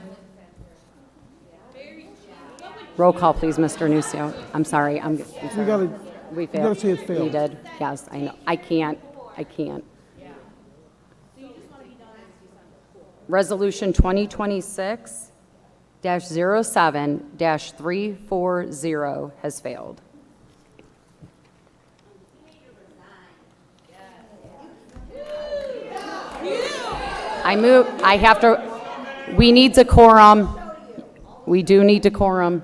Roll call, please, Mr. Nucio. I'm sorry. I'm sorry. We you failed. gotta say it failed. We did. Yes, I know. I can't. Resolution 2026-07-340 has failed. We need decorum. We do need decorum.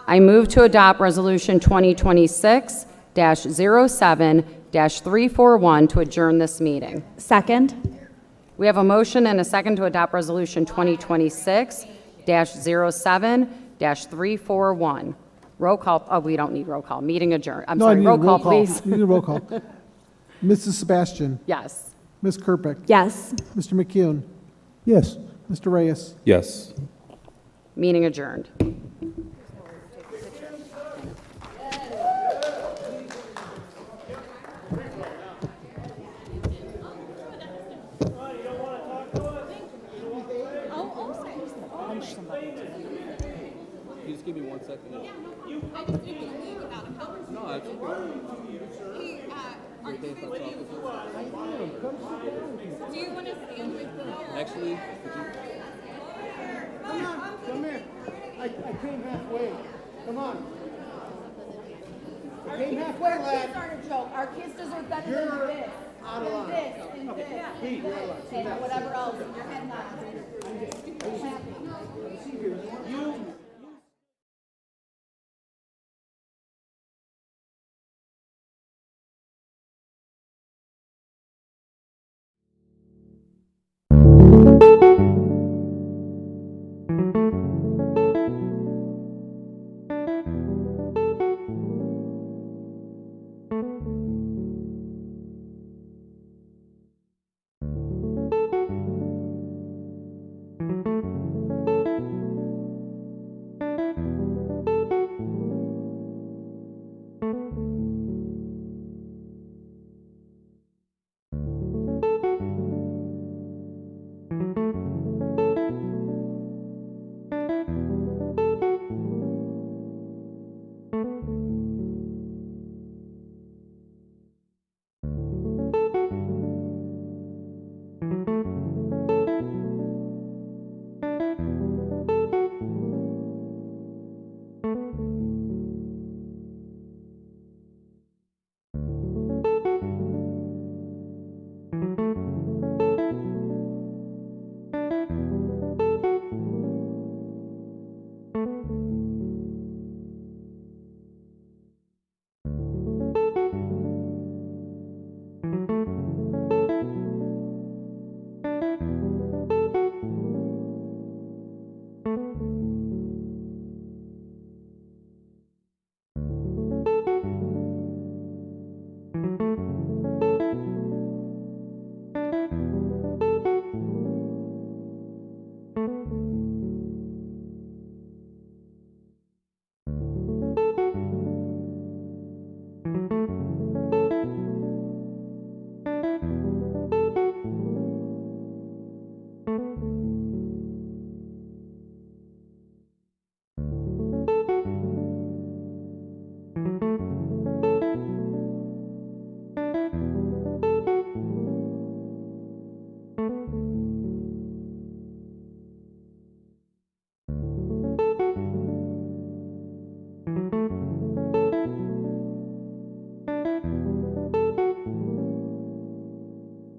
I move to adopt Resolution 2026-07-341 to adjourn this meeting. Second? We have a motion and a second to adopt Resolution 2026-07-341. Roll call, oh, we don't need roll call. Meeting adjourned. I'm No, I sorry, need a roll call, please. You need a roll call. Mrs. Sebastian. Yes. Ms. Kerpick. Yes. Mr. McCune. Yes. Mr. Reyes. Yes. Meeting adjourned. Just give me 1 second. I just need to leave about a couple. No, Are you busy? Do you want to stand with me? Actually, Come here. I came halfway. Come on. I came halfway, lad. Aren't a joke. Our kids deserve better You're than this. out of line. And this. Pete, you're out of line. And whatever else. Your head nods.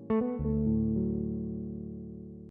You